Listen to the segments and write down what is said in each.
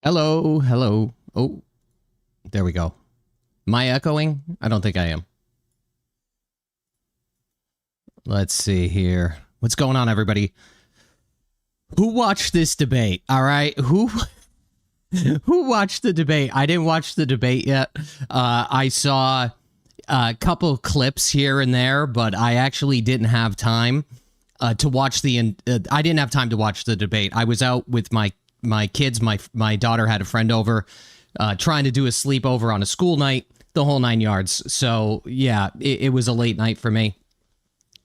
Hello, hello. Oh, there we go. Am I echoing? I don't think I am. Let's see here. What's going on, everybody? Who watched this debate? All right, who watched the debate? I didn't watch the debate yet. I saw a couple clips here and there, but I actually didn't have time to watch the. I didn't have time to watch the debate. I was out with my kids. My daughter had a friend over, trying to do a sleepover on a school night, the whole 9 yards. So yeah, it was a late night for me.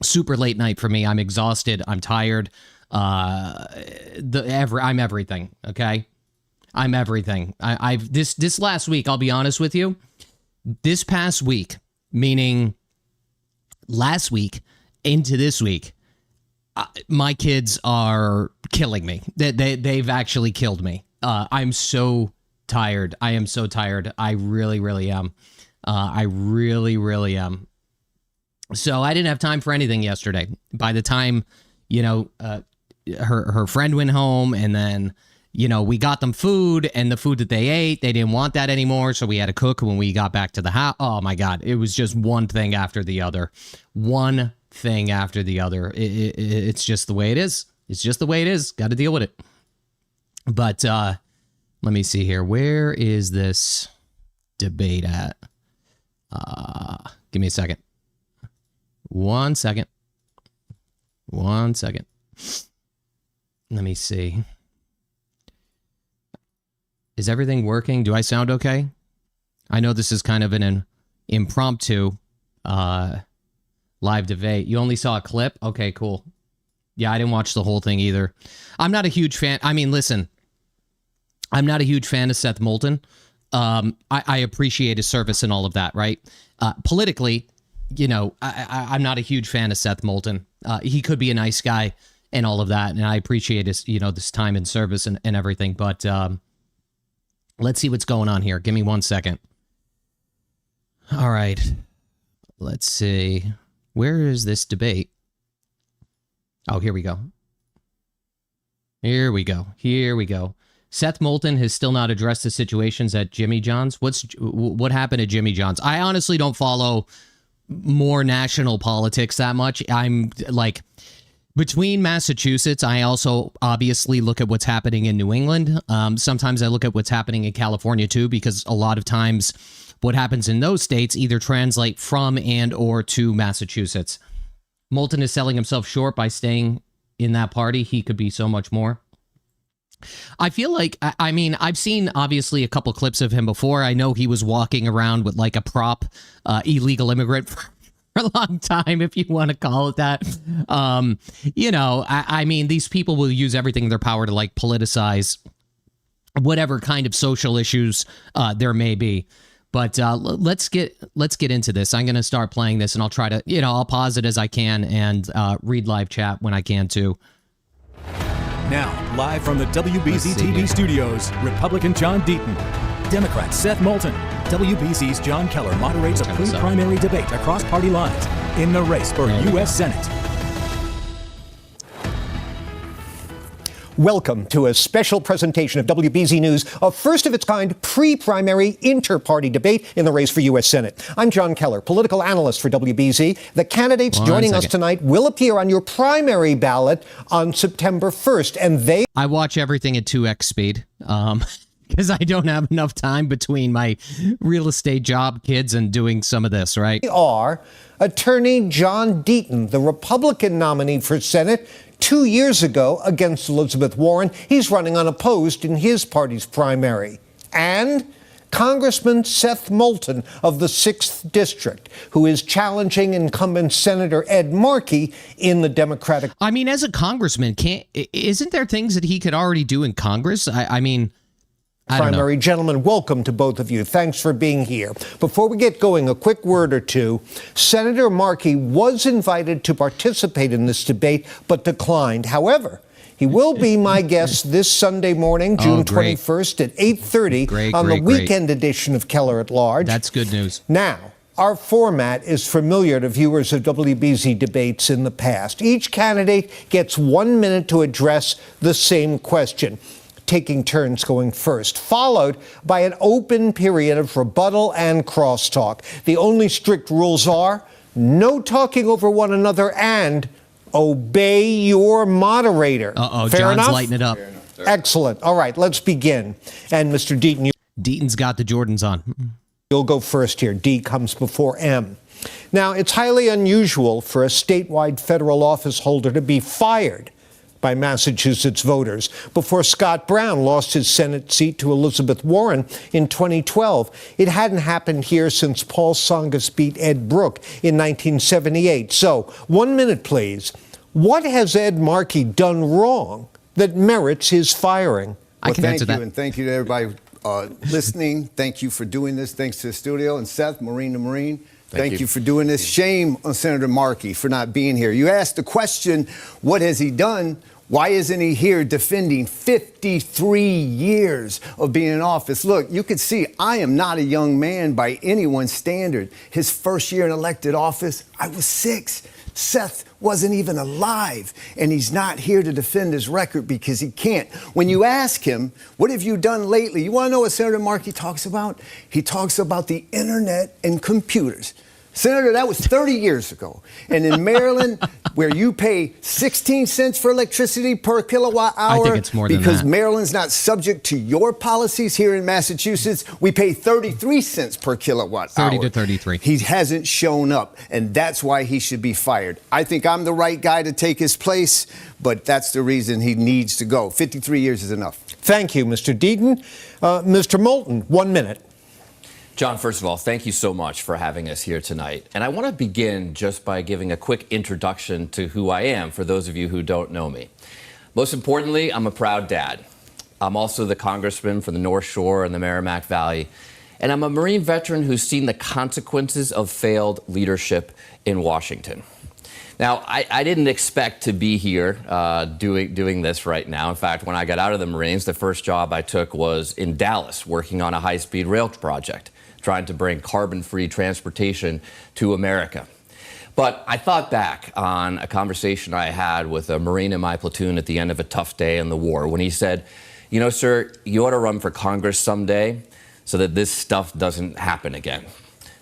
Super late night for me. I'm exhausted. I'm tired. I'm everything. Okay, I'm everything. I've this last week. I'll be honest with you. This past week, meaning last week into this week, my kids are killing me. They've actually killed me. I'm so tired. I am so tired. I really, really am. I really, really am. So I didn't have time for anything yesterday. By the time, her friend went home, and then, we got them food, and the food that they ate, they didn't want that anymore. So we had to cook when we got back to the house. Oh my God. It was just one thing after the other. One thing after the other. It's just the way it is. It's just the way it is. Got to deal with it. But let me see here. Where is this debate at? Give me a second. One second. Let me see. Is everything working? Do I sound okay? I know this is kind of an impromptu live debate. You only saw a clip? Okay, cool. Yeah, I didn't watch the whole thing either. I'm not a huge fan. I mean, listen, I'm not a huge fan of Seth Moulton. I appreciate his service and all of that, right? Politically, I'm not a huge fan of Seth Moulton. He could be a nice guy and all of that, and I appreciate his, this time and service and everything. But let's see what's going on here. Give me 1 second. All right. Let's see. Where is this debate? Oh, here we go. Here we go. Seth Moulton has still not addressed the situations at Jimmy John's. What happened at Jimmy John's? I honestly don't follow more national politics that much. I'm like, between Massachusetts, I also obviously look at what's happening in New England. Sometimes I look at what's happening in California too, because a lot of times what happens in those states either translate from and or to Massachusetts. Moulton is selling himself short by staying in that party. He could be so much more. I feel like, I mean, I've seen obviously a couple clips of him before. I know he was walking around with like a prop illegal immigrant for a long time, if you want to call it that. I mean, these people will use everything in their power to like politicize whatever kind of social issues there may be. But let's get into this. I'm going to start playing this, and I'll try to, I'll pause it as I can and read live chat when I can too. Now, live from the WBZ TV studios, Republican John Deaton, Democrat Seth Moulton. WBZ's John Keller moderates a pre-primary debate across party lines in the race for U.S. Senate. Welcome to a special presentation of WBZ News, a first-of-its-kind pre-primary inter-party debate in the race for U.S. Senate. I'm John Keller, political analyst for WBZ. The candidates joining us tonight will appear on your primary ballot on September 1st, and they... I watch everything at 2x speed, because I don't have enough time between my real estate job, kids, and doing some of this, right? ...are Attorney John Deaton, the Republican nominee for Senate, 2 years ago against Elizabeth Warren. He's running unopposed in his party's primary. And Congressman Seth Moulton of the 6th District, who is challenging incumbent Senator Ed Markey in the Democratic... I mean, as a congressman, isn't there things that he could already do in Congress? I mean... primary. Gentlemen, welcome to both of you. Thanks for being here. Before we get going, a quick word or two. Senator Markey was invited to participate in this debate, but declined. However, he will be my guest this Sunday morning, June 21st at 8:30 on the weekend edition of Keller at Large. That's good news. Now, our format is familiar to viewers of WBZ debates in the past. Each candidate gets 1 minute to address the same question. taking turns going first, followed by an open period of rebuttal and crosstalk. The only strict rules are no talking over one another and obey your moderator. Uh-oh, Fair John's enough? lighting it up. Excellent. All right, let's begin. And Mr. Deaton, Deaton's got the Jordans on. you'll go first here. D comes before M. Now, it's highly unusual for a statewide federal office holder to be fired by Massachusetts voters before Scott Brown lost his Senate seat to Elizabeth Warren in 2012. It hadn't happened here since Paul Tsongas beat Ed Brooke in 1978. So, 1 minute, please. What has Ed Markey done wrong that merits his firing? I can answer that. And thank you to everybody listening. Thank you for doing this. Thanks to the studio. And Seth, Marine to Marine, thank you for doing this. Shame on Senator Markey for not being here. You asked the question, what has he done? Why isn't he here defending 53 years of being in office? Look, you can see I am not a young man by anyone's standard. His first year in elected office, I was 6. Seth wasn't even alive, and he's not here to defend his record because he can't. When you ask him, what have you done lately? You want to know what Senator Markey talks about? He talks about the internet and computers. Senator, that was 30 years ago. And in Maryland, where you pay 16 cents for electricity per kilowatt hour, I think it's more than because that. Maryland's not subject to your policies, here in Massachusetts, we pay 33 cents per kilowatt hour. 30 to 33. He hasn't shown up, and that's why he should be fired. I think I'm the right guy to take his place, but that's the reason he needs to go. 53 years is enough. Thank you, Mr. Deaton. Mr. Moulton, 1 minute. John, first of all, thank you so much for having us here tonight. And I want to begin just by giving a quick introduction to who I am for those of you who don't know me. Most importantly, I'm a proud dad. I'm also the congressman for the North Shore and the Merrimack Valley. And I'm a Marine veteran who's seen the consequences of failed leadership in Washington. Now, I didn't expect to be here doing this right now. In fact, when I got out of the Marines, the first job I took was in Dallas, working on a high-speed rail project, trying to bring carbon-free transportation to America. But I thought back on a conversation I had with a Marine in my platoon at the end of a tough day in the war when he said, you know, sir, you ought to run for Congress someday so that this stuff doesn't happen again.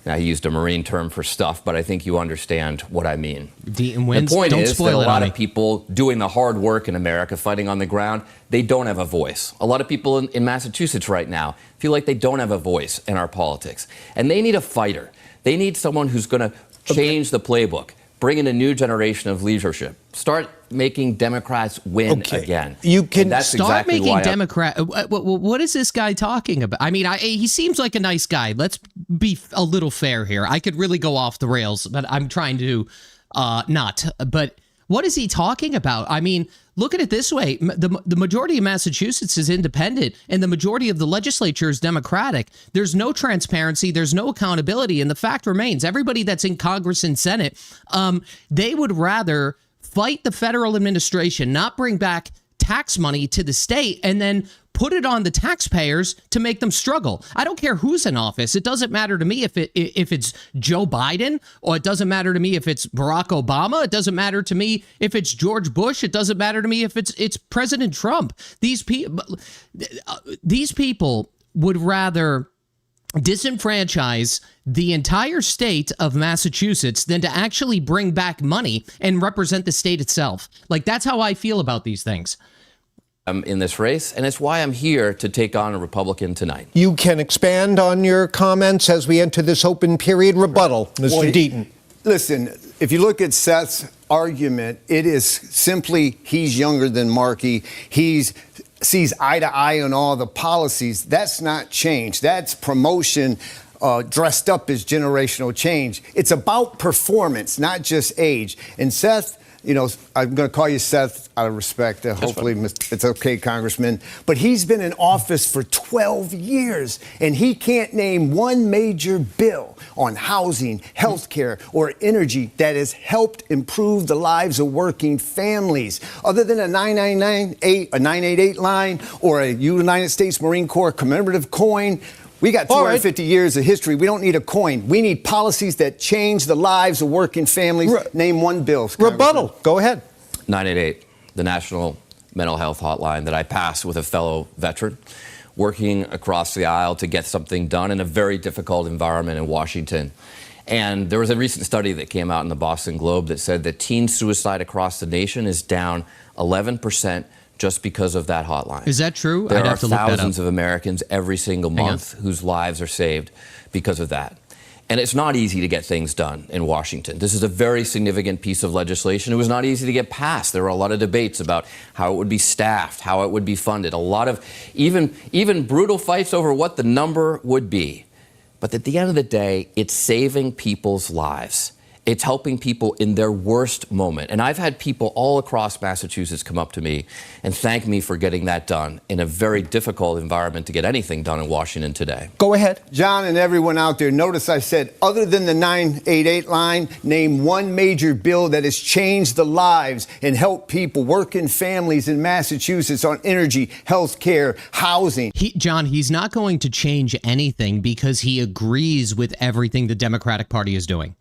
Now, he used a Marine term for stuff, but I think you understand what I mean. Deaton wins. The point Don't is that spoil a it lot on of me. people doing the hard work in America, fighting on the ground, they don't have a voice. A lot of people in Massachusetts right now feel like they don't have a voice in our politics. And they need a fighter. They need someone who's going to change the playbook, bring in a new generation of leadership, start making Democrats win again. You can And that's Start exactly making why Democrat. What is this guy talking about? I mean, he seems like a nice guy. Let's be a little fair here. I could really go off the rails, but I'm trying to not. But what is he talking about? I mean, look at it this way. The majority of Massachusetts is independent, and the majority of the legislature is Democratic. There's no transparency. There's no accountability. And the fact remains, everybody that's in Congress and Senate, they would rather fight the federal administration, not bring back tax money to the state, and then put it on the taxpayers to make them struggle. I don't care who's in office. It doesn't matter to me if it's Joe Biden, or it doesn't matter to me if it's Barack Obama. It doesn't matter to me if it's George Bush. It doesn't matter to me if it's President Trump. These people would rather disenfranchise the entire state of Massachusetts than to actually bring back money and represent the state itself. Like, that's how I feel about these things. I'm in this race, and it's why I'm here to take on a Republican tonight. You can expand on your comments as we enter this open period rebuttal, Mr. Deaton. Listen, if you look at Seth's argument, it is simply he's younger than Markey. He sees eye to eye on all the policies. That's not change. That's promotion dressed up as generational change. It's about performance, not just age. And Seth, you know, I'm going to call you Seth out of respect. Hopefully it's okay, Congressman. But he's been in office for 12 years, and he can't name one major bill on housing, health care, or energy that has helped improve the lives of working families, other than a 988 line or a United States Marine Corps commemorative coin. We got 250 years of history. We don't need a coin. We need policies that change the lives of working families. Name one bill. Rebuttal. Go ahead. 988, the National mental health hotline that I passed with a fellow veteran, working across the aisle to get something done in a very difficult environment in Washington. And there was a recent study that came out in the Boston Globe that said that teen suicide across the nation is down 11% just because of that hotline. Is that true? There I'd are have to look that up. thousands of Americans every single month whose lives are saved because of that. And it's not easy to get things done in Washington. This is a very significant piece of legislation. It was not easy to get passed. There were a lot of debates about how it would be staffed, how it would be funded, a lot of even brutal fights over what the number would be. But at the end of the day, it's saving people's lives. It's helping people in their worst moment. And I've had people all across Massachusetts come up to me and thank me for getting that done in a very difficult environment to get anything done in Washington today. Go ahead. John and everyone out there, notice I said, other than the 988 line, name one major bill that has changed the lives and helped people, working families in Massachusetts on energy, health care, housing. John, he's not going to change anything because he agrees with everything the Democratic Party is doing.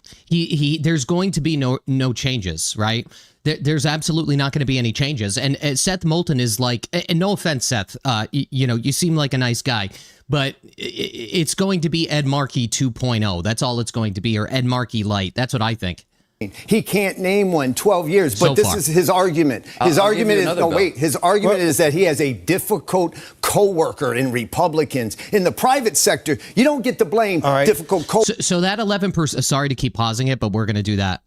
There's going to be no changes, right? There's absolutely not going to be any changes. And Seth Moulton is like, and no offense, Seth, you seem like a nice guy, but it's going to be Ed Markey 2.0. That's all it's going to be, or Ed Markey light. That's what I think. He can't name one 12 years, but this is his argument. His argument is that he has a difficult coworker in Republicans. In the private sector, you don't get to blame difficult coworkers. So that 11%, sorry to keep pausing it, but we're going to do that.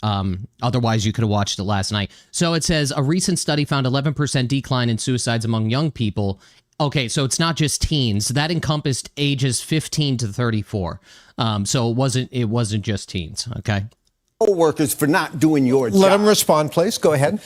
Otherwise, you could have watched it last night. So it says a recent study found 11% decline in suicides among young people. Okay, so it's not just teens. That encompassed ages 15 to 34. So it wasn't just teens, okay? Co-workers for not doing your job. Let him respond, please. Go ahead.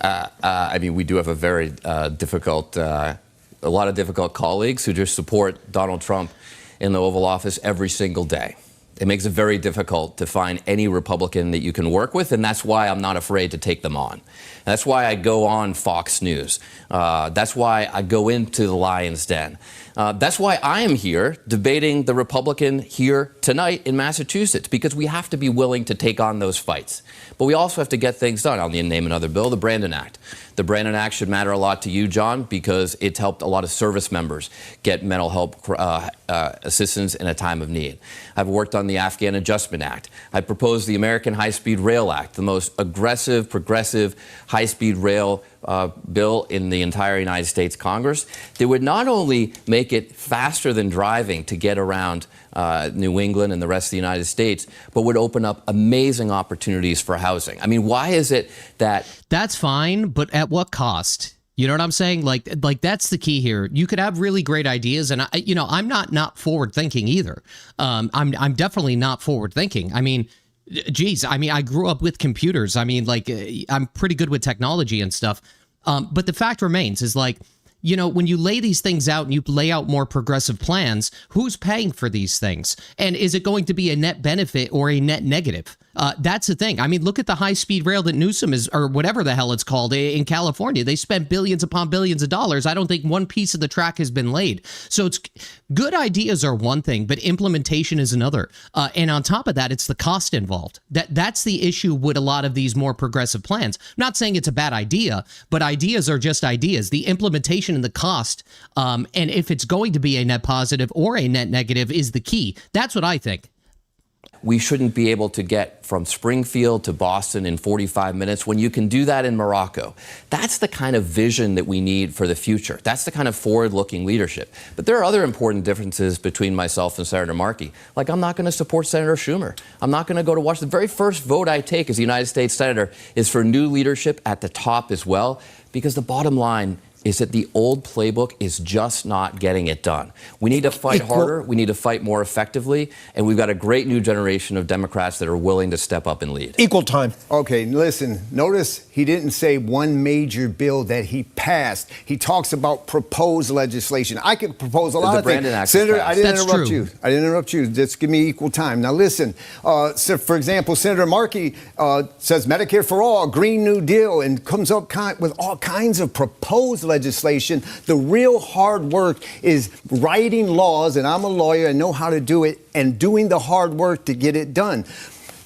I mean, we do have a very difficult, a lot of difficult colleagues who just support Donald Trump in the Oval Office every single day. It makes it very difficult to find any Republican that you can work with, and that's why I'm not afraid to take them on. That's why I go on Fox News. That's why I go into the Lion's Den. That's why I am here debating the Republican here tonight in Massachusetts, because we have to be willing to take on those fights. But we also have to get things done. I'll name another bill, the Brandon Act. The Brandon Act should matter a lot to you, John, because it's helped a lot of service members get mental health assistance in a time of need. I've worked on the Afghan Adjustment Act. I proposed the American High-Speed Rail Act, the most aggressive, progressive, high-speed rail bill in the entire United States Congress. That would not only make it faster than driving to get around New England and the rest of the United States, but would open up amazing opportunities for housing. I mean, why is it that... That's fine, but at what cost? You know what I'm saying? Like that's the key here. You could have really great ideas, and I'm not forward thinking either. I'm definitely not forward thinking. I mean, geez, I grew up with computers. I mean, I'm pretty good with technology and stuff. But the fact remains is when you lay these things out and you lay out more progressive plans, who's paying for these things? And is it going to be a net benefit or a net negative? That's the thing. I mean, look at the high-speed rail that Newsom is, or whatever the hell it's called, in California. They spent billions upon billions of dollars. I don't think one piece of the track has been laid. So it's good ideas are one thing, but implementation is another. And on top of that, it's the cost involved. That's the issue with a lot of these more progressive plans. I'm not saying it's a bad idea, but ideas are just ideas. The implementation and the cost, and if it's going to be a net positive or a net negative, is the key. That's what I think. We shouldn't be able to get from Springfield to Boston in 45 minutes when you can do that in Morocco. That's the kind of vision that we need for the future. That's the kind of forward-looking leadership. But there are other important differences between myself and Senator Markey. Like, I'm not going to support Senator Schumer. I'm not going to go to Washington. The very first vote I take as a United States Senator is for new leadership at the top as well, because the bottom line is that the old playbook is just not getting it done. We need to fight harder. We need to fight more effectively. And we've got a great new generation of Democrats that are willing to step up and lead. Equal time. Okay, listen, notice he didn't say one major bill that he passed. He talks about proposed legislation. I could propose a lot of things. Senator, I didn't interrupt you. I didn't interrupt you. Just give me equal time. Now listen, so for example, Senator Markey says Medicare for all, Green New Deal, and comes up with all kinds of proposed legislation. The real hard work is writing laws, and I'm a lawyer and know how to do it, and doing the hard work to get it done.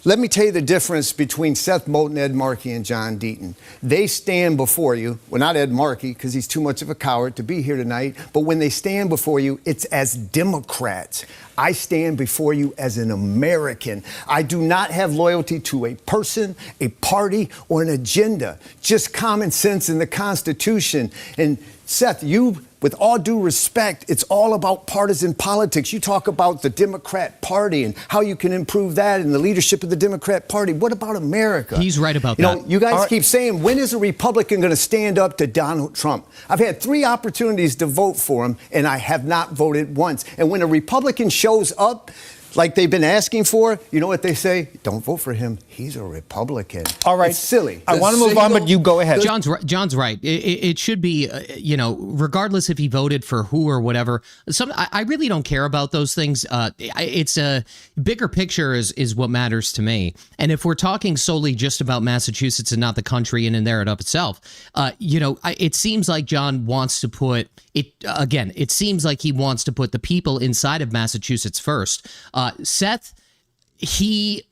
Let me tell you the difference between Seth Moulton, Ed Markey, and John Deaton. They stand before you, well, not Ed Markey, because he's too much of a coward to be here tonight, but when they stand before you, it's as Democrats. I stand before you as an American. I do not have loyalty to a person, a party, or an agenda. Just common sense in the Constitution. And Seth, you, with all due respect, it's all about partisan politics. You talk about the Democrat Party and how you can improve that and the leadership of the Democrat Party. What about America? He's right about that. You know, you guys keep saying, when is a Republican going to stand up to Donald Trump? I've had 3 opportunities to vote for him, and I have not voted once. And when a Republican shows up, like they've been asking for, you know what they say? Don't vote for him. He's a Republican. All right. It's silly. I want to move on, but you go ahead. John's right. It should be, regardless if he voted for who or whatever. I really don't care about those things. It's a bigger picture is what matters to me. And if we're talking solely just about Massachusetts and not the country in and there and of itself, it seems like John wants to put it again. It seems like he wants to put the people inside of Massachusetts first. Seth, he's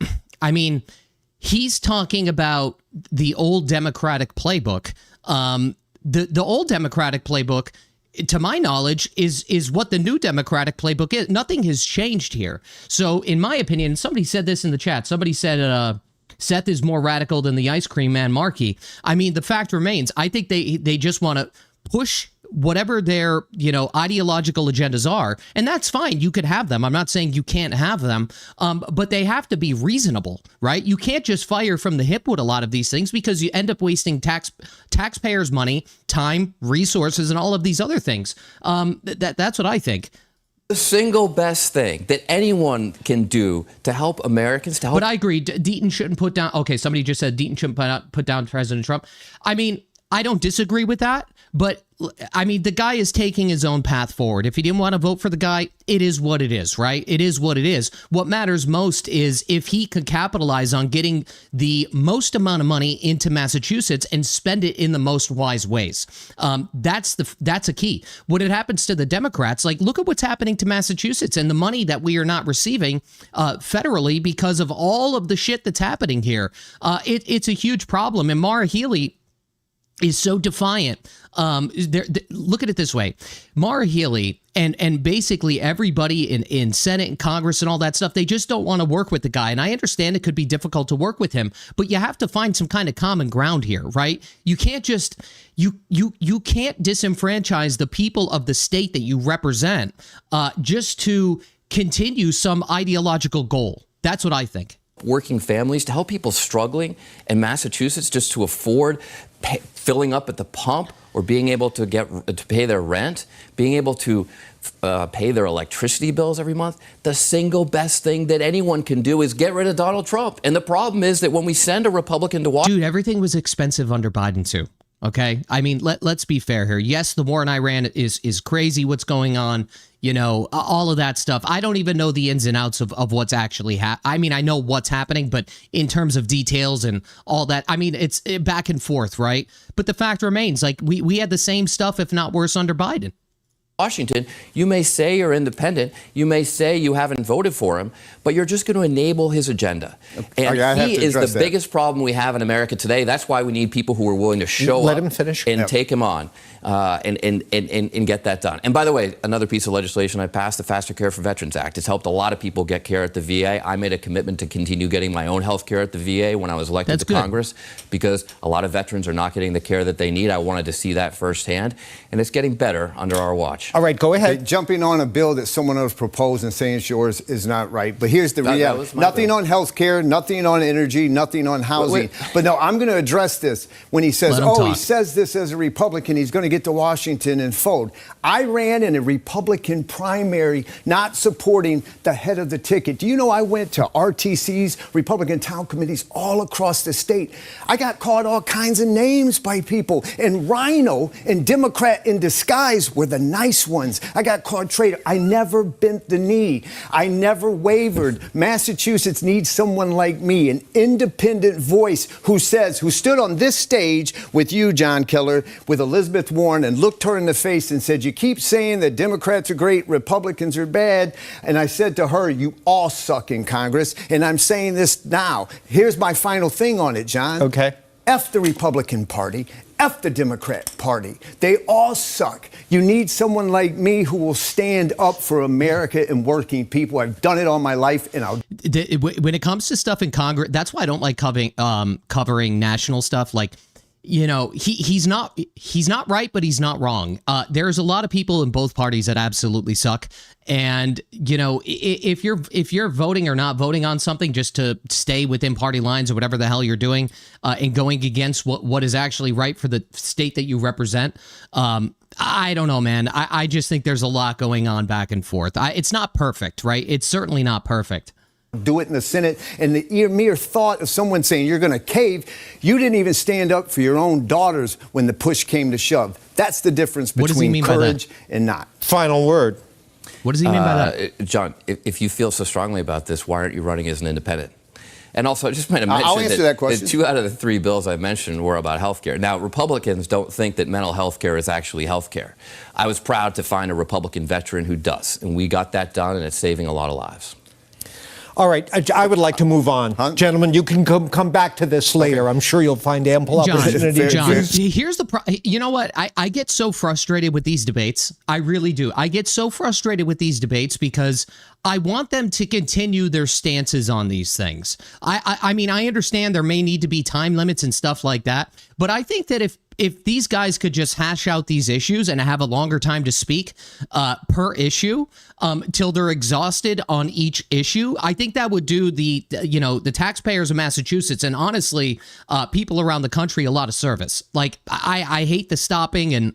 talking about the old Democratic playbook. The old Democratic playbook, to my knowledge, is what the new Democratic playbook is. Nothing has changed here. So, in my opinion, somebody said this in the chat. Somebody said, Seth is more radical than the ice cream man Markey. I mean, the fact remains, I think they just want to push whatever their, ideological agendas are. And that's fine. You could have them. I'm not saying you can't have them, but they have to be reasonable, right? You can't just fire from the hip with a lot of these things because you end up wasting taxpayers' money, time, resources, and all of these other things. That's what I think. The single best thing that anyone can do to help Americans, to help. But I agree. Deaton shouldn't put down. Okay, somebody just said Deaton shouldn't put down President Trump. I mean, I don't disagree with that, but I mean, the guy is taking his own path forward. If he didn't want to vote for the guy, it is what it is, right? It is what it is. What matters most is if he could capitalize on getting the most amount of money into Massachusetts and spend it in the most wise ways. That's a key. When it happens to the Democrats, like, look at what's happening to Massachusetts and the money that we are not receiving federally because of all of the shit that's happening here. It's a huge problem. And Maura Healey is so defiant. Look at it this way. Maura Healey and basically everybody in Senate and Congress and all that stuff, they just don't want to work with the guy. And I understand it could be difficult to work with him, but you have to find some kind of common ground here, right? You can't just, you can't disenfranchise the people of the state that you represent just to continue some ideological goal. That's what I think. Working families, to help people struggling in Massachusetts just to afford filling up at the pump or being able to pay their rent, being able to pay their electricity bills every month. The single best thing that anyone can do is get rid of Donald Trump. And the problem is that when we send a Republican to Washington... Dude, everything was expensive under Biden too. Okay, I mean, let's be fair here. Yes, the war in Iran is crazy. What's going on? All of that stuff. I don't even know the ins and outs of what's actually happening. I mean, I know what's happening, but in terms of details and all that, I mean, it's back and forth, right? But the fact remains, like, we had the same stuff, if not worse, under Biden. Washington, you may say you're independent, you may say you haven't voted for him, but you're just going to enable his agenda. And he is the biggest problem we have in America today. That's why we need people who are willing to show up and take him on and get that done. And by the way, another piece of legislation I passed, the Faster Care for Veterans Act. It's helped a lot of people get care at the VA. I made a commitment to continue getting my own health care at the VA when I was elected to Congress, because a lot of veterans are not getting the care that they need. I wanted to see that firsthand, and it's getting better under our watch. All right, go ahead. Jumping on a bill that someone else proposed and saying it's yours is not right. But here's the reality. Nothing on health care, nothing on energy, nothing on housing. But no, I'm going to address this. When he says, he says this as a Republican, he's going to get to Washington and fold. I ran in a Republican primary not supporting the head of the ticket. Do you know I went to RTCs, Republican town committees all across the state? I got called all kinds of names by people. And Rhino and Democrat in disguise were the nice nice ones. I got called traitor. I never bent the knee. I never wavered. Massachusetts needs someone like me, an independent voice who stood on this stage with you, John Keller, with Elizabeth Warren, and looked her in the face and said, you keep saying that Democrats are great, Republicans are bad. And I said to her, you all suck in Congress. And I'm saying this now. Here's my final thing on it, John. Okay. F the Republican Party, F the Democrat Party. They all suck. You need someone like me who will stand up for America and working people. I've done it all my life, and I'll. When it comes to stuff in Congress, that's why I don't like covering national stuff. Like, you know, he's not right, but he's not wrong. There's a lot of people in both parties that absolutely suck. And, you know, if you're voting or not voting on something just to stay within party lines or whatever the hell you're doing, and going against what is actually right for the state that you represent, I don't know, man. I just think there's a lot going on back and forth. It's not perfect, right? It's certainly not perfect. Do it in the Senate, and the mere thought of someone saying you're going to cave, you didn't even stand up for your own daughters when the push came to shove. That's the difference between courage and not. Final word. What does he mean by that? John, if you feel so strongly about this, why aren't you running as an independent? And also, I just might have mentioned I'll answer that question. 2 out of the 3 bills I mentioned were about health care. Now, Republicans don't think that mental health care is actually health care. I was proud to find a Republican veteran who does, and we got that done, and it's saving a lot of lives. All right, I would like to move on. Gentlemen, you can come back to this later. I'm sure you'll find ample opportunity. John, here's the you know what? I get so frustrated with these debates. I really do. I get so frustrated with these debates because I want them to continue their stances on these things. I mean, I understand there may need to be time limits and stuff like that, but I think that if these guys could just hash out these issues and have a longer time to speak per issue till they're exhausted on each issue, I think that would do the taxpayers of Massachusetts and honestly people around the country a lot of service. Like I hate the stopping, and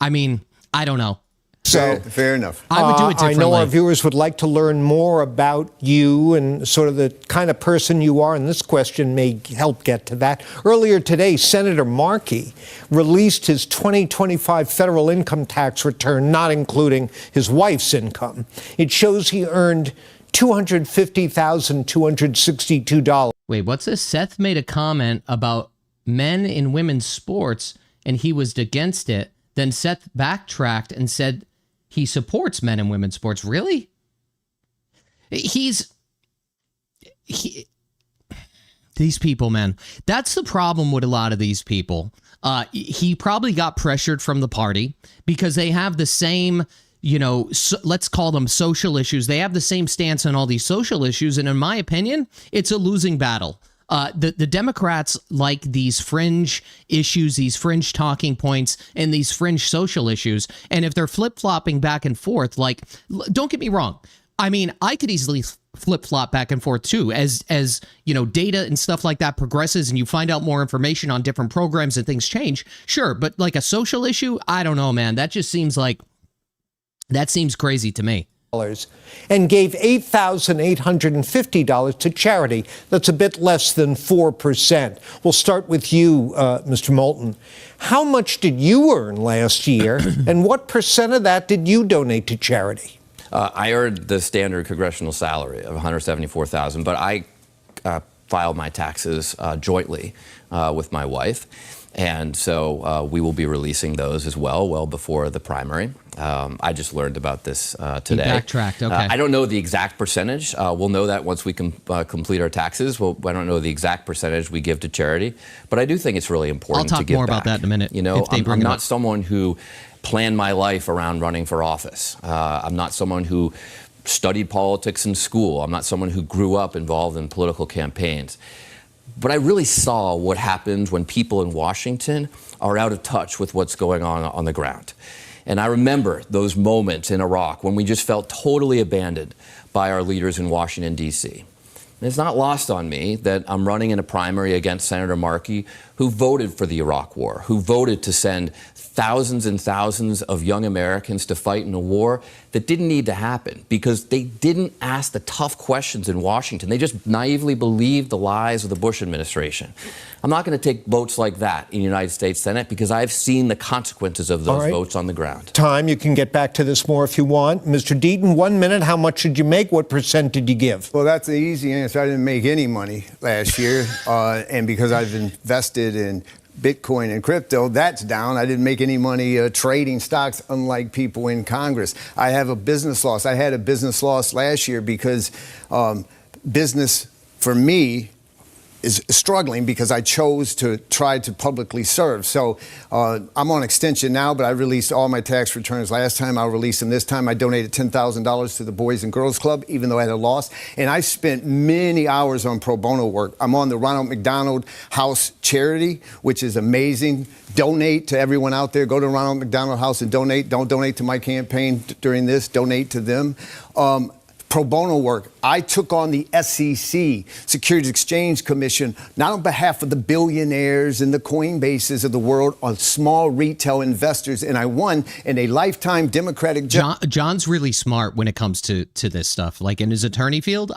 I mean, I don't know. So fair enough. I would do it differently. I know our viewers would like to learn more about you and sort of the kind of person you are, and this question may help get to that. Earlier today, Senator Markey released his 2025 federal income tax return, not including his wife's income. It shows he earned $250,262. Wait, what's this? Seth made a comment about men in women's sports, and he was against it. Then Seth backtracked and said he supports men and women's sports. Really? These people, man. That's the problem with a lot of these people. He probably got pressured from the party because they have the same, let's call them social issues. They have the same stance on all these social issues. And in my opinion, it's a losing battle. The Democrats like these fringe issues, these fringe talking points, and these fringe social issues. And if they're flip-flopping back and forth, like, don't get me wrong. I mean, I could easily flip-flop back and forth too, as data and stuff like that progresses and you find out more information on different programs and things change. Sure, but like a social issue, I don't know, man. That seems crazy to me. And gave $8,850 to charity. That's a bit less than 4%. We'll start with you, Mr. Moulton. How much did you earn last year, and what percent of that did you donate to charity? I earned the standard congressional salary of $174,000, but I filed my taxes jointly with my wife. And so we will be releasing those as well before the primary. I just learned about this today. You backtracked, okay. I don't know the exact percentage. We'll know that once we complete our taxes. I don't know the exact percentage we give to charity, but I do think it's really important to give back. I'll talk more about that in a minute. I'm not someone who planned my life around running for office. I'm not someone who studied politics in school. I'm not someone who grew up involved in political campaigns. But I really saw what happens when people in Washington are out of touch with what's going on the ground. And I remember those moments in Iraq when we just felt totally abandoned by our leaders in Washington, D.C. It's not lost on me that I'm running in a primary against Senator Markey, who voted for the Iraq War, who voted to send thousands and thousands of young Americans to fight in a war that didn't need to happen because they didn't ask the tough questions in Washington. They just naively believed the lies of the Bush administration. I'm not going to take votes like that in the United States Senate because I've seen the consequences of those votes on the ground. Time. You can get back to this more if you want. Mr. Deaton, 1 minute. How much did you make? What percent did you give? Well, that's the easy answer. I didn't make any money last year. And because I've invested in Bitcoin and crypto, that's down. I didn't make any money trading stocks, unlike people in Congress. I have a business loss. I had a business loss last year because business, for me, is struggling because I chose to try to publicly serve. So I'm on extension now, but I released all my tax returns last time. I'll release them this time. I donated $10,000 to the Boys and Girls Club, even though I had a loss. And I spent many hours on pro bono work. I'm on the Ronald McDonald House charity, which is amazing. Donate to everyone out there. Go to Ronald McDonald House and donate. Don't donate to my campaign during this. Donate to them. Pro bono work. I took on the SEC, Securities Exchange Commission, not on behalf of the billionaires and the Coinbases of the world, on small retail investors, and I won in a lifetime Democratic John's really smart when it comes to this stuff. Like in his attorney field,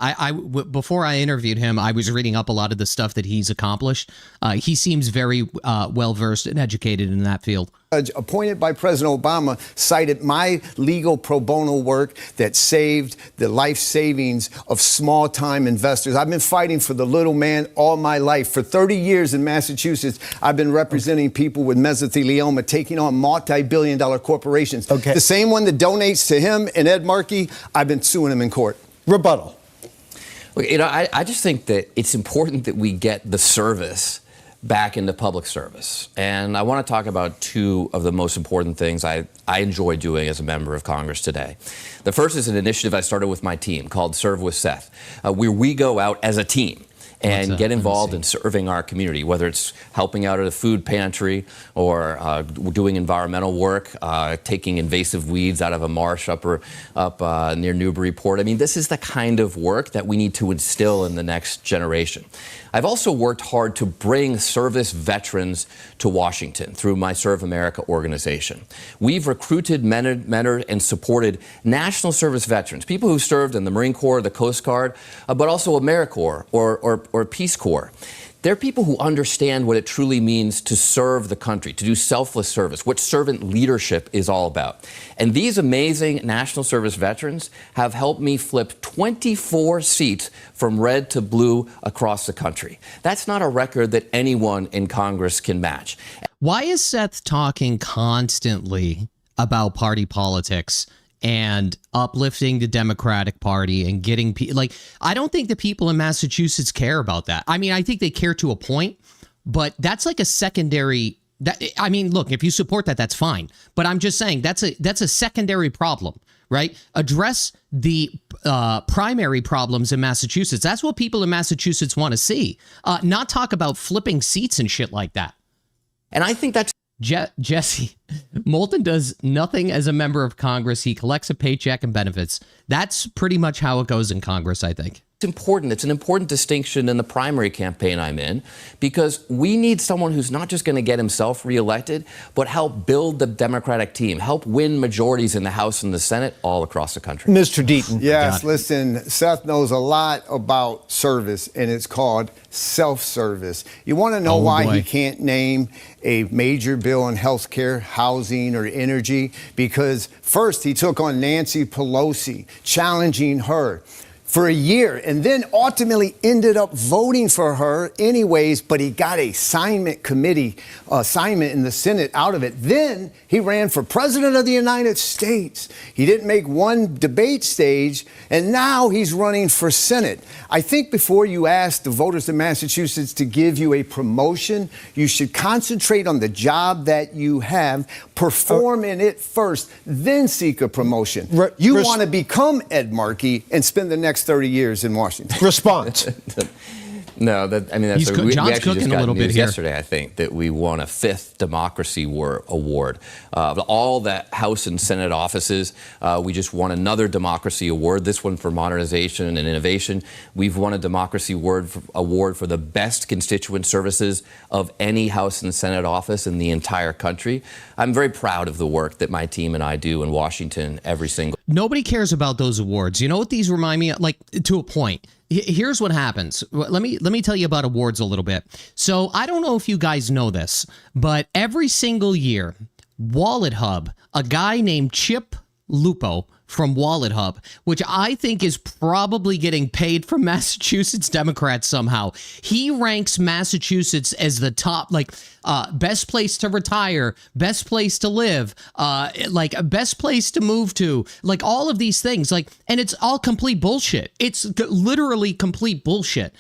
before I interviewed him, I was reading up a lot of the stuff that he's accomplished. He seems very well versed and educated in that field. Appointed by President Obama cited my legal pro bono work that saved the life savings of small-time investors. I've been fighting for the little man all my life. For 30 years in Massachusetts, I've been representing people with mesothelioma, taking on multi-billion-dollar corporations. Okay. The same one that donates to him and Ed Markey, I've been suing him in court. Rebuttal. Look, I just think that it's important that we get the service back into public service. And I want to talk about two of the most important things I enjoy doing as a member of Congress today. The first is an initiative I started with my team called Serve with Seth, where we go out as a team and get involved in serving our community, whether it's helping out at a food pantry or doing environmental work, taking invasive weeds out of a marsh up near Newburyport. I mean, this is the kind of work that we need to instill in the next generation. I've also worked hard to bring service veterans to Washington through my Serve America organization. We've recruited, mentored, and supported national service veterans, people who served in the Marine Corps, the Coast Guard, but also AmeriCorps or Peace Corps. They're people who understand what it truly means to serve the country, to do selfless service, what servant leadership is all about. And these amazing national service veterans have helped me flip 24 seats from red to blue across the country. That's not a record that anyone in Congress can match. Why is Seth talking constantly about party politics and uplifting the Democratic Party and getting like, I don't think the people in Massachusetts care about that. I mean, I think they care to a point, but that's like a secondary. I mean, look, if you support that, that's fine. But I'm just saying that's a secondary problem, right? Address the primary problems in Massachusetts. That's what people in Massachusetts want to see. Not talk about flipping seats and shit like that. And I think that's Jesse, Moulton does nothing as a member of Congress. He collects a paycheck and benefits. That's pretty much how it goes in Congress, I think. It's important. It's an important distinction in the primary campaign I'm in, because we need someone who's not just going to get himself reelected, but help build the Democratic team, help win majorities in the House and the Senate all across the country. Mr. Deaton. Yes, listen, Seth knows a lot about service, and it's called self-service. You want to know why he can't name a major bill on health care, housing, or energy? Because first, he took on Nancy Pelosi, challenging her for a year, and then ultimately ended up voting for her anyways, but he got a assignment committee assignment in the Senate out of it. Then he ran for president of the United States. He didn't make one debate stage, and now he's running for Senate. I think before you ask the voters of Massachusetts to give you a promotion, you should concentrate on the job that you have, perform in it first, then seek a promotion. You want to become Ed Markey and spend the next 30 years in Washington. Response. No, that's John's we actually cooking just got a little news bit here. yesterday, I think, that we won a 5th Democracy Award. All the House and Senate offices, we just won another Democracy Award, this one for modernization and innovation. We've won a Democracy Award for the best constituent services of any House and Senate office in the entire country. I'm very proud of the work that my team and I do in Washington every single. Nobody cares about those awards. You know what these remind me of? Like, to a point. Here's what happens. Let me tell you about awards a little bit. So I don't know if you guys know this, but every single year, Wallet Hub, a guy named Chip Lupo from Wallet Hub, which I think is probably getting paid from Massachusetts Democrats somehow. He ranks Massachusetts as the top, best place to retire, best place to live, best place to move to, all of these things, and it's all complete bullshit. It's literally complete bullshit.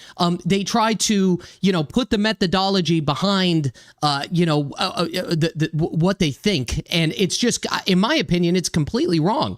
They try to, put the methodology behind, what they think, and it's just, in my opinion, it's completely wrong.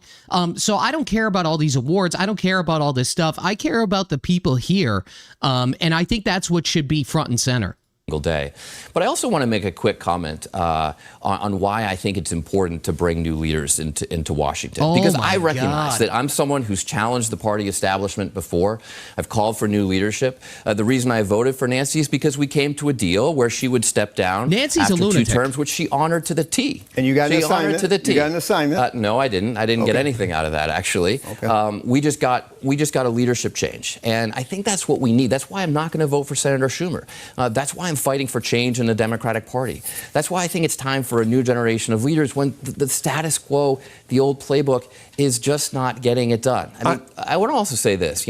So I don't care about all these awards. I don't care about all this stuff. I care about the people here, and I think that's what should be front and center. Day. But I also want to make a quick comment on why I think it's important to bring new leaders into Washington. Because I recognize that I'm someone who's challenged the party establishment before. I've called for new leadership. The reason I voted for Nancy is because we came to a deal where she would step down Nancy's after a lunatic. 2 terms, which she honored to the T. And you got an assignment? To the T. You got an assignment? No, I didn't. I didn't get anything out of that, actually. Okay. We just got a leadership change. And I think that's what we need. That's why I'm not going to vote for Senator Schumer. That's why I'm fighting for change in the Democratic Party. That's why I think it's time for a new generation of leaders when the status quo, the old playbook, is just not getting it done. I want to also say this,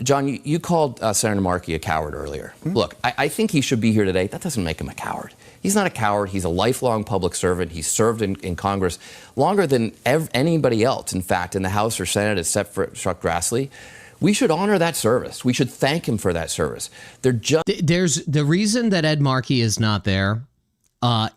John, you called Senator Markey a coward earlier. Mm-hmm. Look, I think he should be here today. That doesn't make him a coward. He's not a coward. He's a lifelong public servant. He's served in Congress longer than anybody else, in fact, in the House or Senate, except for Chuck Grassley. We should honor that service. We should thank him for that service. There's the reason that Ed Markey is not there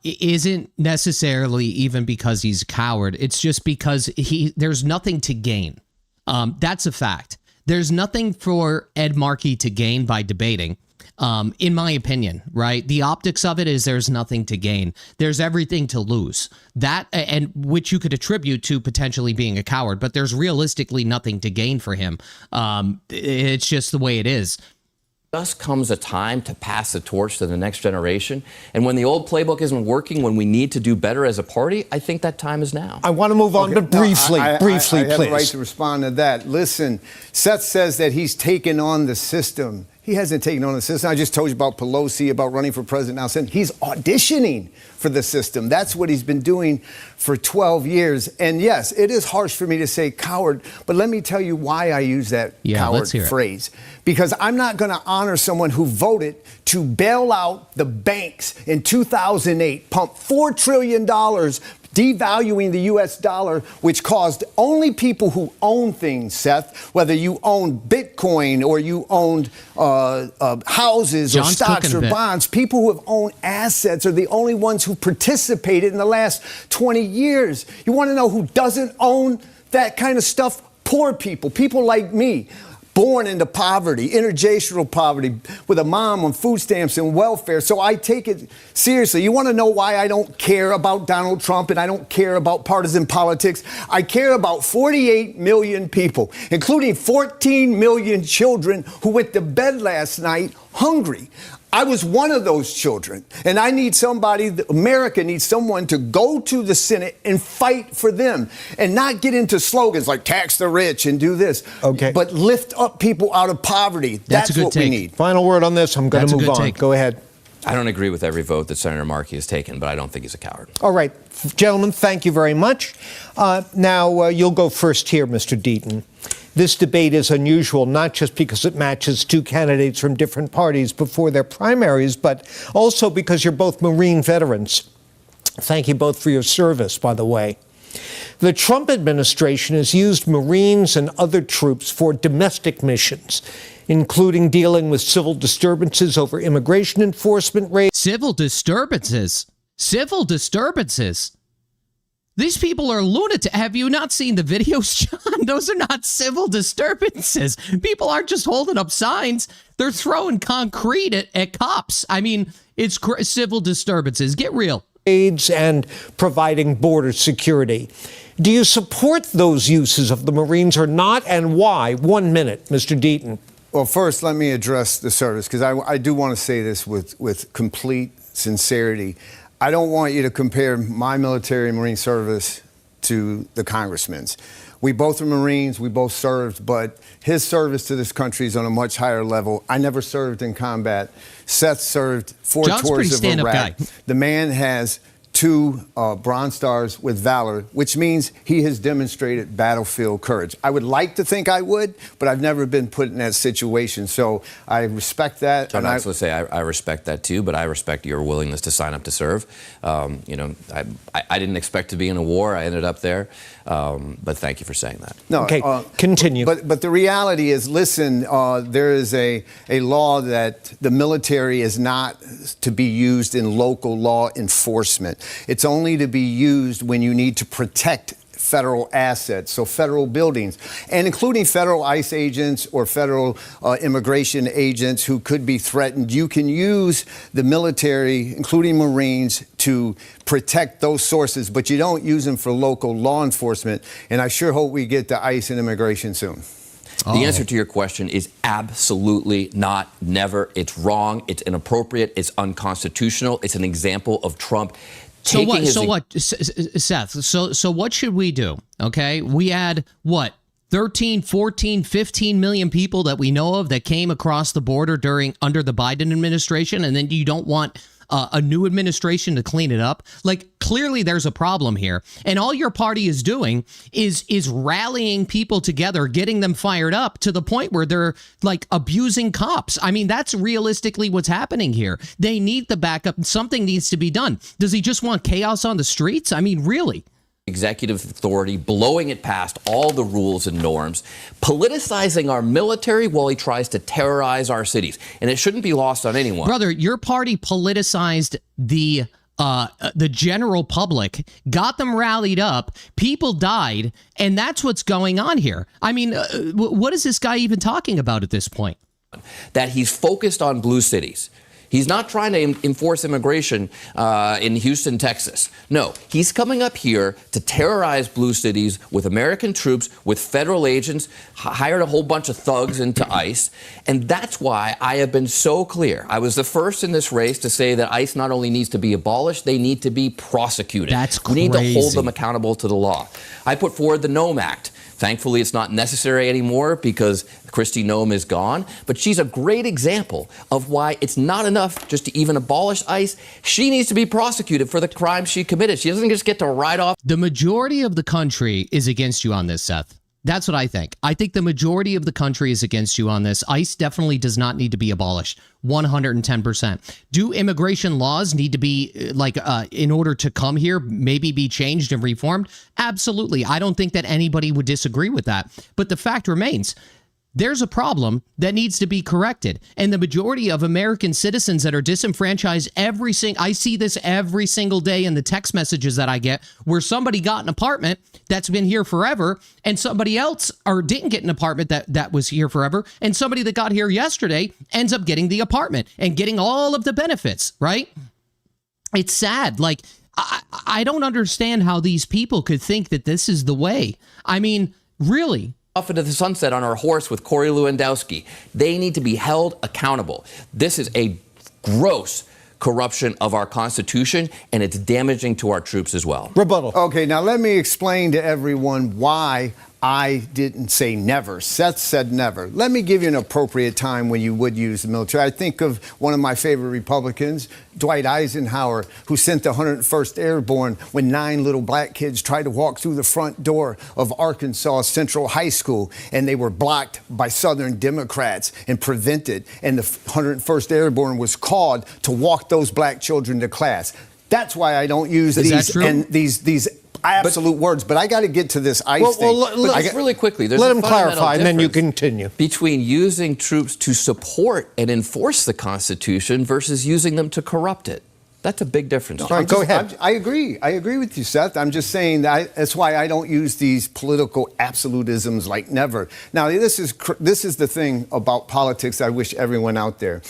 isn't necessarily even because he's a coward. It's just because there's nothing to gain. That's a fact. There's nothing for Ed Markey to gain by debating. In my opinion, right? The optics of it is there's nothing to gain. There's everything to lose. That, and which you could attribute to potentially being a coward, but there's realistically nothing to gain for him. It's just the way it is. Just comes a time to pass the torch to the next generation. And when the old playbook isn't working, when we need to do better as a party, I think that time is now. I want to move on, but briefly, I please. I have a right to respond to that. Listen, Seth says that he's taken on the system. He hasn't taken on the system. I just told you about Pelosi, about running for president now. He's auditioning for the system. That's what he's been doing for 12 years. And yes, it is harsh for me to say coward, but let me tell you why I use that coward phrase. Because I'm not going to honor someone who voted to bail out the banks in 2008, pump $4 trillion, devaluing the U.S. dollar, which caused only people who own things, Seth, whether you own Bitcoin or you owned houses or stocks or bonds, people who have owned assets are the only ones who participated in the last 20 years. You want to know who doesn't own that kind of stuff? Poor people, people like me. Born into poverty, intergenerational poverty, with a mom on food stamps and welfare. So I take it seriously. You want to know why I don't care about Donald Trump and I don't care about partisan politics? I care about 48 million people, including 14 million children who went to bed last night hungry. I was one of those children, and I need somebody, America needs someone to go to the Senate and fight for them and not get into slogans like tax the rich and do this, but lift up people out of poverty. That's what we need. Final word on this. I'm going to move on. Go ahead. I don't agree with every vote that Senator Markey has taken, but I don't think he's a coward. All right. Gentlemen, thank you very much. Now, you'll go first here, Mr. Deaton. This debate is unusual, not just because it matches two candidates from different parties before their primaries, but also because you're both Marine veterans. Thank you both for your service, by the way. The Trump administration has used Marines and other troops for domestic missions, including dealing with civil disturbances over immigration enforcement raids. Civil disturbances. These people are lunatic. Have you not seen the videos, John? Those are not civil disturbances. People aren't just holding up signs. They're throwing concrete at cops. I mean, it's civil disturbances. Get real. AIDS and providing border security. Do you support those uses of the Marines or not, and why? 1 minute, Mr. Deaton. Well, first, let me address the service, because I do want to say this with complete sincerity. I don't want you to compare my military and Marine service to the congressman's. We both are Marines, we both served, but his service to this country is on a much higher level. I never served in combat. Seth served 4 tours of Iraq. The man has 2 Bronze Stars with Valor, which means he has demonstrated battlefield courage. I would like to think I would, but I've never been put in that situation. So I respect that. John, I was going to say I respect that too, but I respect your willingness to sign up to serve. You know, I didn't expect to be in a war. I ended up there. But thank you for saying that. No, okay, continue. But the reality is, listen, there is a law that the military is not to be used in local law enforcement. It's only to be used when you need to protect federal assets, so federal buildings, and including federal ICE agents or federal immigration agents who could be threatened. You can use the military, including Marines, to protect those sources, but you don't use them for local law enforcement. And I sure hope we get to ICE and immigration soon. The answer to your question is absolutely not, never. It's wrong. It's inappropriate. It's unconstitutional. It's an example of Trump. So what, Seth? So what should we do? Okay, we had what, 13, 14, 15 million people that we know of that came across the border under the Biden administration, and then you don't want a new administration to clean it up? Like, clearly there's a problem here, and all your party is doing is rallying people together, getting them fired up to the point where they're like abusing cops. I mean, that's realistically what's happening here. They need the backup. Something needs to be done. Does he just want chaos on the streets? I mean, really? Executive authority, blowing it past all the rules and norms, politicizing our military while he tries to terrorize our cities. And it shouldn't be lost on anyone. Brother, your party politicized the general public, got them rallied up, people died, and that's what's going on here. I mean, what is this guy even talking about at this point? That he's focused on blue cities. He's not trying to enforce immigration in Houston, Texas. No, he's coming up here to terrorize blue cities with American troops, with federal agents, hired a whole bunch of thugs into ICE. And that's why I have been so clear. I was the first in this race to say that ICE not only needs to be abolished, they need to be prosecuted. That's crazy. We need to hold them accountable to the law. I put forward the Nome Act. Thankfully, it's not necessary anymore because Kristi Noem is gone. But she's a great example of why it's not enough just to even abolish ICE. She needs to be prosecuted for the crime she committed. She doesn't just get to write off. The majority of the country is against you on this, Seth. That's what I think. I think the majority of the country is against you on this. ICE definitely does not need to be abolished. 110%. Do immigration laws need to be, in order to come here, maybe be changed and reformed? Absolutely. I don't think that anybody would disagree with that. But the fact remains, there's a problem that needs to be corrected. And the majority of American citizens that are disenfranchised I see this every single day in the text messages that I get, where somebody got an apartment that's been here forever, and somebody else or didn't get an apartment that was here forever, and somebody that got here yesterday ends up getting the apartment and getting all of the benefits, right? It's sad. Like, I don't understand how these people could think that this is the way. I mean, really. Off into the sunset on our horse with Corey Lewandowski. They need to be held accountable. This is a gross corruption of our Constitution, and it's damaging to our troops as well. Rebuttal. Okay, now let me explain to everyone why I didn't say never. Seth said never. Let me give you an appropriate time when you would use the military. I think of one of my favorite Republicans, Dwight Eisenhower, who sent the 101st Airborne when 9 little black kids tried to walk through the front door of Arkansas Central High School, and they were blocked by Southern Democrats and prevented, and the 101st Airborne was called to walk those black children to class. That's why I don't use these absolute words, but I got to get to this ICE thing. Really quickly, there's let a him clarify, and then you continue. Between using troops to support and enforce the Constitution versus using them to corrupt it. That's a big difference. Go ahead. I agree. I agree with you, Seth. I'm just saying that's why I don't use these political absolutisms like never. Now, this is the thing about politics I wish everyone out there.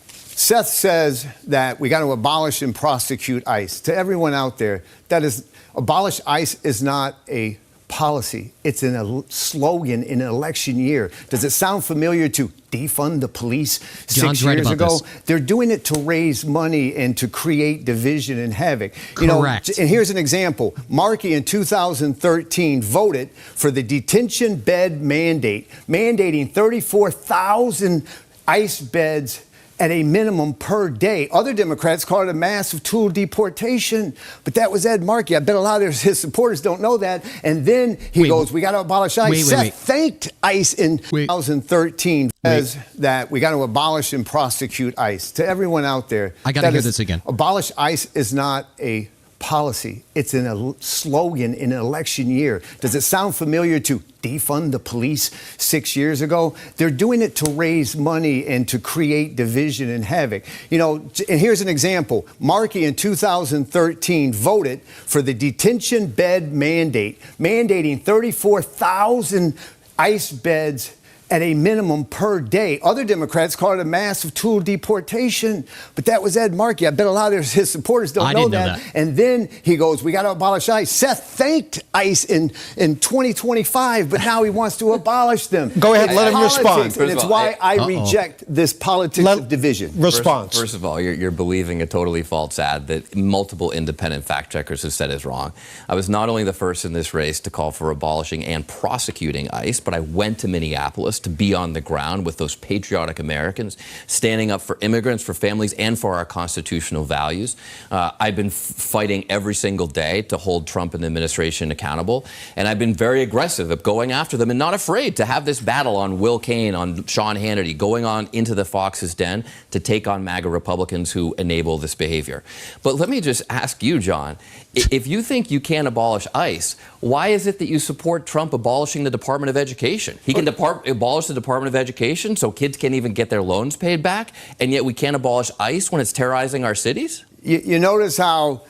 Seth says that we got to abolish and prosecute ICE. To everyone out there, that is, abolish ICE is not a policy. It's a slogan in an election year. Does it sound familiar to defund the police John's 6 right years about ago? this. They're doing it to raise money and to create division and havoc. Correct. And here's an example. Markey in 2013 voted for the detention bed mandate, mandating 34,000 ICE beds at a minimum per day. Other Democrats call it a massive tool deportation, but that was Ed Markey. I bet a lot of his supporters don't know that. And then he goes, we got to abolish ICE. Seth thanked ICE in 2013 says that we got to abolish and prosecute ICE. To everyone out there, I got to hear this again. Abolish ICE is not a policy. It's a slogan in an election year. Does it sound familiar to defund the police 6 years ago? They're doing it to raise money and to create division and havoc. And here's an example. Markey in 2013 voted for the detention bed mandate, mandating 34,000 ICE beds at a minimum per day. Other Democrats call it a massive tool deportation, but that was Ed Markey. I bet a lot of his supporters don't know that. And then he goes, we got to abolish ICE. Seth thanked ICE in 2025, but now he wants to abolish them. Go ahead, let him respond. And it's why I reject this politics of division. Response. First of all, you're believing a totally false ad that multiple independent fact checkers have said is wrong. I was not only the first in this race to call for abolishing and prosecuting ICE, but I went to Minneapolis to be on the ground with those patriotic Americans, standing up for immigrants, for families, and for our constitutional values. I've been fighting every single day to hold Trump and the administration accountable, and I've been very aggressive at going after them and not afraid to have this battle on Will Cain, on Sean Hannity, going on into the Fox's den to take on MAGA Republicans who enable this behavior. But let me just ask you, John, if you think you can't abolish ICE, why is it that you support Trump abolishing the Department of Education? He can abolish the Department of Education so kids can't even get their loans paid back, and yet we can't abolish ICE when it's terrorizing our cities? You notice how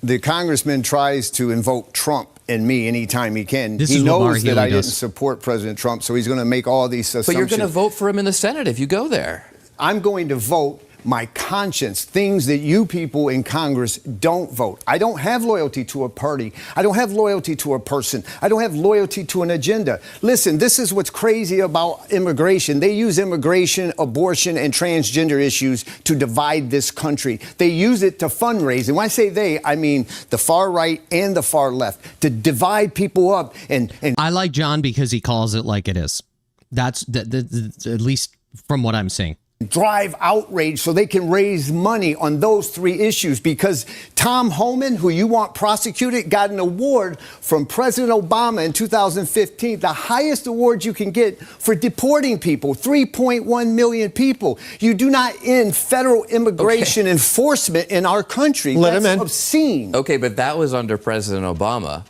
the congressman tries to invoke Trump and me anytime he can. He knows that I didn't support President Trump, so he's going to make all these assumptions. But you're going to vote for him in the Senate if you go there. I'm going to vote my conscience, things that you people in Congress don't vote. I don't have loyalty to a party. I don't have loyalty to a person. I don't have loyalty to an agenda. Listen, this is what's crazy about immigration. They use immigration, abortion, and transgender issues to divide this country. They use it to fundraise. And when I say they, I mean the far right and the far left, to divide people up. And I like John because he calls it like it is. That's at least from what I'm seeing. Drive outrage so they can raise money on those three issues, because Tom Homan, who you want prosecuted, got an award from President Obama in 2015, the highest award you can get for deporting people, 3.1 million people. You do not end federal immigration enforcement in our country. That's obscene. Okay, but that was under President Obama.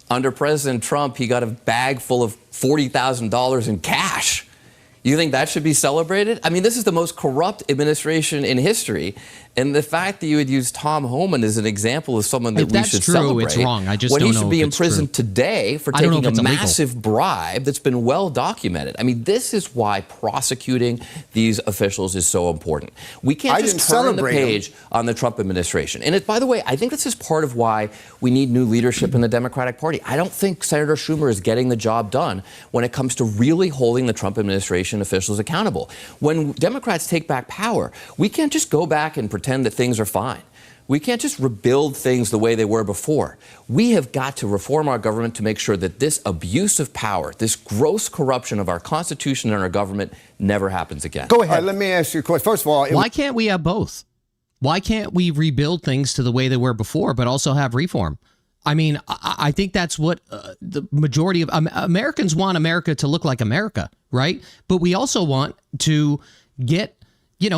Under President Trump, he got a bag full of $40,000 in cash. You think that should be celebrated? I mean, this is the most corrupt administration in history. And the fact that you would use Tom Homan as an example of someone that we should celebrate. It's wrong. I just when don't he know should be if in it's prison true. today for taking a massive bribe that's been well documented. I mean, this is why prosecuting these officials is so important. We can't just turn the page on the Trump administration. And by the way, I think this is part of why we need new leadership in the Democratic Party. I don't think Senator Schumer is getting the job done when it comes to really holding the Trump administration officials accountable. When Democrats take back power, we can't just go back and pretend that things are fine. We can't just rebuild things the way they were before. We have got to reform our government to make sure that this abuse of power, this gross corruption of our Constitution and our government never happens again. Go ahead. Let me ask you a question. First of all, why can't we have both? Why can't we rebuild things to the way they were before, but also have reform? I mean, I think that's what the majority of Americans want America to look like America, right? But we also want to get,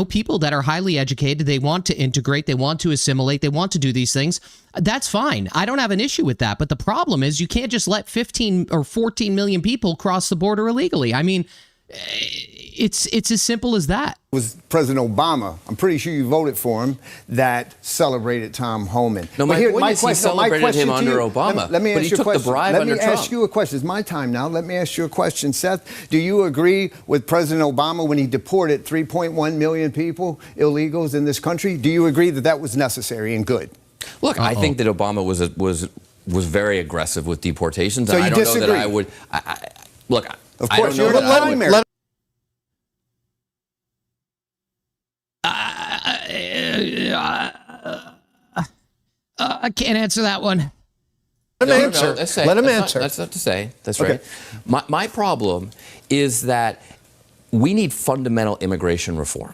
people that are highly educated. They want to integrate. They want to assimilate. They want to do these things. That's fine. I don't have an issue with that. But the problem is you can't just let 15 or 14 million people cross the border illegally. I mean, It's as simple as that. It was President Obama, I'm pretty sure you voted for him, that celebrated Tom Homan. No, my point is he celebrated him under Obama, let me but ask he you a took the question. bribe Let under me Trump. ask you a question. It's my time now. Let me ask you a question, Seth. Do you agree with President Obama when he deported 3.1 million people, illegals in this country? Do you agree that that was necessary and good? Look, I think that Obama was very aggressive with deportations. So and you I don't disagree? know that I would. Look, Of I course, don't know you're that I the would. primary. I can't answer that one. Let him answer. Let him answer. That's not to say. That's Okay. right. My problem is that we need fundamental immigration reform.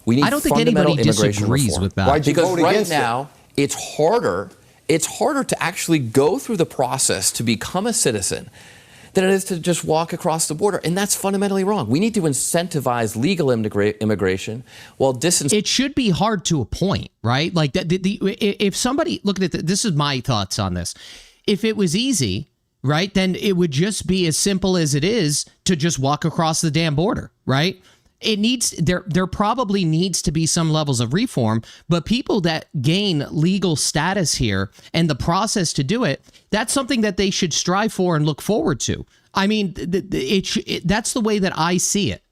We need I don't think fundamental anybody immigration disagrees reform. with that. Why'd you Because vote right against it? now, it's harder to actually go through the process to become a citizen than it is to just walk across the border. And that's fundamentally wrong. We need to incentivize legal immigration while It should be hard to a point, right? Like if somebody, look at it, this is my thoughts on this. If it was easy, right, then it would just be as simple as it is to just walk across the damn border, right? There probably needs to be some levels of reform, but people that gain legal status here and the process to do it, that's something that they should strive for and look forward to. I mean, that's the way that I see it.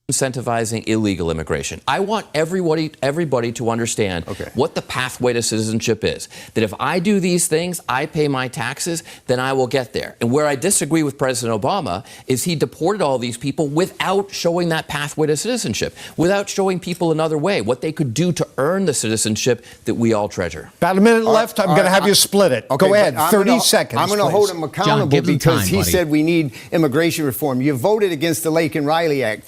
incentivizing illegal immigration. I want everybody to understand what the pathway to citizenship is. That if I do these things, I pay my taxes, then I will get there. And where I disagree with President Obama is he deported all these people without showing that pathway to citizenship, without showing people another way, what they could do to earn the citizenship that we all treasure. About a minute left. I'm going to have you split it. Okay, Go ahead. but 30 seconds. I'm going to please. hold him accountable give him because time, he buddy. said we need immigration reform. You voted against the Lake and Riley Act.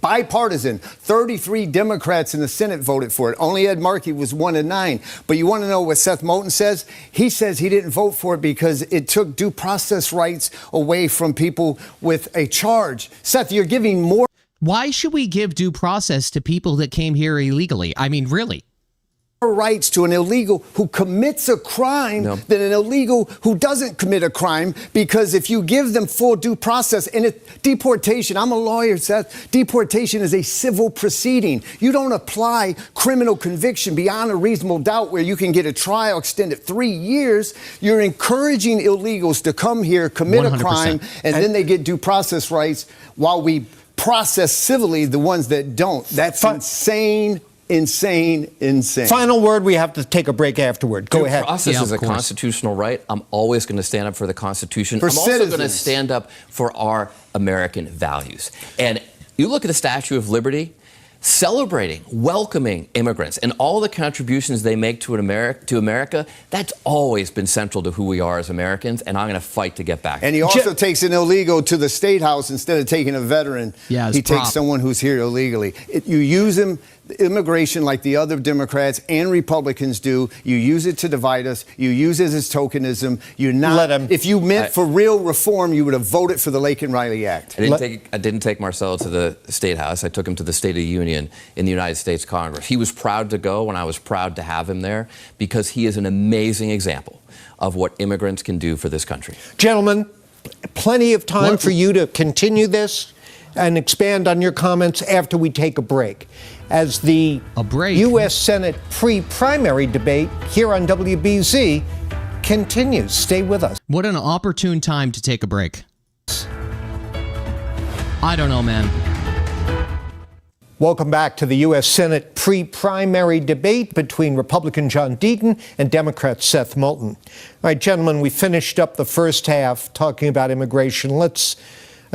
Bipartisan. 33 Democrats in the Senate voted for it. Only Ed Markey was 1 of 9. But you want to know what Seth Moulton says? He says he didn't vote for it because it took due process rights away from people with a charge. Seth, you're giving more Why should we give due process to people that came here illegally? I mean, really? rights to an illegal who commits a crime than an illegal who doesn't commit a crime, because if you give them full due process, and deportation, I'm a lawyer, Seth, deportation is a civil proceeding. You don't apply criminal conviction beyond a reasonable doubt where you can get a trial extended 3 years. You're encouraging illegals to come here, commit 100%. a crime, and then they get due process rights while we process civilly the ones that don't. That's insane. Final word. We have to take a break afterward. Go ahead. Due process Yeah, is a of course. constitutional right. I'm always going to stand up for the Constitution. For I'm also going to citizens. stand up for our American values. And you look at the Statue of Liberty, celebrating, welcoming immigrants and all the contributions they make to America, that's always been central to who we are as Americans, and I'm going to fight to get back. And he also takes an illegal to the State House instead of taking a veteran. Yeah, as he prop. takes someone who's here illegally. You use immigration like the other Democrats and Republicans do. You use it to divide us. You use it as tokenism. You're not. Let him. If you meant for real reform, you would have voted for the Lake and Riley Act. I didn't take Marcelo to the State House. I took him to the State of the Union in the United States Congress. He was proud to go, and I was proud to have him there because he is an amazing example of what immigrants can do for this country. Gentlemen, plenty of time for you to continue this and expand on your comments after we take a break. As the U.S. Senate pre-primary debate here on WBZ continues. Stay with us. What an opportune time to take a break. I don't know, man. Welcome back to the U.S. Senate pre-primary debate between Republican John Deaton and Democrat Seth Moulton. All right, gentlemen, we finished up the first half talking about immigration. Let's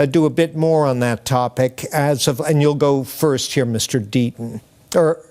do a bit more on that topic and you'll go first here, Mr. Deaton. Or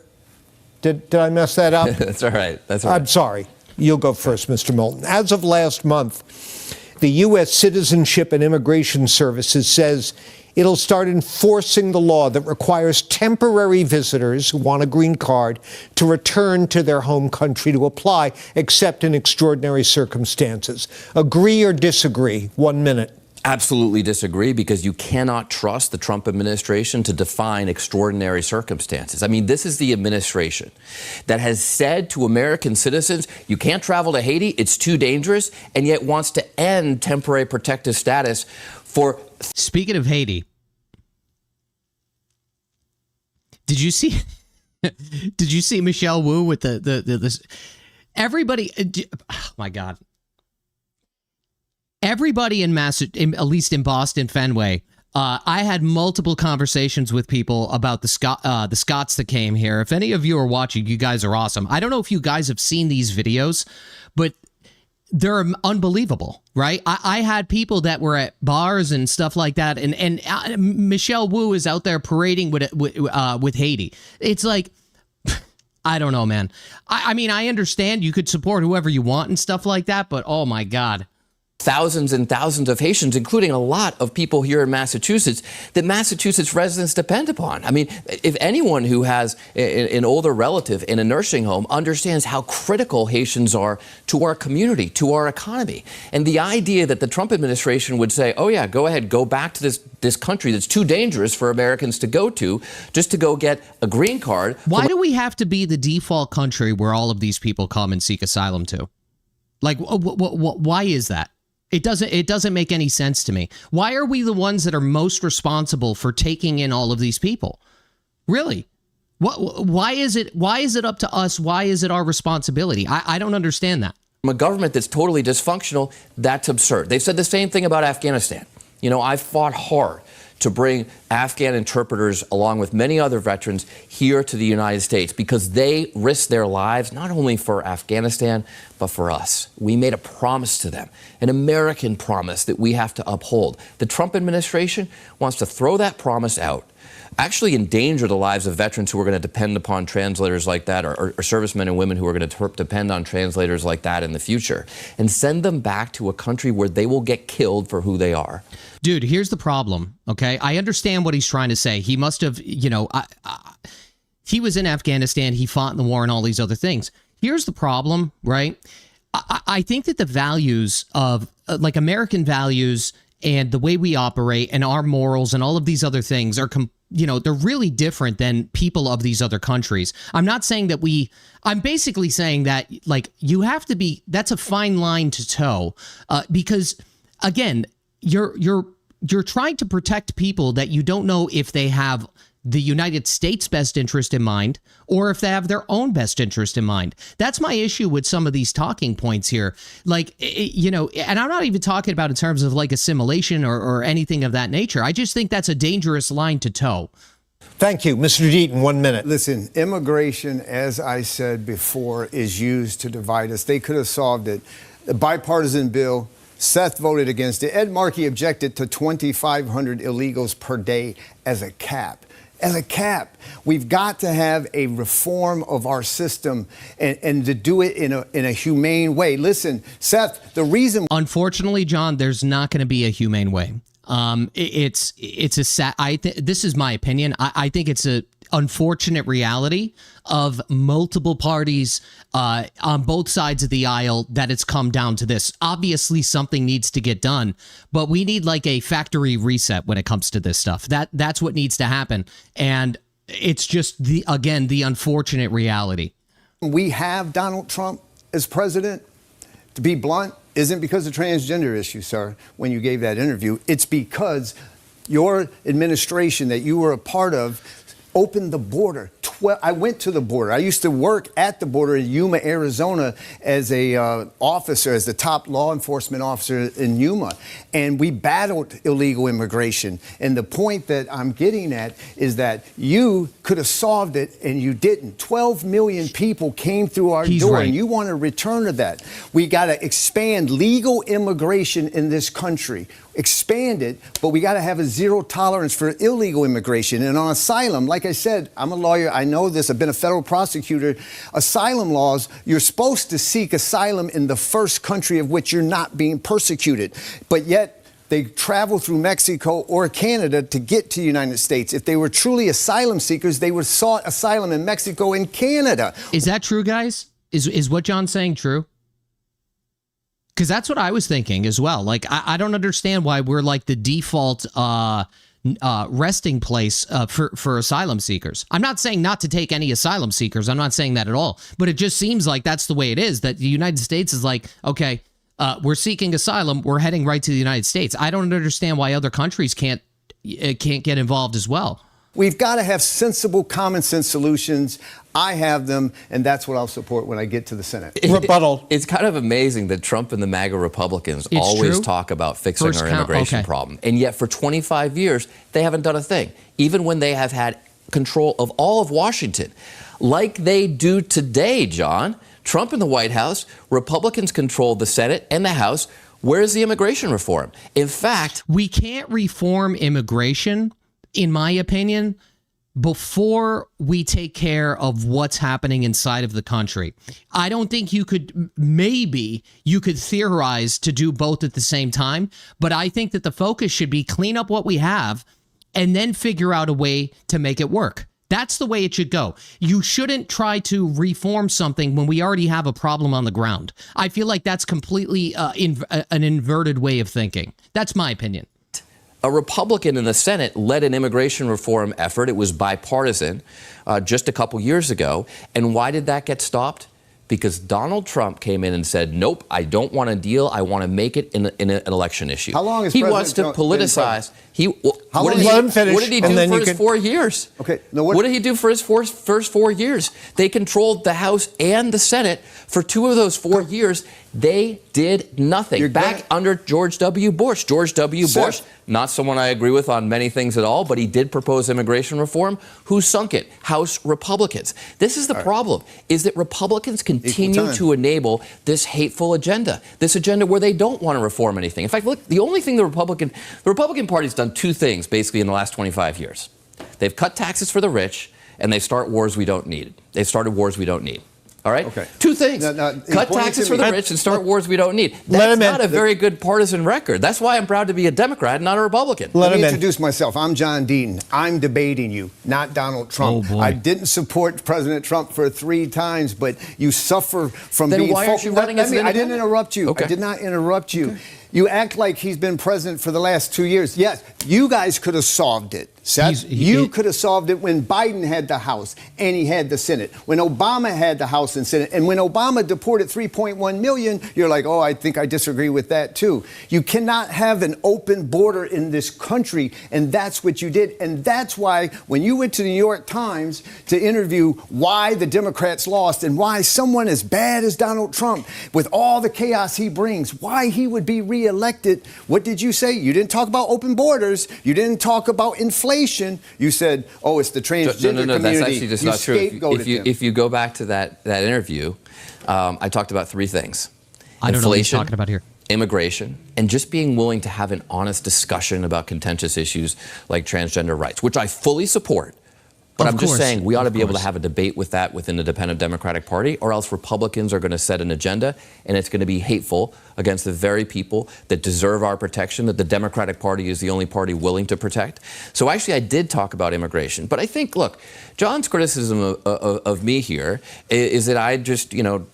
did I mess that up? That's all right. That's all right. I'm sorry. You'll go first, Mr. Moulton. As of last month, the U.S. Citizenship and Immigration Services says it'll start enforcing the law that requires temporary visitors who want a green card to return to their home country to apply, except in extraordinary circumstances. Agree or disagree? 1 minute. Absolutely disagree, because you cannot trust the Trump administration to define extraordinary circumstances. I mean, this is the administration that has said to American citizens, you can't travel to Haiti, it's too dangerous, and yet wants to end temporary protective status for... Speaking of Haiti, Did you see? Did you see Michelle Wu with the everybody? Oh my God! Everybody in at least in Boston Fenway. I had multiple conversations with people about the Scots that came here. If any of you are watching, you guys are awesome. I don't know if you guys have seen these videos, but they're unbelievable, right? I had people that were at bars and stuff like that, and Michelle Wu is out there parading with Haiti. It's like, I don't know, man. I mean, I understand you could support whoever you want and stuff like that, but oh my God. Thousands and thousands of Haitians, including a lot of people here in Massachusetts, that Massachusetts residents depend upon. I mean, if anyone who has an older relative in a nursing home understands how critical Haitians are to our community, to our economy, and the idea that the Trump administration would say, oh yeah, go ahead, go back to this country that's too dangerous for Americans to go to, just to go get a green card. Why do we have to be the default country where all of these people come and seek asylum to? Like, why is that? It doesn't make any sense to me. Why are we the ones that are most responsible for taking in all of these people? Really? Why is it up to us? Why is it our responsibility? I don't understand that. From a government that's totally dysfunctional, that's absurd. They've said the same thing about Afghanistan. You know, I fought hard to bring Afghan interpreters, along with many other veterans, here to the United States because they risked their lives not only for Afghanistan, but for us. We made a promise to them, an American promise that we have to uphold. The Trump administration wants to throw that promise out, actually endanger the lives of veterans who are going to depend upon translators like that, or servicemen and women who are going to depend on translators like that in the future, and send them back to a country where they will get killed for who they are. Dude, here's the problem, okay? I understand what he's trying to say. He must have, you know, he was in Afghanistan, he fought in the war and all these other things. Here's the problem, right? I think that the values of, like, American values and the way we operate and our morals and all of these other things are, you know, they're really different than people of these other countries. I'm not saying that I'm basically saying that, like, you have to be, that's a fine line to toe, because, again, you're trying to protect people that you don't know if they have the United States' best interest in mind or if they have their own best interest in mind. That's my issue with some of these talking points here. Like, you know, and I'm not even talking about in terms of like assimilation or anything of that nature. I just think that's a dangerous line to toe. Thank you. Mr. Deaton, 1 minute. Listen, immigration, as I said before, is used to divide us. They could have solved it. The bipartisan bill, Seth voted against it. Ed Markey objected to 2,500 illegals per day as a cap. As a cap. We've got to have a reform of our system and to do it in a humane way. Listen, Seth, the reason... Unfortunately, John, there's not going to be a humane way. It's a sad... this is my opinion. I think it's a unfortunate reality of multiple parties on both sides of the aisle that it's come down to this. Obviously, something needs to get done, but we need like a factory reset when it comes to this stuff. That's what needs to happen, and it's just the unfortunate reality. We have Donald Trump as president, to be blunt, isn't because of transgender issues, sir, when you gave that interview. It's because your administration that you were a part of opened the border. I went to the border. I used to work at the border in Yuma, Arizona as a officer, as the top law enforcement officer in Yuma. And we battled illegal immigration. And the point that I'm getting at is that you could have solved it and you didn't. 12 million people came through our door, right. And you want to return to that. We got to expand legal immigration in this country. Expand it, but we got to have a zero tolerance for illegal immigration. And on asylum, like I said, I'm a lawyer. I know this. I've been a federal prosecutor. Asylum laws, you're supposed to seek asylum in the first country of which you're not being persecuted. But yet they travel through Mexico or Canada to get to the United States. If they were truly asylum seekers, they would have sought asylum in Mexico and Canada. Is that true, guys? Is what John's saying true? Because that's what I was thinking as well. Like, I don't understand why we're like the default resting place for asylum seekers. I'm not saying not to take any asylum seekers. I'm not saying that at all. But it just seems like that's the way it is, that the United States is like, okay, we're seeking asylum. We're heading right to the United States. I don't understand why other countries can't get involved as well. We've got to have sensible, common sense solutions. I have them, and that's what I'll support when I get to the Senate. Rebuttal. It's kind of amazing that Trump and the MAGA Republicans It's always true. talk about fixing First our count- immigration okay. problem. And yet for 25 years, they haven't done a thing, even when they have had control of all of Washington. Like they do today, John. Trump in the White House, Republicans control the Senate and the House. Where's the immigration reform? In fact, We can't reform immigration, in my opinion, before we take care of what's happening inside of the country. I don't think maybe you could theorize to do both at the same time, but I think that the focus should be clean up what we have and then figure out a way to make it work. That's the way it should go. You shouldn't try to reform something when we already have a problem on the ground. I feel like that's completely an inverted way of thinking. That's my opinion. a Republican in the Senate led an immigration reform effort. It was bipartisan just a couple years ago. And why did that get stopped? Because Donald Trump came in and said, nope, I don't want a deal. I want to make it in an election issue. How long has he President wants to Trump politicize? What did he do for his 4 years? Okay. What did he do for his first 4 years? They controlled the House and the Senate for 2 of those 4 years. They did nothing. Back under George W. Bush. George W. Bush, not someone I agree with on many things at all, but he did propose immigration reform. Who sunk it? House Republicans. This is the problem, is that Republicans continue to enable this hateful agenda, this agenda where they don't want to reform anything. In fact, look, the only thing the Republican Party's done 2 things basically in the last 25 years. They've cut taxes for the rich, and they start wars we don't need. They've started wars we don't need. All right? Okay. 2 things. Cut taxes for the rich and start wars we don't need. That's not a very good partisan record. That's why I'm proud to be a Democrat, not a Republican. Let me introduce myself. I'm John Deaton. I'm debating you, not Donald Trump. Oh, boy. I didn't support President Trump for 3 times, but you suffer from Then being... why aren't you running as an I didn't independent? interrupt you. Okay. I did not interrupt you. Okay. You act like he's been president for the last 2 years. Yes, you guys could have solved it. Seth, you could have solved it when Biden had the House and he had the Senate. When Obama had the House and Senate. And when Obama deported 3.1 million, you're like, oh, I think I disagree with that too. You cannot have an open border in this country, and that's what you did. And that's why when you went to the New York Times to interview why the Democrats lost and why someone as bad as Donald Trump, with all the chaos he brings, why he would be reelected, what did you say? You didn't talk about open borders. You didn't talk about inflation. You said, oh, it's the transgender community. That's actually just not true. If you go back to that interview, I talked about 3 things. I don't know what he's talking about here. Immigration, and just being willing to have an honest discussion about contentious issues like transgender rights, which I fully support. But I'm just saying we ought to be able to have a debate with that within the independent Democratic Party, or else Republicans are going to set an agenda, and it's going to be hateful against the very people that deserve our protection, that the Democratic Party is the only party willing to protect. So actually, I did talk about immigration. But I think, look, John's criticism of me here is that I just,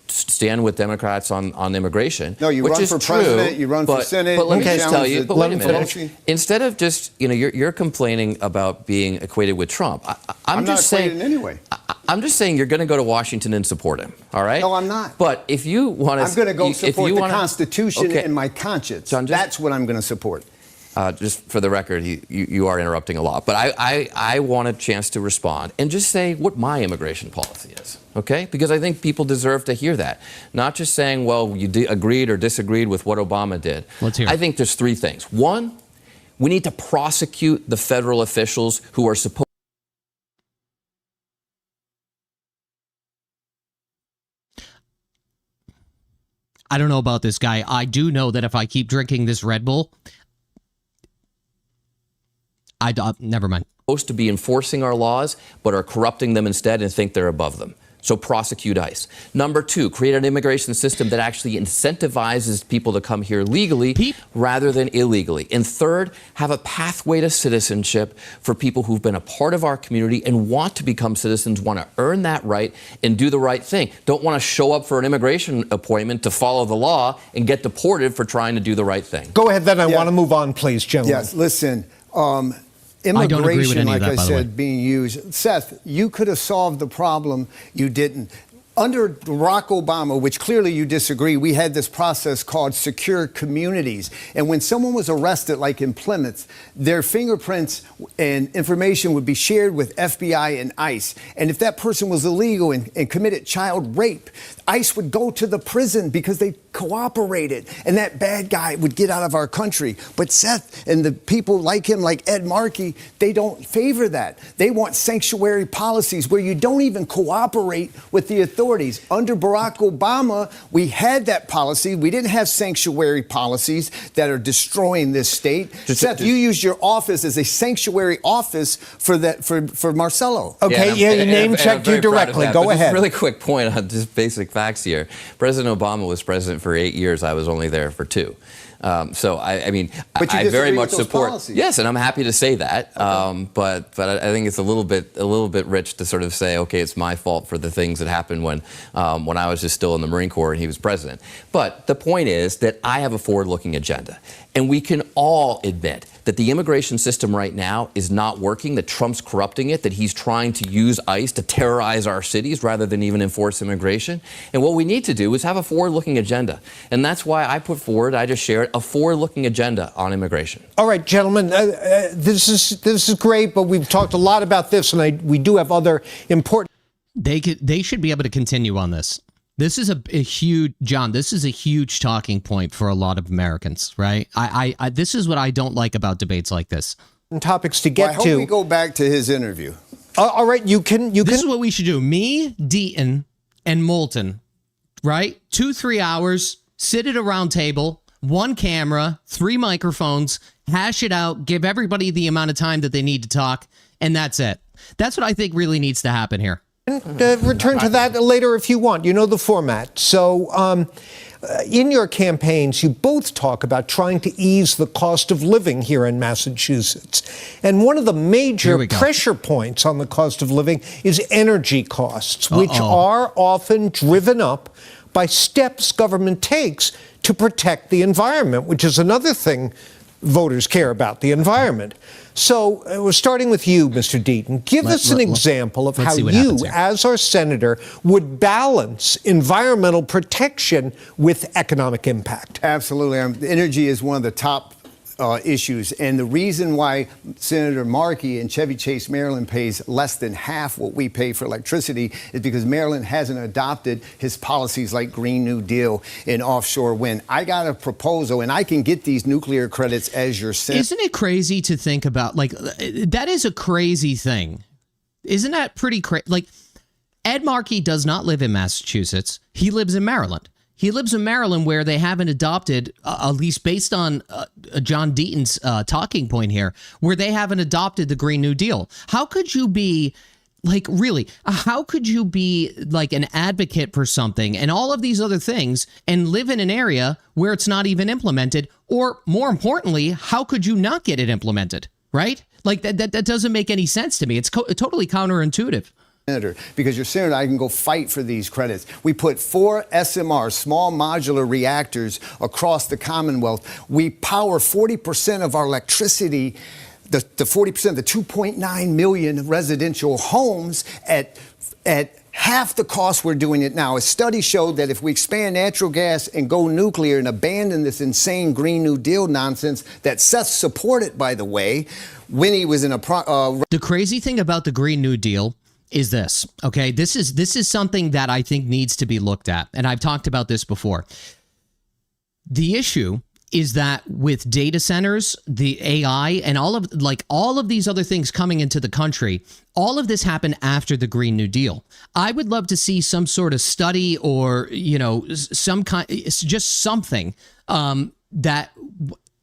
stand with Democrats on immigration. No, you which run is for true, president, you run for Senate. But let me just tell you, but wait a minute. policy. Instead of just, you're complaining about being equated with Trump. I'm just saying, not anyway. I'm just saying you're going to go to Washington and support him, all right? No, I'm not. But if you want to... I'm going to go support the Constitution and my conscience. John, that's what I'm going to support. Just for the record, you are interrupting a lot. But I want a chance to respond and just say what my immigration policy is, okay? Because I think people deserve to hear that. Not just saying, well, you agreed or disagreed with what Obama did. Let's hear it. I think there's 3 things. 1, we need to prosecute the federal officials who are supposed... I don't know about this guy. I do know that if I keep drinking this Red Bull, never mind. Supposed to be enforcing our laws, but are corrupting them instead and think they're above them. So prosecute ICE. Number 2, create an immigration system that actually incentivizes people to come here legally rather than illegally. And 3rd, have a pathway to citizenship for people who've been a part of our community and want to become citizens, want to earn that right and do the right thing. Don't want to show up for an immigration appointment to follow the law and get deported for trying to do the right thing. Go ahead, then. I want to move on, please, gentlemen. Yes, listen. Immigration, like I said, being used. Seth, you could have solved the problem. You didn't. Under Barack Obama, which clearly you disagree, we had this process called secure communities. And when someone was arrested, like in Plymouth, their fingerprints and information would be shared with FBI and ICE. And if that person was illegal and committed child rape, ICE would go to the prison because they cooperated, and that bad guy would get out of our country. But Seth and the people like him, like Ed Markey, they don't favor that. They want sanctuary policies where you don't even cooperate with the authorities. Under Barack Obama, we had that policy. We didn't have sanctuary policies that are destroying this state. Seth, you used your office as a sanctuary office for that for Marcelo. Okay, name checked you directly. Go ahead. Just a really quick point on just basic facts here. President Obama was president for 8 years. I was only there for 2. So I mean, I very much support. Policies. Yes, and I'm happy to say that. Okay. But I think it's a little bit rich to sort of say, okay, it's my fault for the things that happened when I was just still in the Marine Corps and he was president. But the point is that I have a forward-looking agenda, and we can all admit that the immigration system right now is not working, that Trump's corrupting it, that he's trying to use ICE to terrorize our cities rather than even enforce immigration. And what we need to do is have a forward-looking agenda. And that's why I just shared a forward-looking agenda on immigration. All right, gentlemen, this is great, but we've talked a lot about this, and we do have other important... They should be able to continue on this. This is a huge, John, this is a huge talking point for a lot of Americans, right? This is what I don't like about debates like this. Topics to get to. I hope we go back to his interview. All right, you can. This is what we should do. Me, Deaton, and Moulton, right? 2-3 hours, sit at a round table, 1 camera, 3 microphones, hash it out, give everybody the amount of time that they need to talk, and that's it. That's what I think really needs to happen here. Return to that later if you want. You know the format. So in your campaigns, you both talk about trying to ease the cost of living here in Massachusetts. And one of the major pressure points on the cost of living is energy costs, which are often driven up by steps government takes to protect the environment, which is another thing voters care about, the environment. So we're starting with you, Mr. Deaton. Give us an example of how you, as our senator, would balance environmental protection with economic impact. Absolutely. Energy is one of the top issues. And the reason why Senator Markey in Chevy Chase, Maryland pays less than half what we pay for electricity is because Maryland hasn't adopted his policies like Green New Deal and offshore wind. I got a proposal, and I can get these nuclear credits as your senator. Isn't it crazy to think about? Like, that is a crazy thing. Isn't that pretty crazy? Like, Ed Markey does not live in Massachusetts. He lives in Maryland. He lives in Maryland, where they haven't adopted, at least based on John Deaton's talking point here, where they haven't adopted the Green New Deal. How could you be, like, really, how could you be like an advocate for something and all of these other things and live in an area where it's not even implemented? Or more importantly, how could you not get it implemented, right? Like, that doesn't make any sense to me. It's totally counterintuitive. Because you're senator, I can go fight for these credits. We put 4 SMRs, small modular reactors, across the Commonwealth. We power 40% of our electricity, the 40%, the 2.9 million residential homes at half the cost we're doing it now. A study showed that if we expand natural gas and go nuclear and abandon this insane Green New Deal nonsense that Seth supported, by the way, when he was in a... The crazy thing about the Green New Deal is this, okay? This is something that I think needs to be looked at, and I've talked about this before. The issue is that with data centers, the AI, and all of these other things coming into the country, all of this happened after the Green New Deal. I would love to see some sort of study or, some kind, just something that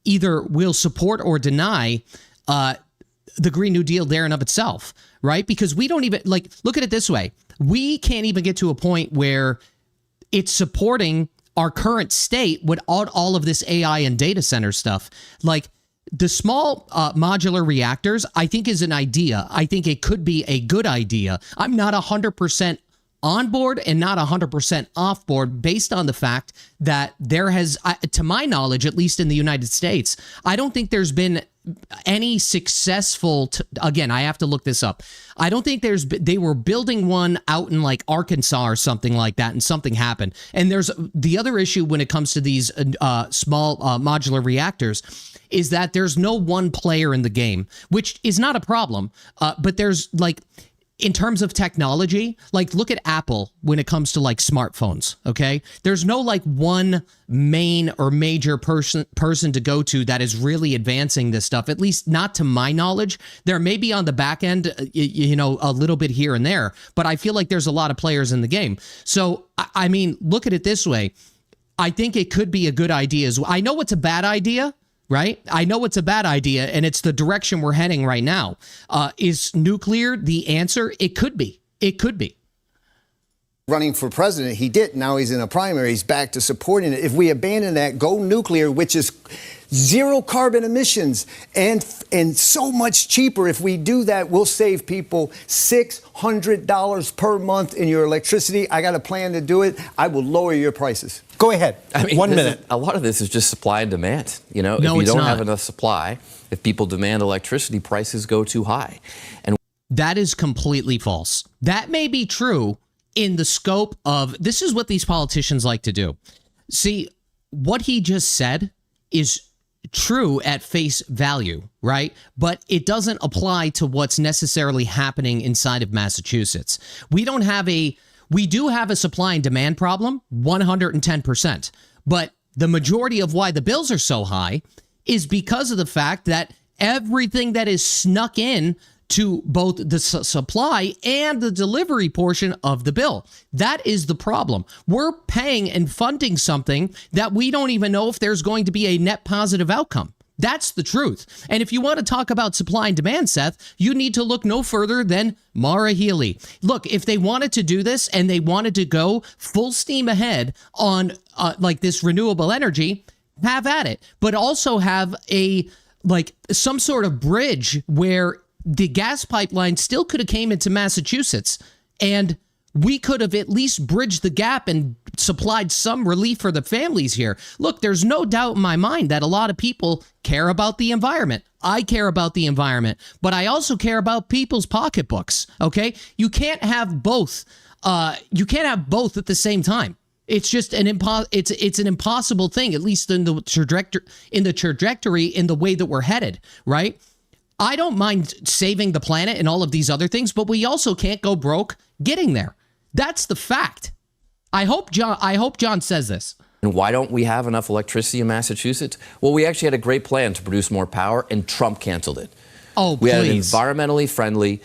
either will support or deny the Green New Deal there and of itself, right? Because we don't even, look at it this way. We can't even get to a point where it's supporting our current state with all of this AI and data center stuff. Like, the small modular reactors, I think, is an idea. I think it could be a good idea. I'm not 100% on board and not 100% off board based on the fact that there has, to my knowledge, at least in the United States, I don't think there's been any successful, again, I have to look this up. I don't think they were building one out in like Arkansas or something like that, and something happened. And there's the other issue when it comes to these small modular reactors is that there's no one player in the game, which is not a problem. But there's like, in terms of technology, like look at Apple when it comes to like smartphones, okay? There's no like one main or major person to go to that is really advancing this stuff, at least not to my knowledge. There may be on the back end, you know, a little bit here and there, but I feel like there's a lot of players in the game. So, I mean, look at it this way. I think it could be a good idea as well. I know it's a bad idea, right? I know it's a bad idea, and it's the direction we're heading right now. Is nuclear the answer? It could be. It could be. Running for president, he did. Now he's in a primary. He's back to supporting it. If we abandon that, go nuclear, which is zero carbon emissions and so much cheaper. If we do that, we'll save people $600 per month in your electricity. I got a plan to do it. I will lower your prices. Go ahead. I mean, 1 minute. A lot of this is just supply and demand. You know, No, if you it's don't not. have enough supply, if people demand electricity, prices go too high. And That is completely false. That may be true in the scope of, this is what these politicians like to do. See, what he just said is true at face value, right? But it doesn't apply to what's necessarily happening inside of Massachusetts. We do have a supply and demand problem, 110%. But the majority of why the bills are so high is because of the fact that everything that is snuck in to both the supply and the delivery portion of the bill. That is the problem. We're paying and funding something that we don't even know if there's going to be a net positive outcome. That's the truth. And if you want to talk about supply and demand, Seth, you need to look no further than Maura Healey. Look, if they wanted to do this and they wanted to go full steam ahead on like this renewable energy, have at it. But also have some sort of bridge where the gas pipeline still could have came into Massachusetts, and we could have at least bridged the gap and supplied some relief for the families here. Look, there's no doubt in my mind that a lot of people care about the environment. I care about the environment, but I also care about people's pocketbooks, okay? You can't have both. You can't have both at the same time. It's just an it's an impossible thing, at least in the trajectory in the way that we're headed, right? I don't mind saving the planet and all of these other things, but we also can't go broke getting there. That's the fact. I hope John says this. And why don't we have enough electricity in Massachusetts? Well, we actually had a great plan to produce more power, and Trump canceled it. Oh, we had an please. environmentally friendly,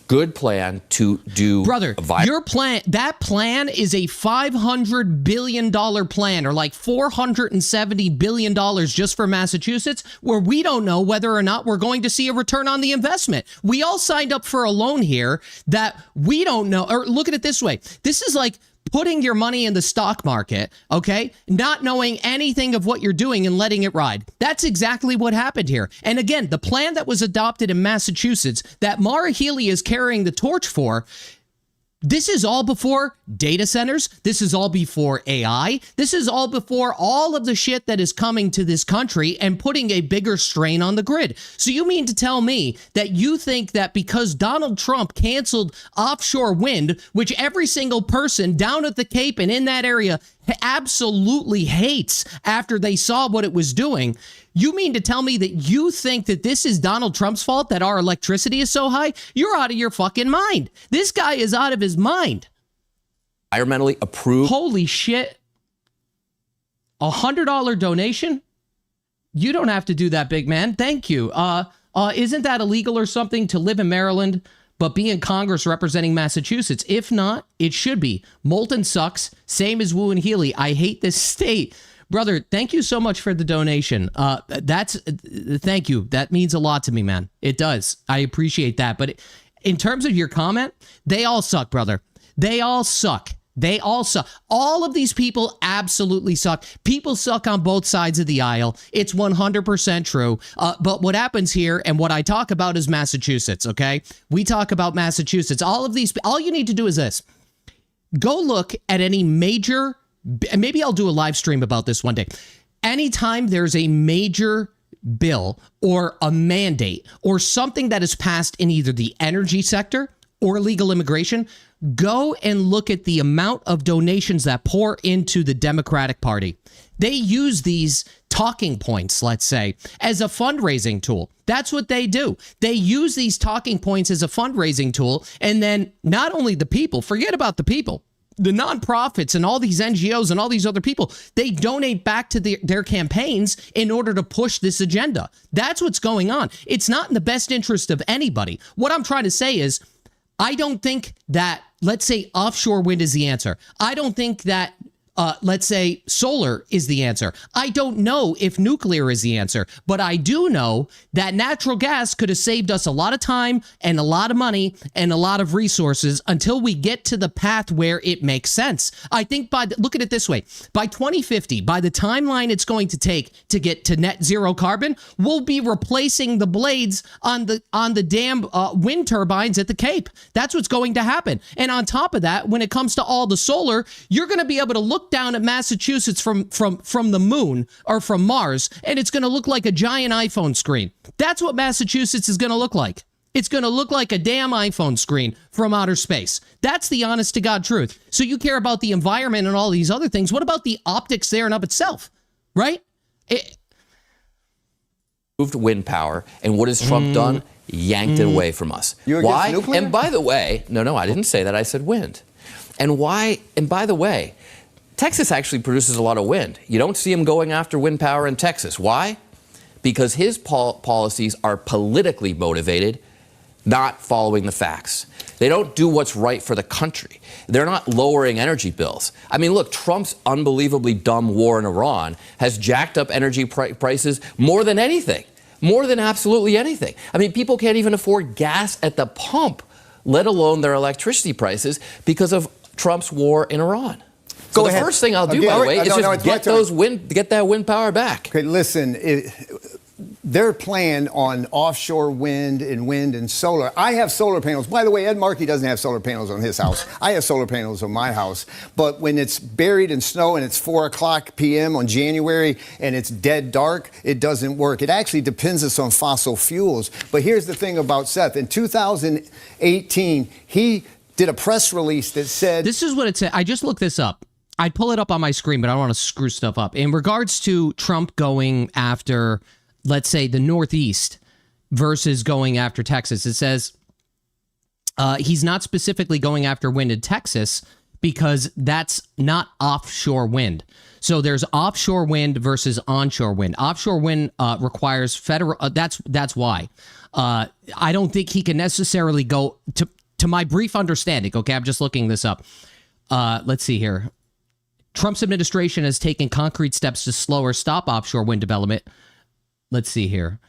good plan to do. Brother, your plan, that plan is a $500 billion plan, or like $470 billion just for Massachusetts, where we don't know whether or not we're going to see a return on the investment. We all signed up for a loan here that we don't know. Or look at it this way. This is like putting your money in the stock market, okay? Not knowing anything of what you're doing and letting it ride. That's exactly what happened here. And again, the plan that was adopted in Massachusetts that Maura Healey is carrying the torch for, this is all before data centers. This is all before AI. This is all before all of the shit that is coming to this country and putting a bigger strain on the grid. So you mean to tell me that you think that because Donald Trump canceled offshore wind, which every single person down at the Cape and in that area absolutely hates after they saw what it was doing, you mean to tell me that you think that this is Donald Trump's fault that our electricity is so high? You're out of your fucking mind. This guy is out of his mind. Environmentally approved. Holy shit. $100 donation? You don't have to do that, big man. Thank you. Isn't that illegal or something to live in Maryland but be in Congress representing Massachusetts? If not, it should be. Moulton sucks. Same as Wu and Healy. I hate this state. Brother, thank you so much for the donation. Thank you. That means a lot to me, man. It does. I appreciate that. But in terms of your comment, they all suck, brother. They all suck. They all suck. All of these people absolutely suck. People suck on both sides of the aisle. It's 100% true. But what happens here and what I talk about is Massachusetts, okay? We talk about Massachusetts. All you need to do is this. Go look at any major, maybe I'll do a live stream about this one day. Anytime there's a major bill or a mandate or something that is passed in either the energy sector or legal immigration, go and look at the amount of donations that pour into the Democratic Party. They use these talking points, let's say, as a fundraising tool. That's what they do. They use these talking points as a fundraising tool, and then not only the people, forget about the people, the nonprofits and all these NGOs and all these other people, they donate back to their campaigns in order to push this agenda. That's what's going on. It's not in the best interest of anybody. What I'm trying to say is, I don't think that, let's say, offshore wind is the answer. I don't think that, let's say, solar is the answer. I don't know if nuclear is the answer, but I do know that natural gas could have saved us a lot of time and a lot of money and a lot of resources until we get to the path where it makes sense. I think look at it this way. By 2050, by the timeline it's going to take to get to net zero carbon, we'll be replacing the blades on the damn wind turbines at the Cape. That's what's going to happen. And on top of that, when it comes to all the solar, you're going to be able to look down at Massachusetts from the moon or from Mars, and it's going to look like a giant iPhone screen. That's what Massachusetts is going to look like. It's going to look like a damn iPhone screen from outer space. That's the honest to God truth. So you care about the environment and all these other things. What about the optics there and of itself, right? Moved wind power, and what has Trump done? Yanked it away from us. Why? Nuclear? And by the way, no, I didn't say that. I said wind. And why? And by the way, Texas actually produces a lot of wind. You don't see him going after wind power in Texas. Why? Because his policies are politically motivated, not following the facts. They don't do what's right for the country. They're not lowering energy bills. I mean, look, Trump's unbelievably dumb war in Iran has jacked up energy prices more than anything, more than absolutely anything. I mean, people can't even afford gas at the pump, let alone their electricity prices because of Trump's war in Iran. So the first thing I'll do, by the way, is just get that wind power back. Okay, listen, their plan on offshore wind and solar. I have solar panels. By the way, Ed Markey doesn't have solar panels on his house. I have solar panels on my house. But when it's buried in snow and it's 4:00 p.m. on January and it's dead dark, it doesn't work. It actually depends us on fossil fuels. But here's the thing about Seth. In 2018, he did a press release that said... This is what it said. I just looked this up. I'd pull it up on my screen, but I don't want to screw stuff up. In regards to Trump going after, let's say, the Northeast versus going after Texas, it says he's not specifically going after wind in Texas because that's not offshore wind. So there's offshore wind versus onshore wind. Offshore wind requires federal. That's why. I don't think he can necessarily go to my brief understanding. Okay, I'm just looking this up. Let's see here. Trump's administration has taken concrete steps to slow or stop offshore wind development. Let's see here.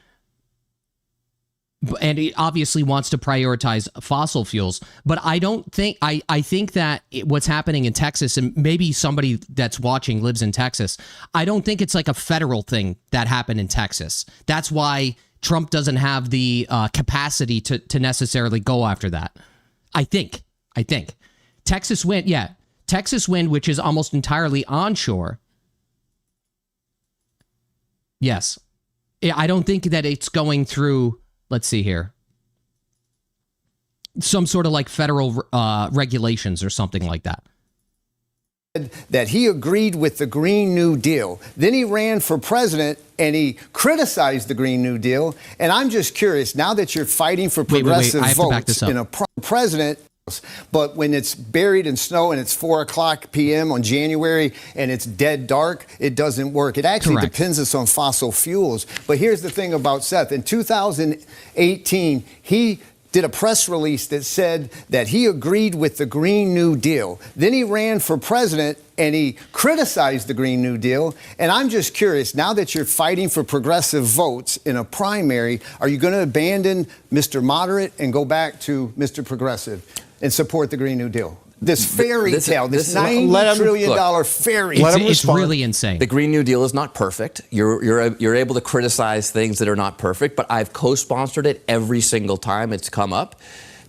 And he obviously wants to prioritize fossil fuels. But I don't think, I think that what's happening in Texas, and maybe somebody that's watching lives in Texas, I don't think it's like a federal thing that happened in Texas. That's why Trump doesn't have the capacity to necessarily go after that. I think. Texas wind, yeah. Texas wind, which is almost entirely onshore. Yes. I don't think that it's going through, let's see here, some sort of like federal regulations or something like that. That he agreed with the Green New Deal. Then he ran for president and he criticized the Green New Deal. And I'm just curious, now that you're fighting for progressive votes in a president, but when it's buried in snow and it's 4:00 p.m. on January and it's dead dark, it doesn't work. It actually depends us on fossil fuels. But here's the thing about Seth. In 2018, he did a press release that said that he agreed with the Green New Deal. Then he ran for president and he criticized the Green New Deal. And I'm just curious, now that you're fighting for progressive votes in a primary, are you going to abandon Mr. Moderate and go back to Mr. Progressive and support the Green New Deal? This fairy tale, this $90 trillion fairy tale. It's really insane. The Green New Deal is not perfect. You're able to criticize things that are not perfect, but I've co-sponsored it every single time it's come up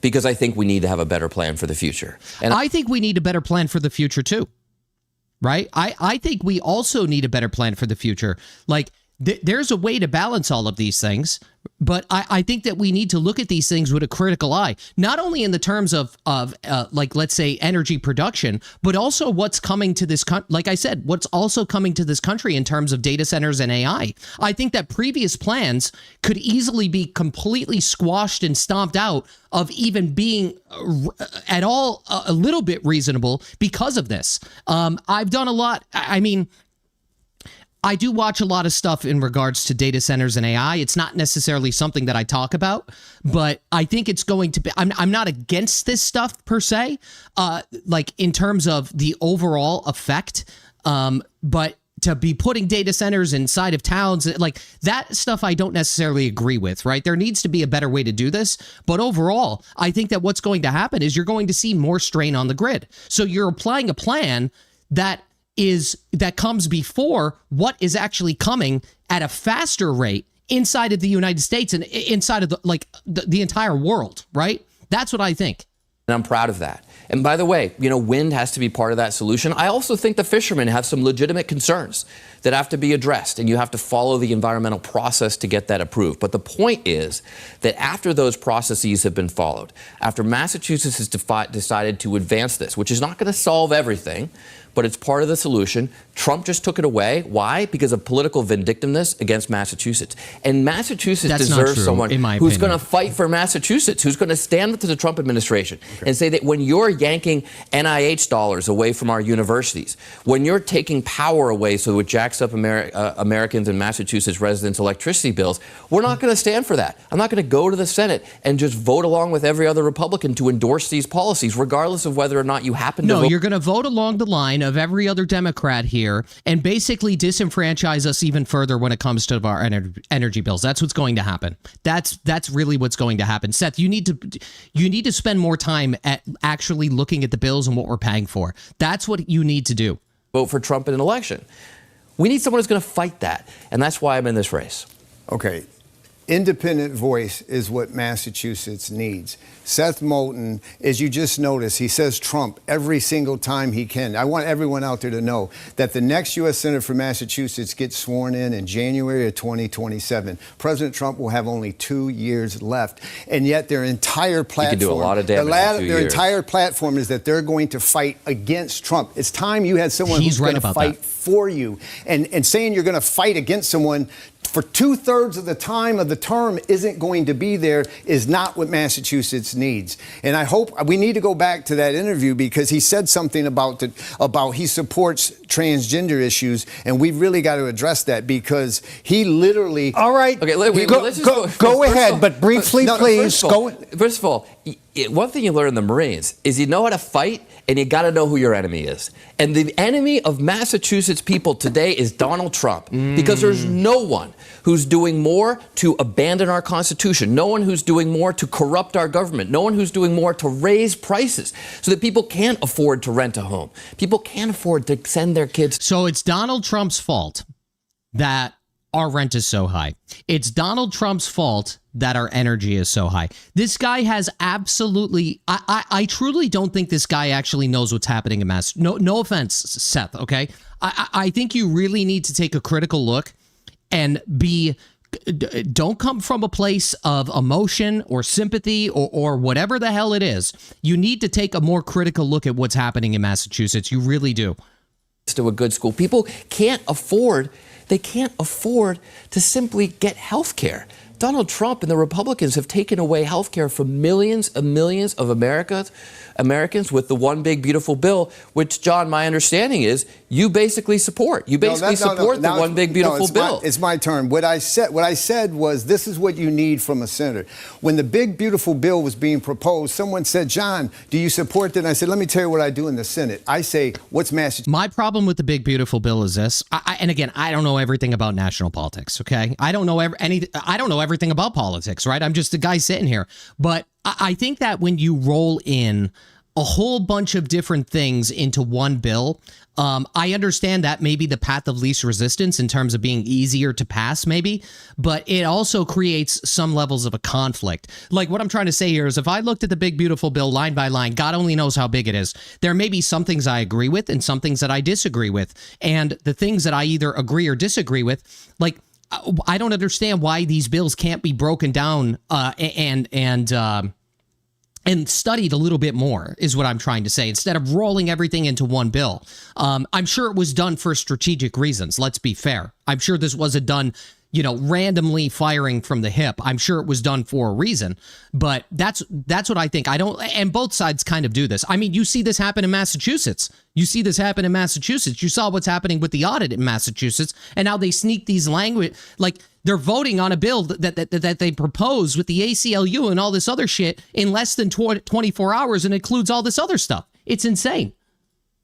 because I think we need to have a better plan for the future. And I think we need a better plan for the future too, right? I think we also need a better plan for the future. Like, there's a way to balance all of these things, but I think that we need to look at these things with a critical eye, not only in the terms of like, let's say, energy production, but also what's coming to this like I said, what's also coming to this country in terms of data centers and AI. I think that previous plans could easily be completely squashed and stomped out of even being at all a little bit reasonable because of this. I've done a lot. I mean, I do watch a lot of stuff in regards to data centers and AI. It's not necessarily something that I talk about, but I think it's going to be, I'm not against this stuff per se, like in terms of the overall effect. But to be putting data centers inside of towns, like that stuff, I don't necessarily agree with, right? There needs to be a better way to do this. But overall, I think that what's going to happen is you're going to see more strain on the grid. So you're applying a plan that comes before what is actually coming at a faster rate inside of the United States and inside of the entire world, right? That's what I think. And I'm proud of that. And by the way, wind has to be part of that solution. I also think the fishermen have some legitimate concerns that have to be addressed, and you have to follow the environmental process to get that approved. But the point is that after those processes have been followed, after Massachusetts has decided to advance this, which is not going to solve everything, but it's part of the solution. Trump just took it away. Why? Because of political vindictiveness against Massachusetts. And Massachusetts deserves someone who's going to fight for Massachusetts, who's going to stand with the Trump administration and say that when you're yanking NIH dollars away from our universities, when you're taking power away so it jacks up Americans and Massachusetts residents' electricity bills, we're not going to stand for that. I'm not going to go to the Senate and just vote along with every other Republican to endorse these policies, regardless of whether or not you happen to vote. No, you're going to vote along the line of every other Democrat here and basically disenfranchise us even further when it comes to our energy bills. That's what's going to happen. That's really what's going to happen. Seth, you need to spend more time at actually looking at the bills and what we're paying for. That's what you need to do. Vote for Trump in an election. We need someone who's going to fight that, and that's why I'm in this race. Okay. Independent voice is what Massachusetts needs. Seth Moulton, as you just noticed, he says Trump every single time he can. I want everyone out there to know that the next U.S. Senator for Massachusetts gets sworn in January of 2027. President Trump will have only 2 years left, and yet their entire platform, he can do a lot of damage their entire platform is that they're going to fight against Trump. It's time you had someone who's going to fight for you, and saying you're going to fight against someone for 2/3 of the time of the term isn't going to be there is not what Massachusetts needs. And I hope we need to go back to that interview because he said something about he supports transgender issues, and we've really got to address that because he literally. All right. Okay, go ahead, but briefly, please. First of all, one thing you learn in the Marines is you know how to fight, and you got to know who your enemy is. And the enemy of Massachusetts people today is Donald Trump, because there's no one who's doing more to abandon our Constitution, no one who's doing more to corrupt our government, no one who's doing more to raise prices so that people can't afford to rent a home. People can't afford to send their kids. So it's Donald Trump's fault that our rent is so high. It's Donald Trump's fault that our energy is so high. This guy has absolutely, I truly don't think this guy actually knows what's happening in Mass. No offense, Seth, okay? I think you really need to take a critical look and don't come from a place of emotion or sympathy or whatever the hell it is. You need to take a more critical look at what's happening in Massachusetts. You really do. To a good school. People can't afford to simply get health care. Donald Trump and the Republicans have taken away health care from millions and millions of Americans with the One Big Beautiful Bill, which, John, my understanding is you basically support. You basically support the One Big Beautiful Bill. It's my turn. What I said was this is what you need from a senator. When the Big Beautiful Bill was being proposed, someone said, John, do you support that? And I said, let me tell you what I do in the Senate. I say, what's Massachusetts? My problem with the Big Beautiful Bill is this. And again, I don't know everything about national politics, okay? I don't know everything about politics, right? I'm just a guy sitting here. But I think that when you roll in a whole bunch of different things into one bill, I understand that may be the path of least resistance in terms of being easier to pass, maybe, but it also creates some levels of a conflict. Like what I'm trying to say here is if I looked at the big, beautiful bill line by line, God only knows how big it is. There may be some things I agree with and some things that I disagree with. And the things that I either agree or disagree with, like, I don't understand why these bills can't be broken down and studied a little bit more is what I'm trying to say, instead of rolling everything into one bill. I'm sure it was done for strategic reasons. Let's be fair. I'm sure this wasn't done, randomly firing from the hip. I'm sure it was done for a reason, but that's what I think. And both sides kind of do this. I mean, you see this happen in Massachusetts. You saw what's happening with the audit in Massachusetts, and now they sneak these language, like they're voting on a bill that they propose with the ACLU and all this other shit in less than 24 hours and includes all this other stuff. It's insane.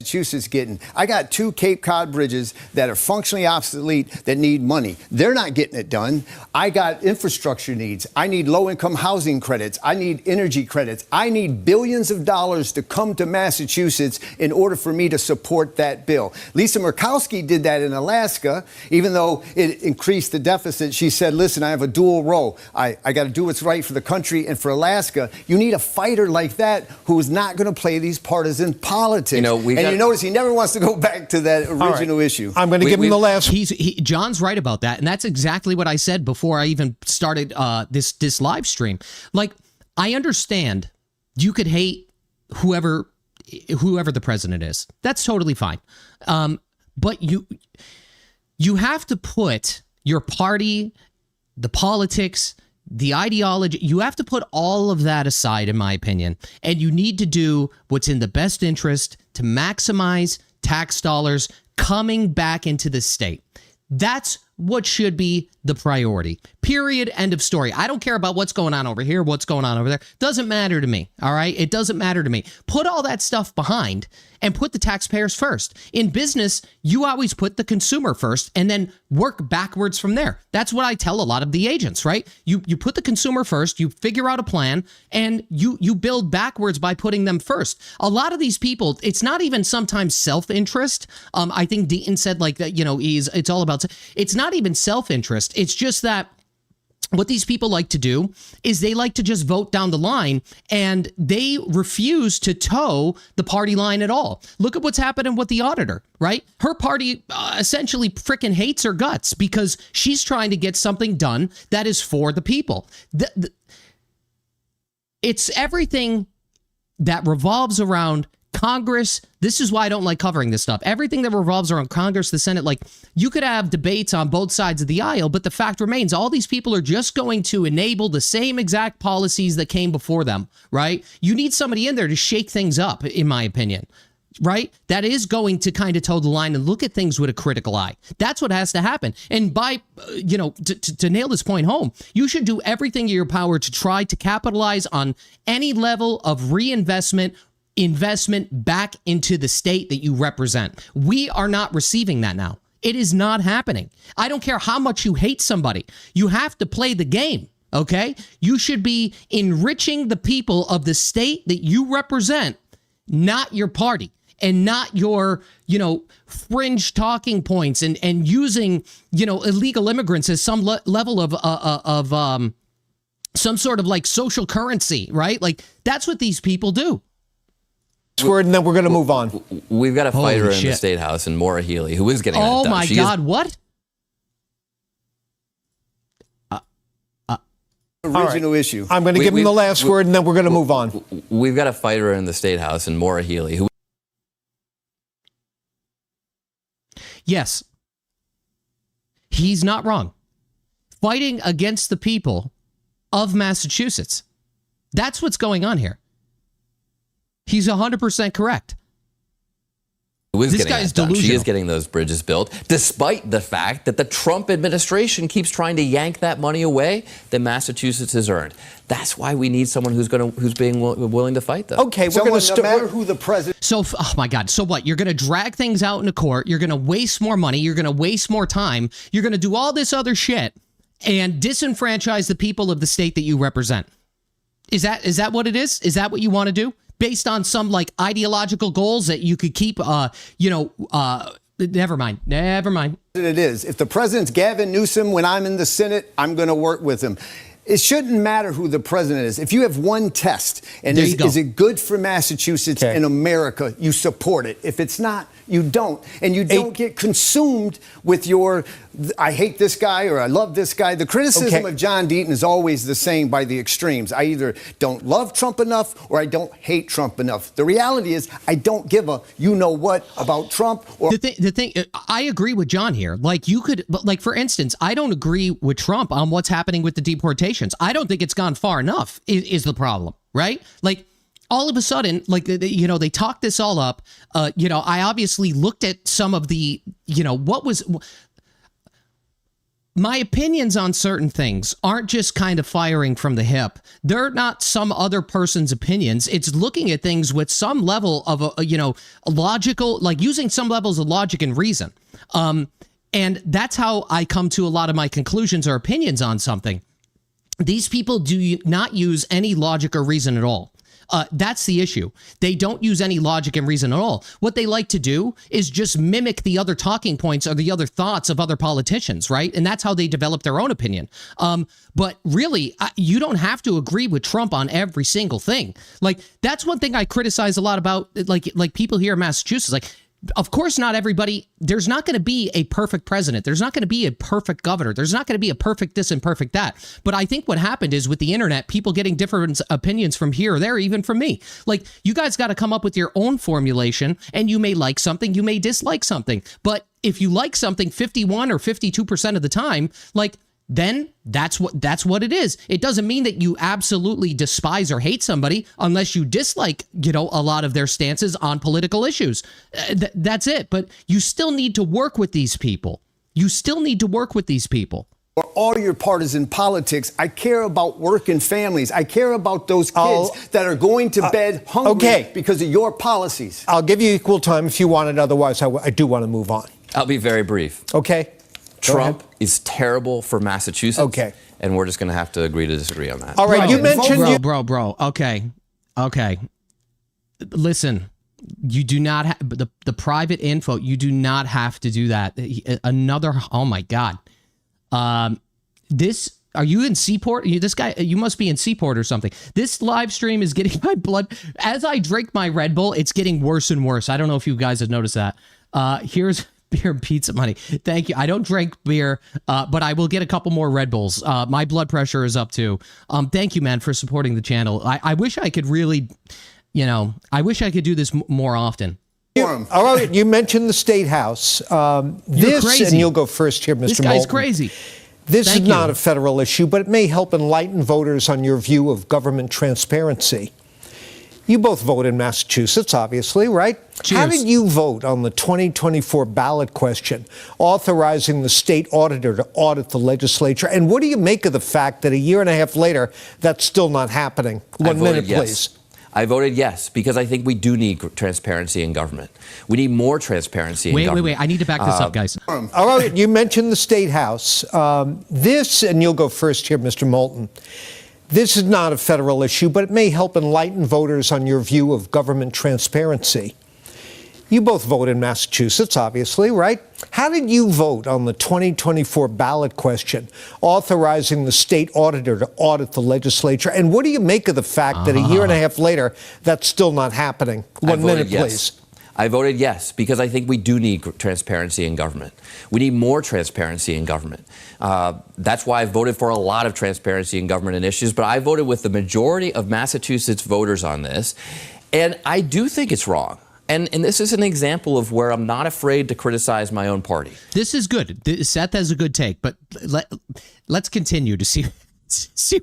Massachusetts getting. I got 2 Cape Cod bridges that are functionally obsolete that need money. They're not getting it done. I got infrastructure needs. I need low-income housing credits. I need energy credits. I need billions of dollars to come to Massachusetts in order for me to support that bill. Lisa Murkowski did that in Alaska. Even though it increased the deficit, she said, listen, I have a dual role. I got to do what's right for the country and for Alaska. You need a fighter like that who is not going to play these partisan politics. You notice he never wants to go back to that original issue. I'm going to give him the last. John's right about that, and that's exactly what I said before I even started this live stream. Like, I understand you could hate whoever the president is. That's totally fine. But you have to put your party, the politics, the ideology, you have to put all of that aside, in my opinion, and you need to do what's in the best interest to maximize tax dollars coming back into the state. That's what should be the priority. Period. End of story. I don't care about what's going on over here, what's going on over there. Doesn't matter to me. All right? It doesn't matter to me. Put all that stuff behind and put the taxpayers first. In business, you always put the consumer first and then work backwards from there. That's what I tell a lot of the agents, right? You put the consumer first, you figure out a plan, and you build backwards by putting them first. A lot of these people, it's not even sometimes self-interest. I think Deaton said like that, it's all about, it's not even self-interest. It's just that what these people like to do is they like to just vote down the line, and they refuse to toe the party line at all. Look at what's happening with the auditor, right? Her party essentially freaking hates her guts because she's trying to get something done that is for the people. It's everything that revolves around Congress. This is why I don't like covering this stuff. Everything that revolves around Congress, the Senate, like you could have debates on both sides of the aisle, but the fact remains all these people are just going to enable the same exact policies that came before them, right? You need somebody in there to shake things up, in my opinion, right? That is going to kind of toe the line and look at things with a critical eye. That's what has to happen. And by, to nail this point home, you should do everything in your power to try to capitalize on any level of investment back into the state that you represent. We are not receiving that now. It is not happening. I don't care how much you hate somebody. You have to play the game, okay? You should be enriching the people of the state that you represent, not your party, and not your, fringe talking points and using, illegal immigrants as some level of some sort of like social currency, right? Like that's what these people do. Word, and then we're going to move on. We've got a fighter in the State House, and Maura Healey, who is getting that done. Oh, my God, what? Original issue. I'm going to give him the last word, and then we're going to move on. We've got a fighter in the State House, and Maura Healey, who... Yes. He's not wrong. Fighting against the people of Massachusetts. That's what's going on here. He's 100% correct. This guy's delusional. She is getting those bridges built, despite the fact that the Trump administration keeps trying to yank that money away that Massachusetts has earned. That's why we need someone who's being willing to fight them. Okay, we're going to no matter who the president. So, oh my God. So what? You're going to drag things out into court. You're going to waste more money. You're going to waste more time. You're going to do all this other shit and disenfranchise the people of the state that you represent. Is that what it is? Is that what you want to do? based on some like ideological goals that you could keep, never mind. It is. If the president's Gavin Newsom when I'm in the Senate, I'm going to work with him. It shouldn't matter who the president is. If you have one test and is it good for Massachusetts and America, you support it. If it's not, you don't. And you don't get consumed with your, I hate this guy or I love this guy. The criticism of John Deaton is always the same by the extremes. I either don't love Trump enough or I don't hate Trump enough. The reality is I don't give a you-know-what about Trump. Or the thing, I agree with John here. Like you could, like for instance, I don't agree with Trump on what's happening with the deportations. I don't think it's gone far enough is the problem, right? Like all of a sudden, like, they talked this all up. I obviously looked at some of the, what was my opinions on certain things aren't just kind of firing from the hip. They're not some other person's opinions. It's looking at things with some level of, a logical, like using some levels of logic and reason. And that's how I come to a lot of my conclusions or opinions on something. These people do not use any logic or reason at all. That's the issue. They don't use any logic and reason at all. What they like to do is just mimic the other talking points or the other thoughts of other politicians, right? And that's how they develop their own opinion. But really, you don't have to agree with Trump on every single thing. Like, that's one thing I criticize a lot about, like people here in Massachusetts. Like, of course, not everybody, there's not going to be a perfect president. There's not going to be a perfect governor. There's not going to be a perfect this and perfect that. But I think what happened is with the internet, people getting different opinions from here or there, even from me. Like, you guys got to come up with your own formulation, and you may like something, you may dislike something. But if you like something 51 or 52% of the time, like, then that's what it is. It doesn't mean that you absolutely despise or hate somebody unless you dislike, a lot of their stances on political issues. That's it. But you still need to work with these people. For all your partisan politics, I care about working families. I care about those kids that are going to bed hungry because of your policies. I'll give you equal time if you want it. Otherwise, I do want to move on. I'll be very brief. Okay. Trump is terrible for Massachusetts. Okay. And we're just going to have to agree to disagree on that. All right. You mentioned... Bro. Okay. Listen, you do not have... The private info, you do not have to do that. Oh, my God. Are you in Seaport? You must be in Seaport or something. This live stream is getting my blood... As I drink my Red Bull, it's getting worse and worse. I don't know if you guys have noticed that. Here's... beer and pizza money. Thank you. I don't drink beer, but I will get a couple more Red Bulls. My blood pressure is up too. Thank you, man, for supporting the channel. I wish I could really, I wish I could do this more often. All right, you mentioned the State House. You're crazy. And you'll go first here, Mr. Moulton. This guy's crazy. This is not a federal issue, but it may help enlighten voters on your view of government transparency. You both vote in Massachusetts, obviously, right? Cheers. How did you vote on the 2024 ballot question authorizing the state auditor to audit the legislature? And what do you make of the fact that a year and a half later, that's still not happening? 1 minute, please. I voted yes, because I think we do need transparency in government. We need more transparency in government. Wait. I need to back this up, guys. All right, you mentioned the State House. And you'll go first here, Mr. Moulton. This is not a federal issue, but it may help enlighten voters on your view of government transparency. You both vote in Massachusetts, obviously, right? How did you vote on the 2024 ballot question authorizing the state auditor to audit the legislature? And what do you make of the fact that a year and a half later, that's still not happening? 1 minute, please. I voted yes, because I think we do need transparency in government. We need more transparency in government. That's why I voted for a lot of transparency in government initiatives, but I voted with the majority of Massachusetts voters on this, and I do think it's wrong. And this is an example of where I'm not afraid to criticize my own party. This is good. Seth has a good take, but let's continue to see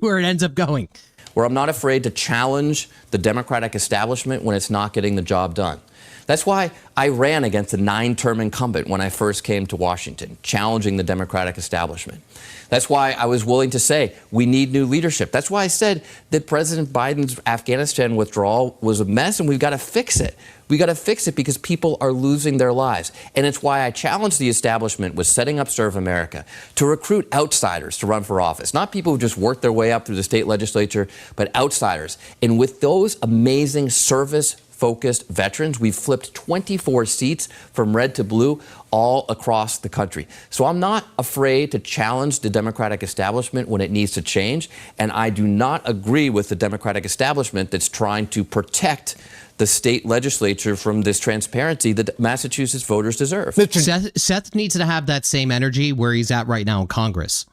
where it ends up going. Where I'm not afraid to challenge the Democratic establishment when it's not getting the job done. That's why I ran against a 9-term incumbent when I first came to Washington, challenging the Democratic establishment. That's why I was willing to say we need new leadership. That's why I said that President Biden's Afghanistan withdrawal was a mess and we've got to fix it. We got to fix it because people are losing their lives. And it's why I challenged the establishment with setting up Serve America to recruit outsiders to run for office, not people who just worked their way up through the state legislature, but outsiders. And with those amazing service-focused veterans, we've flipped 24 seats from red to blue all across the country. So I'm not afraid to challenge the Democratic establishment when it needs to change. And I do not agree with the Democratic establishment that's trying to protect the state legislature from this transparency that Massachusetts voters deserve. Seth needs to have that same energy where he's at right now in Congress.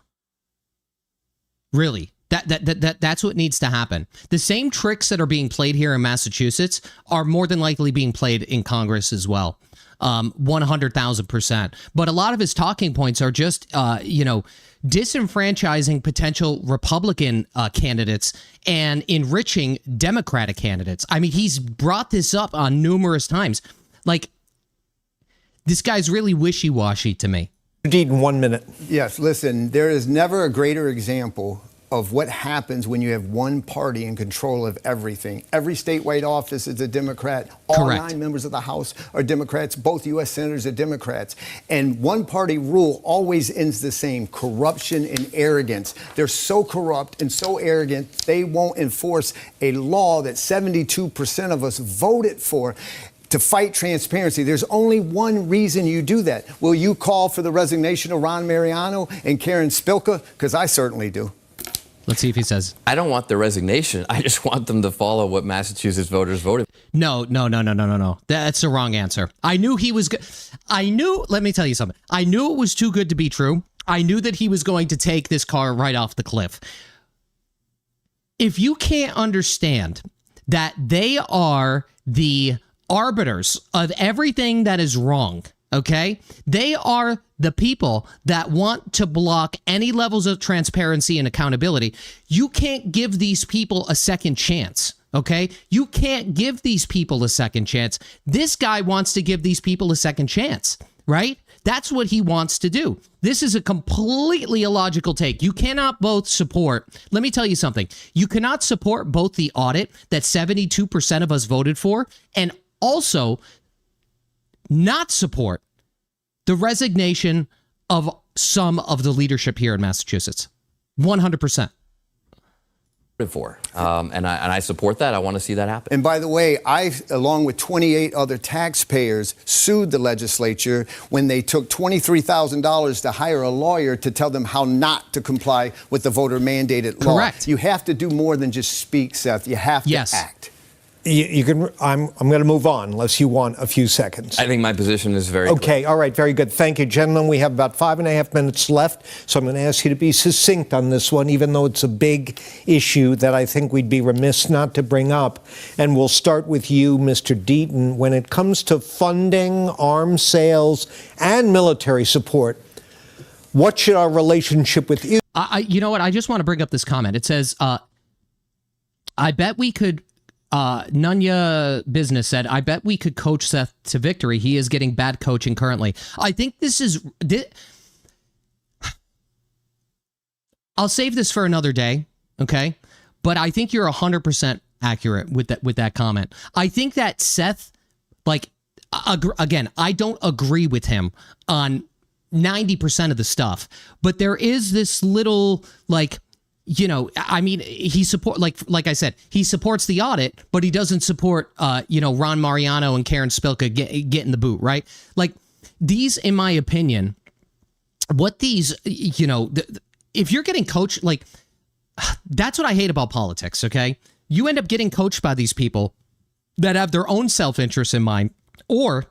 Really. That's what needs to happen. The same tricks that are being played here in Massachusetts are more than likely being played in Congress as well. 100,000%. But a lot of his talking points are just, disenfranchising potential Republican candidates and enriching Democratic candidates. I mean, he's brought this up on numerous times. Like, this guy's really wishy-washy to me. Deaton, 1 minute. Yes, listen, there is never a greater example of what happens when you have one party in control of everything. Every statewide office is a Democrat. All Correct. 9 members of the House are Democrats. Both U.S. senators are Democrats. And one-party rule always ends the same: corruption and arrogance. They're so corrupt and so arrogant, they won't enforce a law that 72% of us voted for to fight transparency. There's only one reason you do that. Will you call for the resignation of Ron Mariano and Karen Spilka? Because I certainly do. Let's see if he says. I don't want the resignation. I just want them to follow what Massachusetts voters voted. No. That's the wrong answer. I knew he was good. Let me tell you something. I knew it was too good to be true. I knew that he was going to take this car right off the cliff. If you can't understand that they are the arbiters of everything that is wrong, okay? They are the people that want to block any levels of transparency and accountability. You can't give these people a second chance, okay? You can't give these people a second chance. This guy wants to give these people a second chance, right? That's what he wants to do. This is a completely illogical take. You cannot both support, let me tell you something. You cannot support both the audit that 72% of us voted for and also not support the resignation of some of the leadership here in Massachusetts. 100%. For. And I support that. I want to see that happen. And by the way, I, along with 28 other taxpayers, sued the legislature when they took $23,000 to hire a lawyer to tell them how not to comply with the voter-mandated law. Correct. You have to do more than just speak, Seth. You have to act. You can. I'm going to move on unless you want a few seconds. I think my position is very okay. clear. All right. Very good. Thank you, gentlemen. We have about 5.5 minutes left, so I'm going to ask you to be succinct on this one, even though it's a big issue that I think we'd be remiss not to bring up. And we'll start with you, Mr. Deaton. When it comes to funding, arms sales, and military support, what should our relationship with you? You know what? I just want to bring up this comment. It says, I bet we could. Nunya Business said, I bet we could coach Seth to victory. He is getting bad coaching currently. I think I'll save this for another day, okay? But I think you're 100% accurate with that comment. I think that Seth, again, I don't agree with him on 90% of the stuff, but there is this little, he support like I said, he supports the audit, but he doesn't support Ron Mariano and Karen Spilka getting the boot, right? Like these, in my opinion, what these, if you're getting coached, that's what I hate about politics. Okay, you end up getting coached by these people that have their own self-interest in mind, or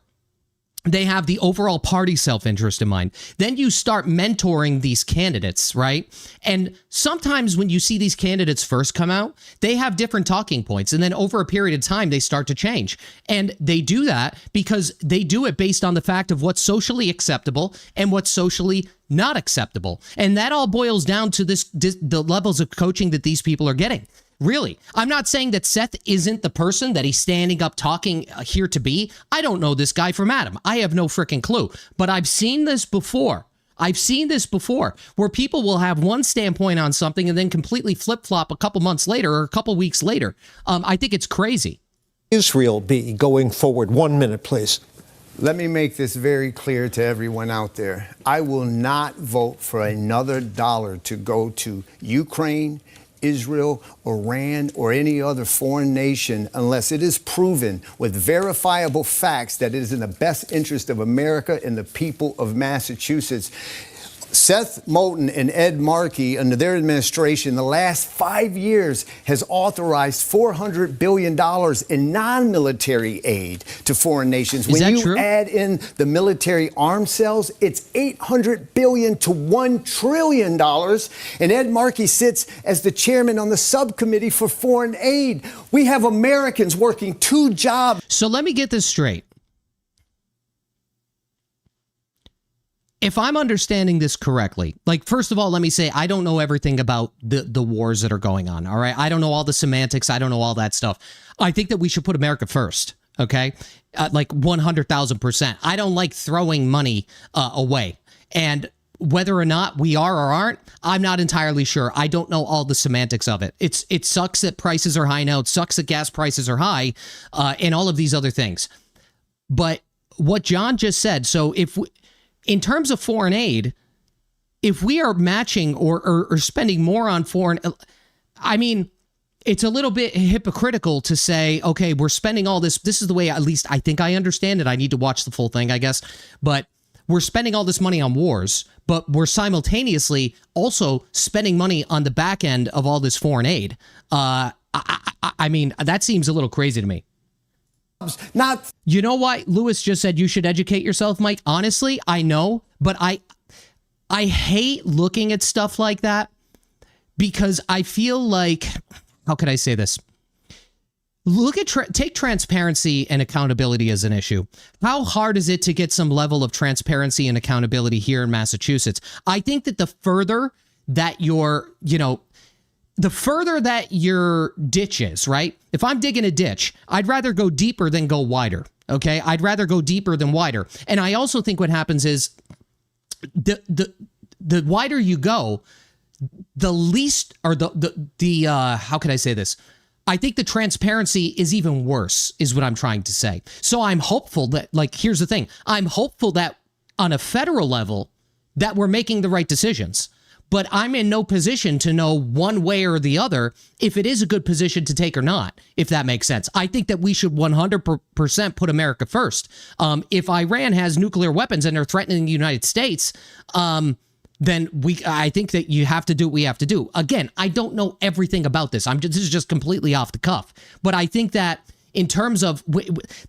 they have the overall party self-interest in mind. Then you start mentoring these candidates, right? And sometimes when you see these candidates first come out, they have different talking points. And then over a period of time, they start to change. And they do that because they do it based on the fact of what's socially acceptable and what's socially not acceptable. And that all boils down to the levels of coaching that these people are getting. Really. I'm not saying that Seth isn't the person that he's standing up talking here to be. I don't know this guy from Adam. I have no freaking clue. But I've seen this before. Where people will have one standpoint on something and then completely flip-flop a couple months later or a couple weeks later. I think it's crazy. Israel be going forward? 1 minute, please. Let me make this very clear to everyone out there. I will not vote for another dollar to go to Ukraine, Israel, Iran, or any other foreign nation unless it is proven with verifiable facts that it is in the best interest of America and the people of Massachusetts. Seth Moulton and Ed Markey, under their administration, the last 5 years has authorized $400 billion in non-military aid to foreign nations. Is that true? When you add in the military arms sales, it's $800 billion to $1 trillion. And Ed Markey sits as the chairman on the subcommittee for foreign aid. We have Americans working 2 jobs. So let me get this straight. If I'm understanding this correctly, like, first of all, let me say, I don't know everything about the wars that are going on, all right? I don't know all the semantics. I don't know all that stuff. I think that we should put America first, okay? Like 100,000%. I don't like throwing money away. And whether or not we are or aren't, I'm not entirely sure. I don't know all the semantics of it. It sucks that prices are high now. It sucks that gas prices are high and all of these other things. But what John just said, so if we... In terms of foreign aid, if we are matching or spending more on foreign, I mean, it's a little bit hypocritical to say, okay, we're spending all this. This is the way, at least I think I understand it. I need to watch the full thing, I guess. But we're spending all this money on wars, but we're simultaneously also spending money on the back end of all this foreign aid. I mean, that seems a little crazy to me. Not, you know why Lewis just said you should educate yourself, Mike? Honestly, I know, but I hate looking at stuff like that because I feel like, how could I say this? Look at take transparency and accountability as an issue. How hard is it to get some level of transparency and accountability here in Massachusetts? I think that the further that the further that your ditch is, right? If I'm digging a ditch, I'd rather go deeper than go wider, okay? I'd rather go deeper than wider. And I also think what happens is the wider you go, the least, or the how can I say this? I think the transparency is even worse, is what I'm trying to say. So I'm hopeful that, like, here's the thing. I'm hopeful that on a federal level that we're making the right decisions. But I'm in no position to know one way or the other if it is a good position to take or not, if that makes sense. I think that we should 100% put America first. If Iran has nuclear weapons and they're threatening the United States, then I think that you have to do what we have to do. Again, I don't know everything about this. this is just completely off the cuff. But I think that in terms of,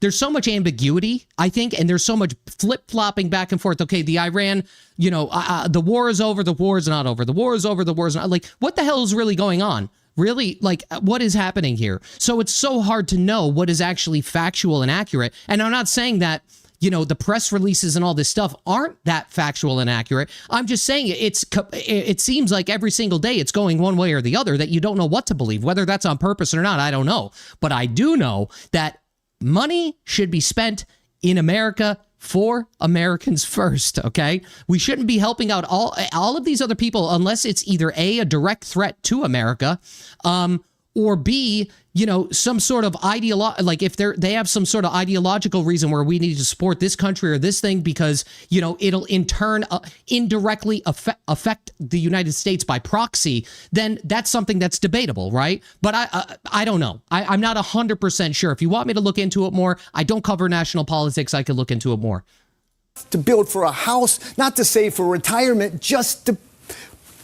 there's so much ambiguity, I think, and there's so much flip-flopping back and forth. Okay, the Iran, the war is over, the war is not over, the war is over, the war is not. Like, what the hell is really going on? Really, like, what is happening here? So it's so hard to know what is actually factual and accurate. And I'm not saying that, the press releases and all this stuff aren't that factual and accurate. I'm just saying it seems like every single day it's going one way or the other, that you don't know what to believe. Whether that's on purpose or not, I don't know. But I do know that money should be spent in America for Americans first, okay? We shouldn't be helping out all of these other people unless it's either A, a direct threat to America, or B, some sort of like if they have some sort of ideological reason where we need to support this country or this thing because, it'll in turn indirectly affect the United States by proxy, then that's something that's debatable, right? But I don't know. I'm not 100% sure. If you want me to look into it more, I don't cover national politics. I could look into it more. To build for a house, not to save for retirement, just to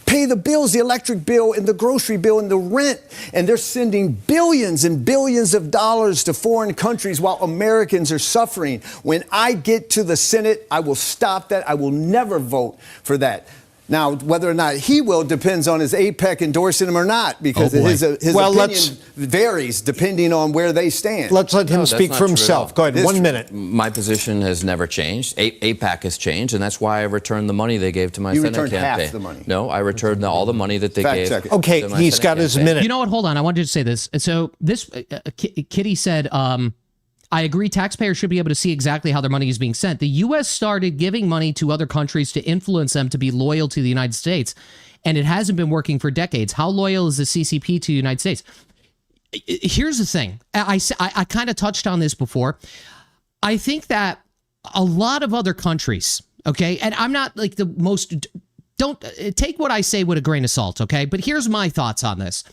pay the bills, the electric bill and the grocery bill and the rent. And they're sending billions and billions of dollars to foreign countries while Americans are suffering. When I get to the Senate, I will stop that. I will never vote for that. Now, whether or not he will depends on his APEC endorsing him or not, because his opinion varies depending on where they stand. Let's let him speak for himself. Go ahead, 1 minute. My position has never changed. APEC has changed, and that's why I returned the money they gave to my Senate campaign. You returned half the money. No, I returned all the money that they gave. Check it. Okay, to my he's Senate got his campaign. minute. You know what? Hold on. I wanted to say this. So this, Kitty said, I agree taxpayers should be able to see exactly how their money is being sent. The U.S. started giving money to other countries to influence them to be loyal to the United States, and it hasn't been working for decades. How loyal is the CCP to the United States? Here's the thing. I kind of touched on this before. I think that a lot of other countries, okay, and I'm not like the most, don't take what I say with a grain of salt, okay, but here's my thoughts on this.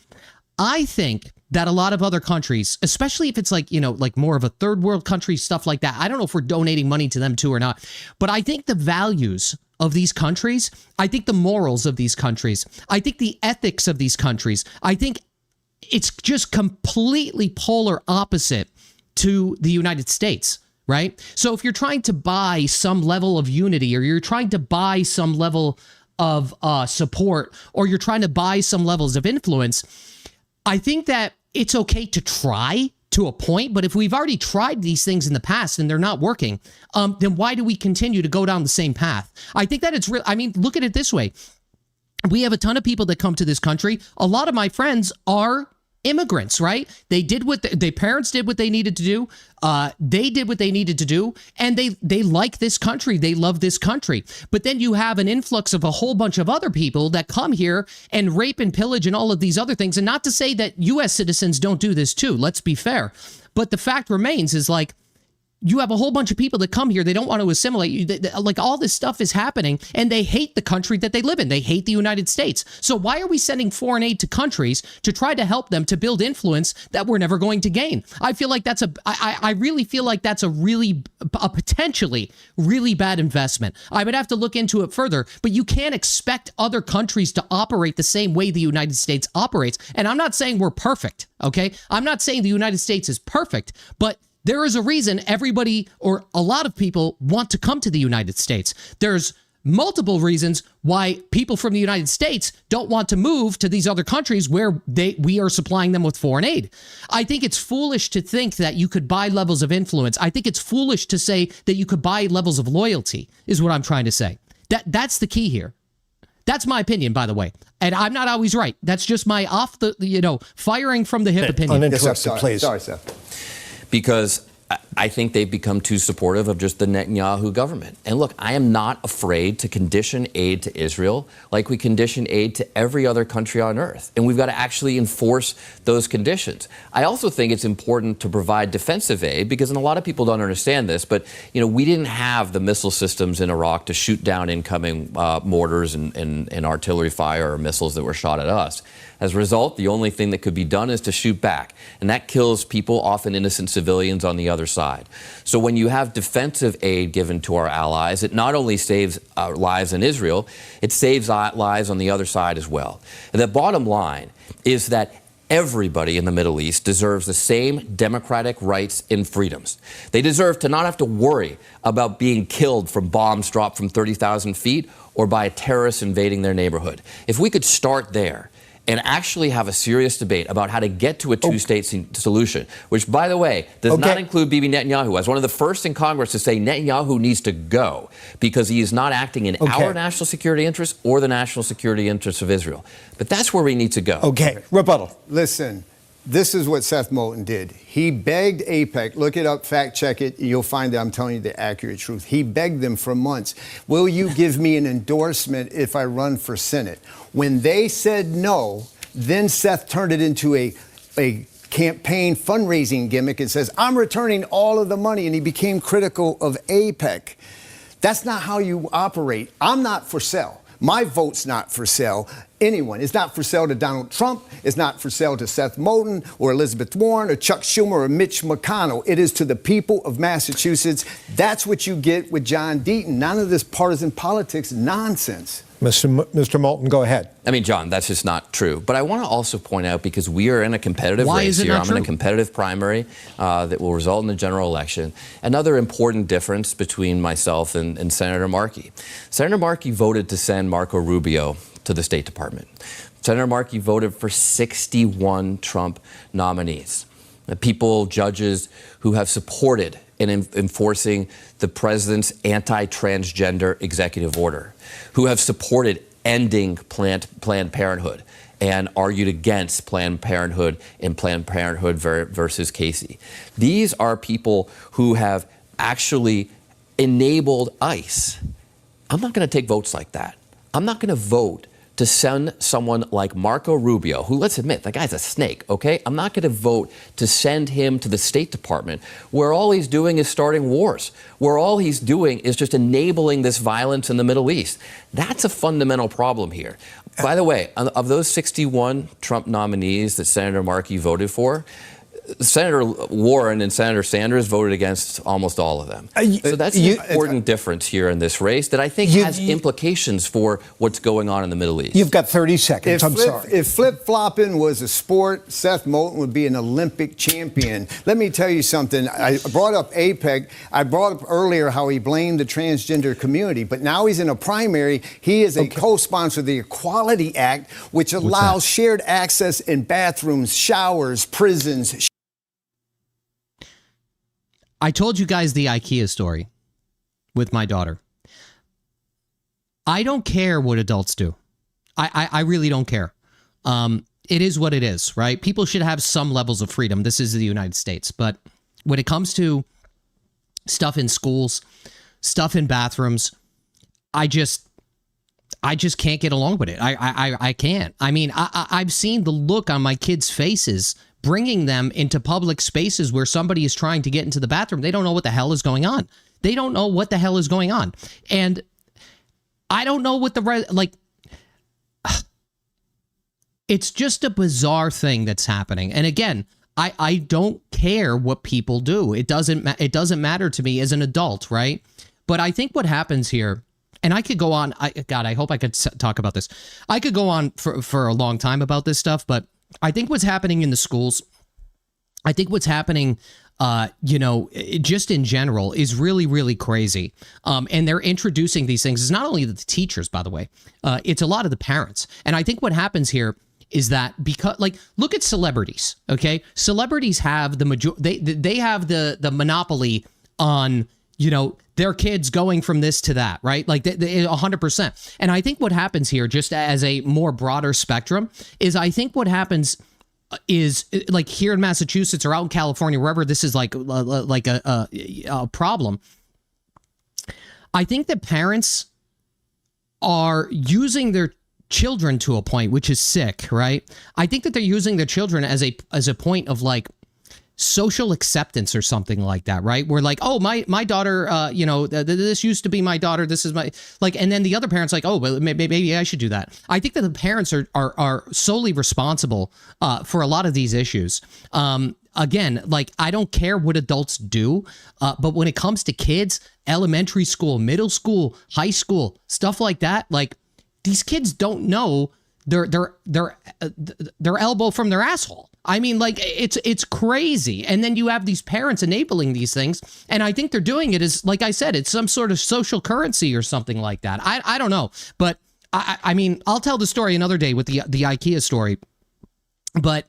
I think that a lot of other countries, especially if it's like, you know, like more of a third world country, stuff like that. I don't know if we're donating money to them too or not, but I think the values of these countries, I think the morals of these countries, I think the ethics of these countries, I think it's just completely polar opposite to the United States, right? So if you're trying to buy some level of unity, or you're trying to buy some level of support, or you're trying to buy some levels of influence, I think that it's okay to try to a point, but if we've already tried these things in the past and they're not working, then why do we continue to go down the same path? I think that it's real. I mean, look at it this way. We have a ton of people that come to this country. A lot of my friends are immigrants, right? They did what their parents did what they needed to do. They did what they needed to do, and they like this country. They love this country. But then you have an influx of a whole bunch of other people that come here and rape and pillage and all of these other things. And not to say that U.S. citizens don't do this too. Let's be fair. But the fact remains is like, you have a whole bunch of people that come here. They don't want to assimilate. Like all this stuff is happening, and they hate the country that they live in. They hate the United States. So why are we sending foreign aid to countries to try to help them to build influence that we're never going to gain? I feel like I really feel like that's a potentially really bad investment. I would have to look into it further, but you can't expect other countries to operate the same way the United States operates. And I'm not saying we're perfect, okay? I'm not saying the United States is perfect, but there is a reason everybody or a lot of people want to come to the United States. There's multiple reasons why people from the United States don't want to move to these other countries where we are supplying them with foreign aid. I think it's foolish to think that you could buy levels of influence. I think it's foolish to say that you could buy levels of loyalty, is what I'm trying to say. That's the key here. That's my opinion, by the way. And I'm not always right. That's just my firing from the hip opinion. Uninterrupted, please. Sorry, Seth. Because I think they've become too supportive of just the Netanyahu government. And look, I am not afraid to condition aid to Israel like we condition aid to every other country on earth. And we've got to actually enforce those conditions. I also think it's important to provide defensive aid because, and a lot of people don't understand this, but we didn't have the missile systems in Iraq to shoot down incoming mortars and artillery fire or missiles that were shot at us. As a result, the only thing that could be done is to shoot back. And that kills people, often innocent civilians, on the other side. So when you have defensive aid given to our allies, it not only saves lives in Israel, it saves lives on the other side as well. And the bottom line is that everybody in the Middle East deserves the same democratic rights and freedoms. They deserve to not have to worry about being killed from bombs dropped from 30,000 feet or by a terrorist invading their neighborhood. If we could start there and actually have a serious debate about how to get to a two-state solution, which, by the way, does not include Bibi Netanyahu. As one of the first in Congress to say Netanyahu needs to go because he is not acting in our national security interests or the national security interests of Israel. But that's where we need to go. Okay, rebuttal. Listen, this is what Seth Moulton did. He begged APEC, look it up, fact check it, you'll find that I'm telling you the accurate truth. He begged them for months, will you give me an endorsement if I run for Senate? When they said no, then Seth turned it into a campaign fundraising gimmick and says, I'm returning all of the money, and he became critical of APEC. That's not how you operate. I'm not for sale. My vote's not for sale. Anyone. It's not for sale to Donald Trump. It's not for sale to Seth Moulton or Elizabeth Warren or Chuck Schumer or Mitch McConnell. It is to the people of Massachusetts. That's what you get with John Deaton. None of this partisan politics nonsense. Mr. Moulton, go ahead. I mean, John, that's just not true. But I want to also point out, because we are in a competitive race here. I'm in a competitive primary that will result in the general election. Another important difference between myself and Senator Markey. Senator Markey voted to send Marco Rubio to the State Department. Senator Markey voted for 61 Trump nominees. People, judges who have supported in enforcing the president's anti-transgender executive order, who have supported ending Planned Parenthood and argued against Planned Parenthood and Planned Parenthood versus Casey. These are people who have actually enabled ICE. I'm not going to take votes like that. I'm not going to vote to send someone like Marco Rubio, who, let's admit, that guy's a snake, okay? I'm not going to vote to send him to the State Department where all he's doing is starting wars, where all he's doing is just enabling this violence in the Middle East. That's a fundamental problem here. By the way, of those 61 Trump nominees that Senator Markey voted for, Senator Warren and Senator Sanders voted against almost all of them. So that's an important difference here in this race that I think has implications for what's going on in the Middle East. You've got 30 seconds. I'm sorry. If flip-flopping was a sport, Seth Moulton would be an Olympic champion. Let me tell you something. I brought up APEC. I brought up earlier how he blamed the transgender community, but now he's in a primary. He is a co-sponsor of the Equality Act, which allows shared access in bathrooms, showers, prisons. I told you guys the IKEA story with my daughter. I don't care what adults do. I really don't care. It is what it is, right? People should have some levels of freedom. This is the United States. But when it comes to stuff in schools, stuff in bathrooms, I just can't get along with it. I can't. I mean, I've seen the look on my kids' faces bringing them into public spaces where somebody is trying to get into the bathroom. They don't know what the hell is going on. They don't know what the hell is going on. And I don't know what it's just a bizarre thing that's happening. And again, I don't care what people do. It doesn't matter to me as an adult, right? But I think what happens here, and I could go on, God, I hope I could talk about this. I could go on for a long time about this stuff, but I think what's happening in the schools, I think what's happening, just in general is really, really crazy. And they're introducing these things. It's not only the teachers, by the way, it's a lot of the parents. And I think what happens here is that because, look at celebrities, okay? Celebrities have they have the monopoly on, their kids going from this to that, right? 100%. And I think what happens here, just as a more broader spectrum, is I think what happens is like here in Massachusetts or out in California, wherever this is like a problem. I think that parents are using their children to a point, which is sick, right? I think that they're using their children as a point of social acceptance or something like that, right? Where oh, my daughter, this used to be my daughter. This is my, and then the other parent's oh, well, maybe I should do that. I think that the parents are solely responsible for a lot of these issues. Again, I don't care what adults do, but when it comes to kids, elementary school, middle school, high school, stuff like that, these kids don't know their elbow from their asshole. I mean, it's crazy. And then you have these parents enabling these things. And I think they're doing it as, like I said, it's some sort of social currency or something like that. I don't know. But I mean, I'll tell the story another day with the IKEA story. But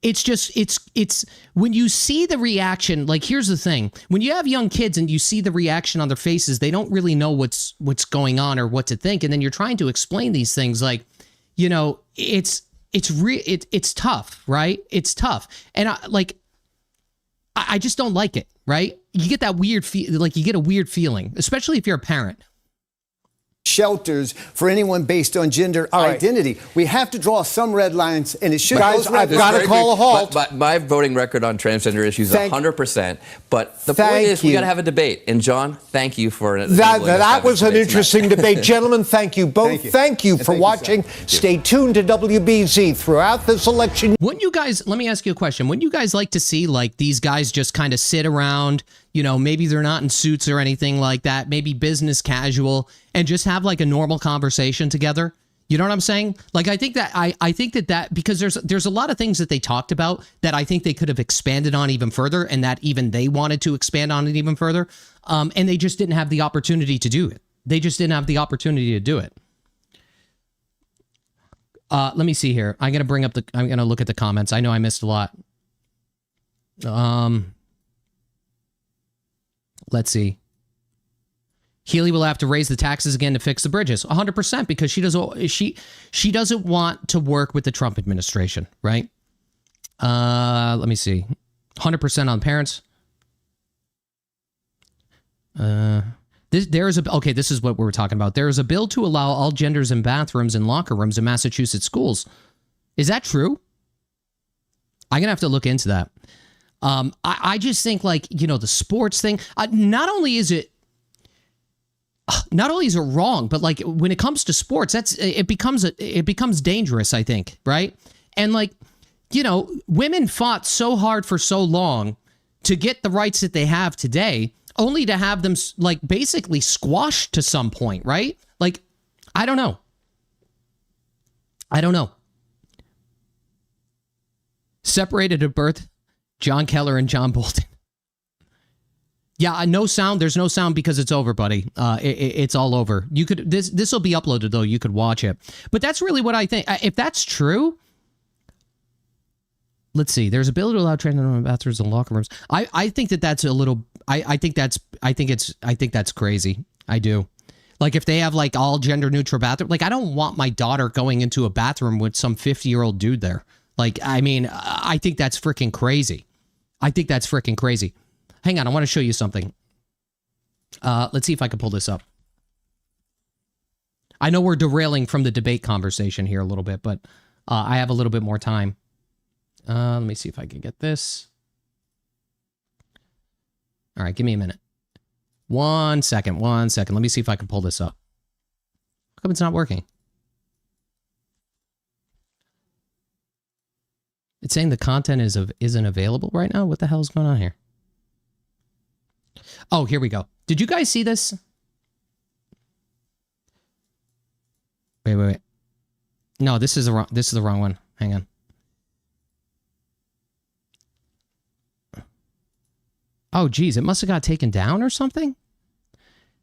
it's just, it's when you see the reaction, here's the thing. When you have young kids and you see the reaction on their faces, they don't really know what's going on or what to think. And then you're trying to explain these things it's tough, right? It's tough. And I just don't like it, right? You get that weird you get a weird feeling, especially if you're a parent. Shelters for anyone based on gender identity. We have to draw some red lines, and it should. Guys, I've got to call a halt. But my voting record on transgender issues is 100%. But the point is, we got to have a debate. And John, thank you for that was an interesting debate, gentlemen. Thank you both. Thank you for watching. Stay tuned to WBZ throughout this election. Wouldn't you guys? Let me ask you a question. Wouldn't you guys like to see these guys just kind of sit around, You know, maybe they're not in suits or anything like that. Maybe business casual, and just have like a normal conversation together. You know what I'm saying? Like, I think that because there's a lot of things that they talked about that I think they could have expanded on even further, and that even they wanted to expand on it even further. And they just didn't have the opportunity to do it. They just didn't have the opportunity to do it. Let me see here. I'm going to look at the comments. I know I missed a lot. Let's see. Healy will have to raise the taxes again to fix the bridges. 100%, because she doesn't want to work with the Trump administration, right? Let me see. 100% on parents. This is what we were talking about. There is a bill to allow all genders in bathrooms and locker rooms in Massachusetts schools. Is that true? I'm gonna have to look into that. I just think, like, you know, the sports thing. Not only is it wrong, but like when it comes to sports, it becomes dangerous, I think, right? And like, you know, women fought so hard for so long to get the rights that they have today, only to have them like basically squashed to some point, right? Like, I don't know. Separated at birth, John Keller and John Bolton. Yeah, no sound. There's no sound because it's over, buddy. It's all over. You could this will be uploaded though. You could watch it. But that's really what I think. If that's true, let's see. There's a bill to allow trans in bathrooms and locker rooms. I think that's a little. I think that's crazy. I do. Like, if they have like all gender neutral bathroom, like, I don't want my daughter going into a bathroom with some 50-year-old dude there. Like, I mean, I think that's freaking crazy. Hang on, I want to show you something. Let's see if I can pull this up. I know we're derailing from the debate conversation here a little bit, but I have a little bit more time. Let me see if I can get this. All right, give me a minute. One second. Let me see if I can pull this up. How come it's not working? It's saying the content isn't available right now. What the hell is going on here? Oh, here we go. Did you guys see this? Wait. No, this is the wrong one. Hang on. Oh, geez, it must have got taken down or something.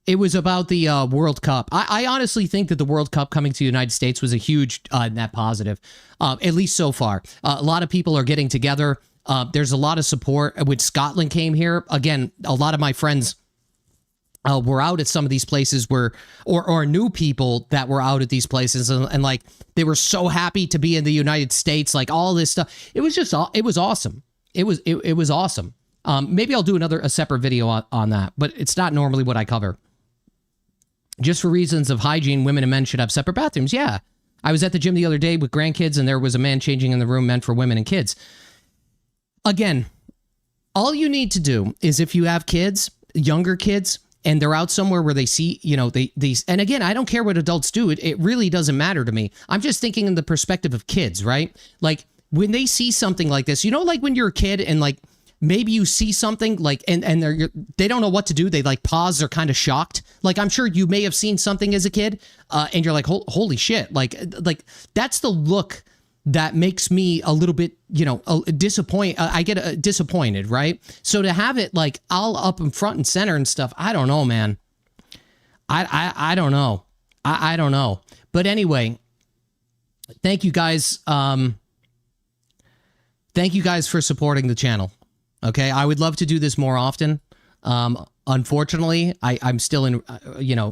It was about the World Cup. I honestly think that the World Cup coming to the United States was a huge net positive, at least so far. A lot of people are getting together. There's a lot of support. When Scotland came here, again, a lot of my friends were out at some of these places or knew people that were out at these places, and like, they were so happy to be in the United States, like all this stuff. It was awesome. It was awesome. Maybe I'll do a separate video on that, but it's not normally what I cover. Just for reasons of hygiene, women and men should have separate bathrooms. Yeah. I was at the gym the other day with grandkids, and there was a man changing in the room meant for women and kids. Again, all you need to do is, if you have kids, younger kids, and they're out somewhere where they see, you know, these, and again, I don't care what adults do. It really doesn't matter to me. I'm just thinking in the perspective of kids, right? Like, when they see something like this, you know, like when you're a kid and like, maybe you see something like, and they don't know what to do. They like pause. They're kind of shocked. Like, I'm sure you may have seen something as a kid, and you're like, holy shit. Like that's the look that makes me a little bit, you know, disappointed. I get disappointed, right? So to have it like all up in front and center and stuff, I don't know, man. I don't know. I don't know. But anyway, thank you guys. Thank you guys for supporting the channel. Okay, I would love to do this more often. Unfortunately, I'm still in,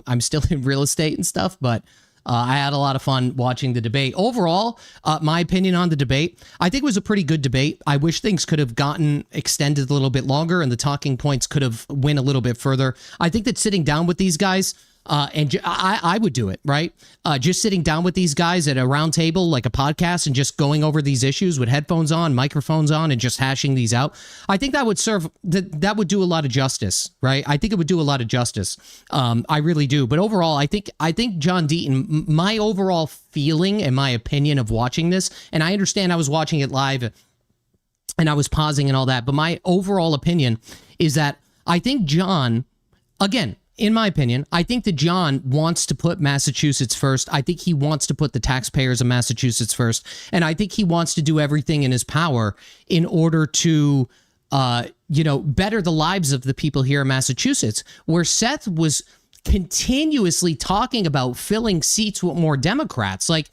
I'm still in real estate and stuff, but I had a lot of fun watching the debate. Overall, my opinion on the debate, I think it was a pretty good debate. I wish things could have gotten extended a little bit longer and the talking points could have went a little bit further. I think that sitting down with these guys, I would do it, right? Just sitting down with these guys at a round table, like a podcast, and just going over these issues with headphones on, microphones on, and just hashing these out. I think that would that would do a lot of justice, right? I think it would do a lot of justice. I really do. But overall, I think John Deaton, my overall feeling and my opinion of watching this, and I understand I was watching it live and I was pausing and all that, but my overall opinion is that I think John, again, in my opinion, I think that John wants to put Massachusetts first. I think he wants to put the taxpayers of Massachusetts first. And I think he wants to do everything in his power in order to, better the lives of the people here in Massachusetts, where Seth was continuously talking about filling seats with more Democrats. Like,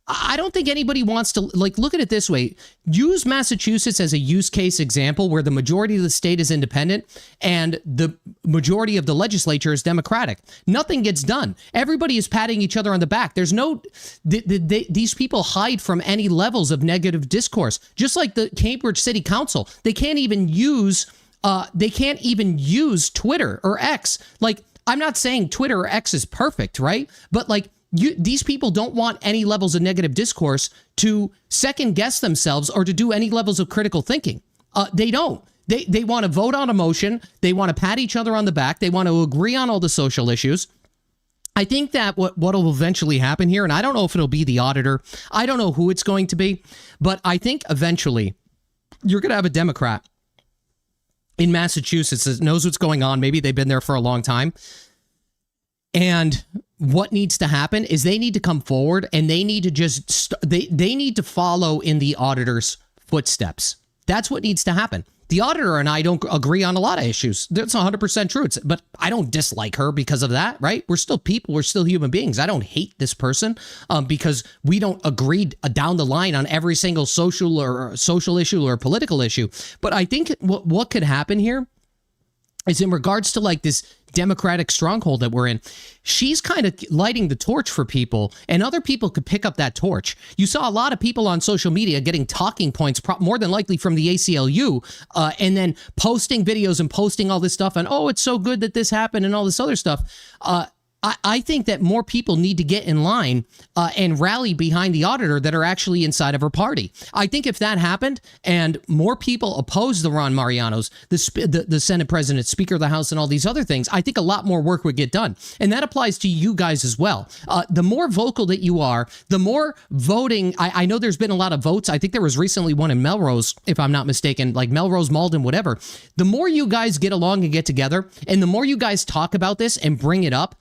I don't think anybody wants to, look at it this way. Use Massachusetts as a use case example where the majority of the state is independent and the majority of the legislature is Democratic. Nothing gets done. Everybody is patting each other on the back. There's no, these people hide from any levels of negative discourse. Just like the Cambridge City Council, they can't even use Twitter or X. Like, I'm not saying Twitter or X is perfect, right? But these people don't want any levels of negative discourse to second guess themselves or to do any levels of critical thinking. They don't. They want to vote on a motion. They want to pat each other on the back. They want to agree on all the social issues. I think that what will eventually happen here, and I don't know if it'll be the auditor. I don't know who it's going to be, but I think eventually you're going to have a Democrat in Massachusetts that knows what's going on. Maybe they've been there for a long time. And what needs to happen is they need to come forward and they need to just they need to follow in the auditor's footsteps. That's what needs to happen. The auditor and I don't agree on a lot of issues. That's 100% true. But I don't dislike her because of that, right? We're still people. We're still human beings. I don't hate this person because we don't agree down the line on every single social issue or political issue. But I think what could happen here is in regards to this Democratic stronghold that we're in, she's kind of lighting the torch for people, and other people could pick up that torch. You saw a lot of people on social media getting talking points, more than likely from the ACLU, and then posting videos and posting all this stuff, and it's so good that this happened and all this other stuff. I think that more people need to get in line and rally behind the auditor that are actually inside of her party. I think if that happened and more people oppose the Ron Marianos, the Senate president, Speaker of the House, and all these other things, I think a lot more work would get done. And that applies to you guys as well. The more vocal that you are, the more voting. I know there's been a lot of votes. I think there was recently one in Melrose, if I'm not mistaken, like Melrose, Malden, whatever. The more you guys get along and get together, and the more you guys talk about this and bring it up,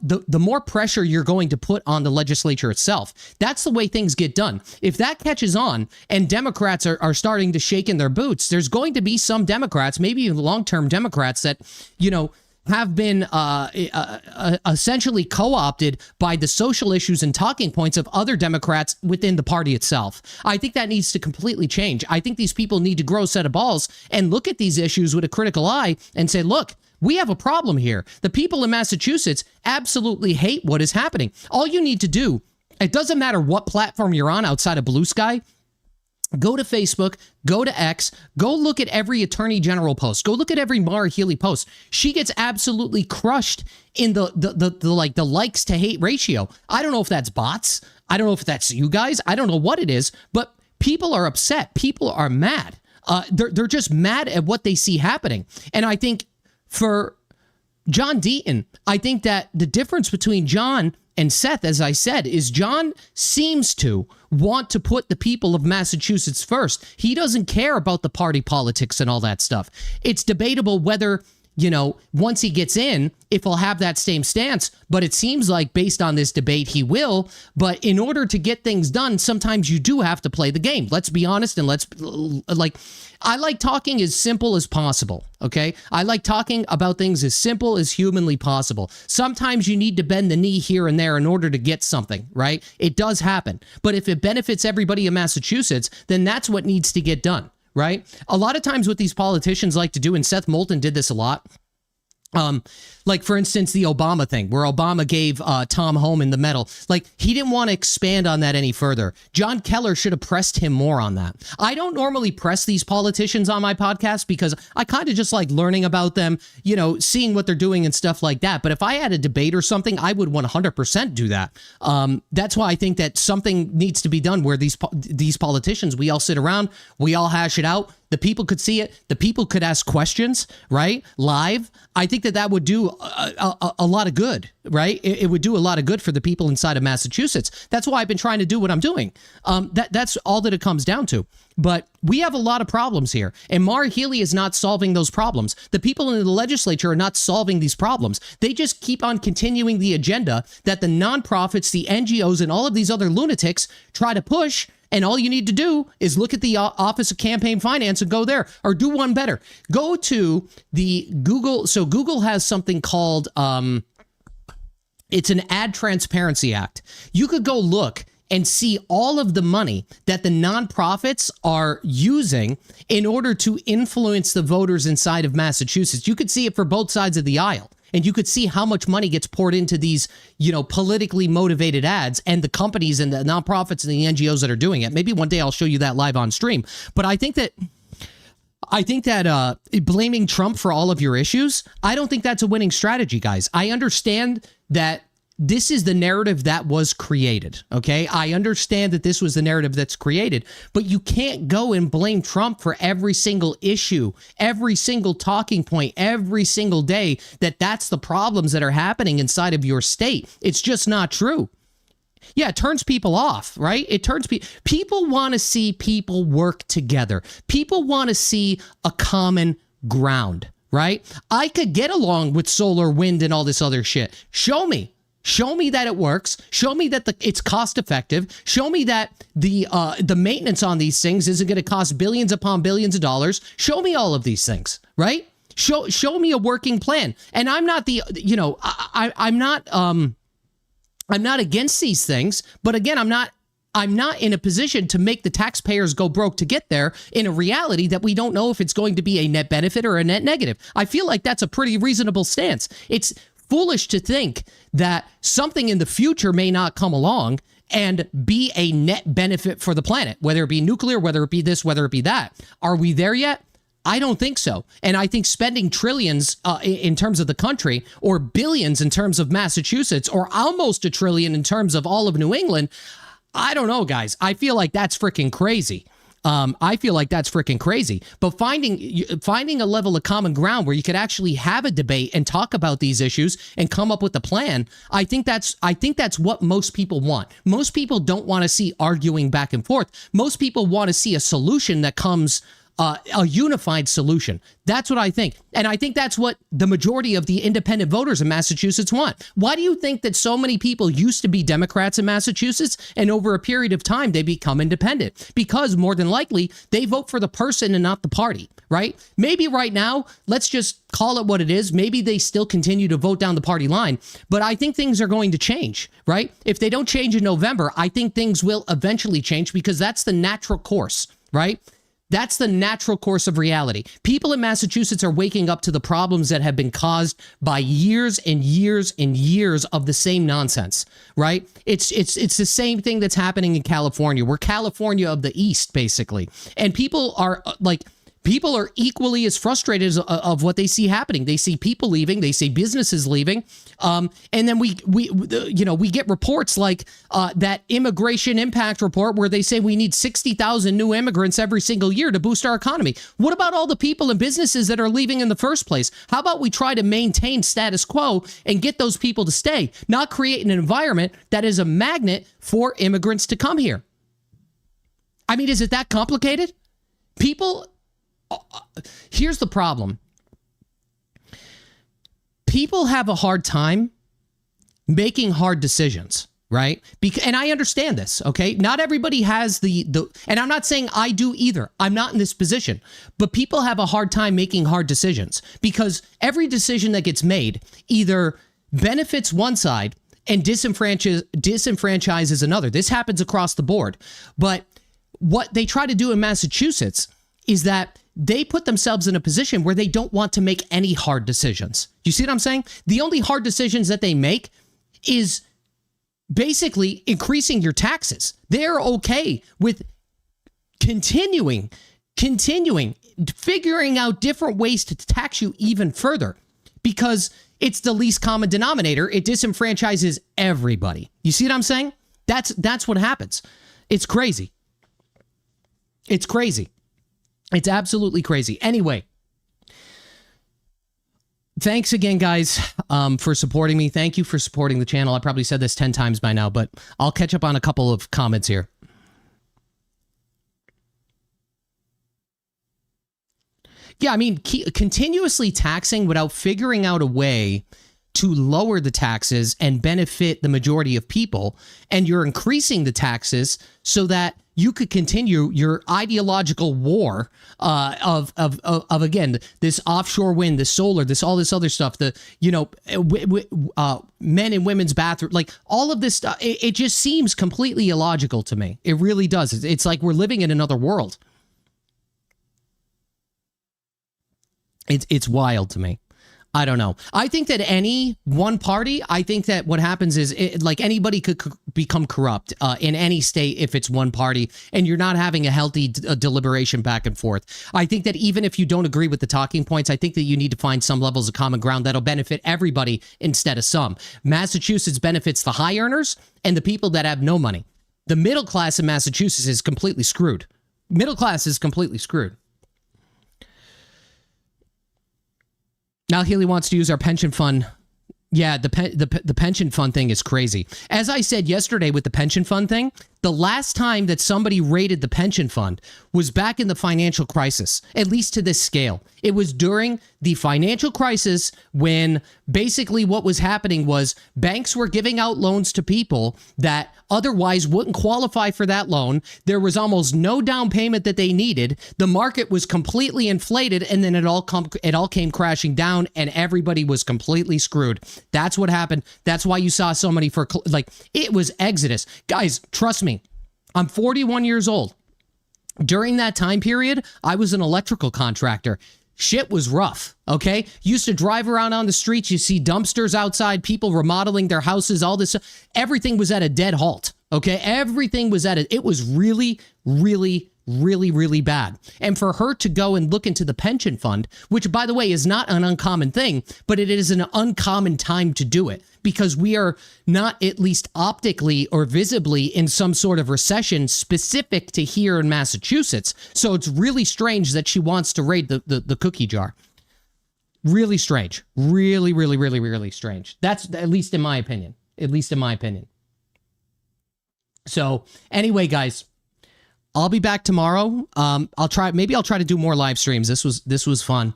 the more pressure you're going to put on the legislature itself. That's the way things get done. If that catches on and Democrats are starting to shake in their boots, there's going to be some Democrats, maybe even long-term Democrats that, have been essentially co-opted by the social issues and talking points of other Democrats within the party itself. I think that needs to completely change. I think these people need to grow a set of balls and look at these issues with a critical eye and say, look, we have a problem here. The people in Massachusetts absolutely hate what is happening. All you need to do, it doesn't matter what platform you're on outside of Blue Sky, go to Facebook, go to X, go look at every Attorney General post, go look at every Maura Healey post. She gets absolutely crushed in the likes to hate ratio. I don't know if that's bots. I don't know if that's you guys. I don't know what it is, but people are upset. People are mad. They're just mad at what they see happening. And I think for John Deaton, I think that the difference between John and Seth, as I said, is John seems to want to put the people of Massachusetts first. He doesn't care about the party politics and all that stuff. It's debatable whether, once he gets in, if he'll have that same stance. But it seems like based on this debate, he will. But in order to get things done, sometimes you do have to play the game. Let's be honest. And I like talking as simple as possible. Okay. I like talking about things as simple as humanly possible. Sometimes you need to bend the knee here and there in order to get something, right? It does happen. But if it benefits everybody in Massachusetts, then that's what needs to get done. Right? A lot of times what these politicians like to do, and Seth Moulton did this a lot, like for instance, the Obama thing where Obama gave Tom Homan the medal. He didn't want to expand on that any further. John Keller should have pressed him more on that. I don't normally press these politicians on my podcast because I kind of just like learning about them, seeing what they're doing and stuff like that. But if I had a debate or something, I would 100% do that. That's why I think that something needs to be done where these politicians, we all sit around, we all hash it out. The people could see it. The people could ask questions, right? Live. I think that would do a lot of good, right? It would do a lot of good for the people inside of Massachusetts. That's why I've been trying to do what I'm doing. That's all that it comes down to. But we have a lot of problems here, and Maura Healey is not solving those problems. The people in the legislature are not solving these problems. They just keep on continuing the agenda that the nonprofits, the NGOs, and all of these other lunatics try to push. And all you need to do is look at the Office of Campaign Finance and go there, or do one better. Go to the Google. So Google has something called, it's an Ad Transparency Act. You could go look and see all of the money that the nonprofits are using in order to influence the voters inside of Massachusetts. You could see it for both sides of the aisle. And you could see how much money gets poured into these, politically motivated ads, and the companies and the nonprofits and the NGOs that are doing it. Maybe one day I'll show you that live on stream. But I think that blaming Trump for all of your issues, I don't think that's a winning strategy, guys. I understand that this is the narrative that was created, okay? I understand that this was the narrative that's created, but you can't go and blame Trump for every single issue, every single talking point, every single day that's the problems that are happening inside of your state. It's just not true. Yeah, it turns people off, right? It turns people want to see people work together. People want to see a common ground, right? I could get along with solar, wind, and all this other shit. Show me. Show me that it works. Show me that it's cost effective. Show me that the maintenance on these things isn't going to cost billions upon billions of dollars. Show me all of these things, right? Show me a working plan. And I'm not I'm not against these things, but again, I'm not in a position to make the taxpayers go broke to get there in a reality that we don't know if it's going to be a net benefit or a net negative. I feel like that's a pretty reasonable stance. It's foolish to think that something in the future may not come along and be a net benefit for the planet, whether it be nuclear, whether it be this, whether it be that. Are we there yet? I don't think so. And I think spending trillions in terms of the country, or billions in terms of Massachusetts, or almost $1 trillion in terms of all of New England, I don't know, guys. I feel like that's freaking crazy. But finding a level of common ground where you could actually have a debate and talk about these issues and come up with a plan, I think that's what most people want. Most people don't want to see arguing back and forth. Most people want to see a solution that comes a unified solution. That's what I think. And I think that's what the majority of the independent voters in Massachusetts want. Why do you think that so many people used to be Democrats in Massachusetts and over a period of time they become independent? Because more than likely they vote for the person and not the party, right? Maybe right now, let's just call it what it is. Maybe they still continue to vote down the party line, but I think things are going to change, right? If they don't change in November, I think things will eventually change, because that's the natural course, right? That's the natural course of reality. People in Massachusetts are waking up to the problems that have been caused by years and years and years of the same nonsense, right? It's the same thing that's happening in California. We're California of the East, basically. And people are equally as frustrated of what they see happening. They see people leaving. They see businesses leaving. And then we get reports like that immigration impact report where they say we need 60,000 new immigrants every single year to boost our economy. What about all the people and businesses that are leaving in the first place? How about we try to maintain status quo and get those people to stay, not create an environment that is a magnet for immigrants to come here? I mean, is it that complicated? Here's the problem. People have a hard time making hard decisions, right? And I understand this, okay? Not everybody has and I'm not saying I do either. I'm not in this position. But people have a hard time making hard decisions because every decision that gets made either benefits one side and disenfranchises another. This happens across the board. But what they try to do in Massachusetts is that they put themselves in a position where they don't want to make any hard decisions. You see what I'm saying? The only hard decisions that they make is basically increasing your taxes. They're okay with continuing, figuring out different ways to tax you even further because it's the least common denominator. It disenfranchises everybody. You see what I'm saying? That's what happens. It's crazy. It's crazy. It's absolutely crazy. Anyway, thanks again, guys, for supporting me. Thank you for supporting the channel. I probably said this 10 times by now, but I'll catch up on a couple of comments here. Yeah, I mean, continuously taxing without figuring out a way to lower the taxes and benefit the majority of people, and you're increasing the taxes so that you could continue your ideological war of again, this offshore wind, this solar, all this other stuff, the men and women's bathroom, like all of this stuff. It just seems completely illogical to me. It really does. It's like we're living in another world. It's wild to me. I don't know. I think that any one party, I think that what happens is like anybody could become corrupt in any state if it's one party and you're not having a healthy deliberation back and forth. I think that even if you don't agree with the talking points, I think that you need to find some levels of common ground that'll benefit everybody instead of some. Massachusetts benefits the high earners and the people that have no money. The middle class in Massachusetts is completely screwed. Middle class is completely screwed. Now Healy wants to use our pension fund. Yeah, the pension fund thing is crazy. As I said yesterday with the pension fund thing, the last time that somebody raided the pension fund was back in the financial crisis, at least to this scale. It was during the financial crisis when basically what was happening was banks were giving out loans to people that otherwise wouldn't qualify for that loan. There was almost no down payment that they needed. The market was completely inflated, and then it all came crashing down, and everybody was completely screwed. That's what happened. That's why you saw so many it was exodus. Guys, trust me. I'm 41 years old. During that time period, I was an electrical contractor. Shit was rough, okay? Used to drive around on the streets. You see dumpsters outside, people remodeling their houses, all this. Everything was at a dead halt, okay? Everything was it was really, really, really, really bad. And for her to go and look into the pension fund, which, by the way, is not an uncommon thing, but it is an uncommon time to do it because we are not, at least optically or visibly, in some sort of recession specific to here in Massachusetts. So it's really strange that she wants to raid the cookie jar. Really strange. Really, really, really, really strange. That's at least in my opinion. At least in my opinion. So anyway, guys, I'll be back tomorrow. I'll try to do more live streams. This was fun.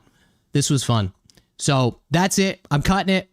So that's it. I'm cutting it.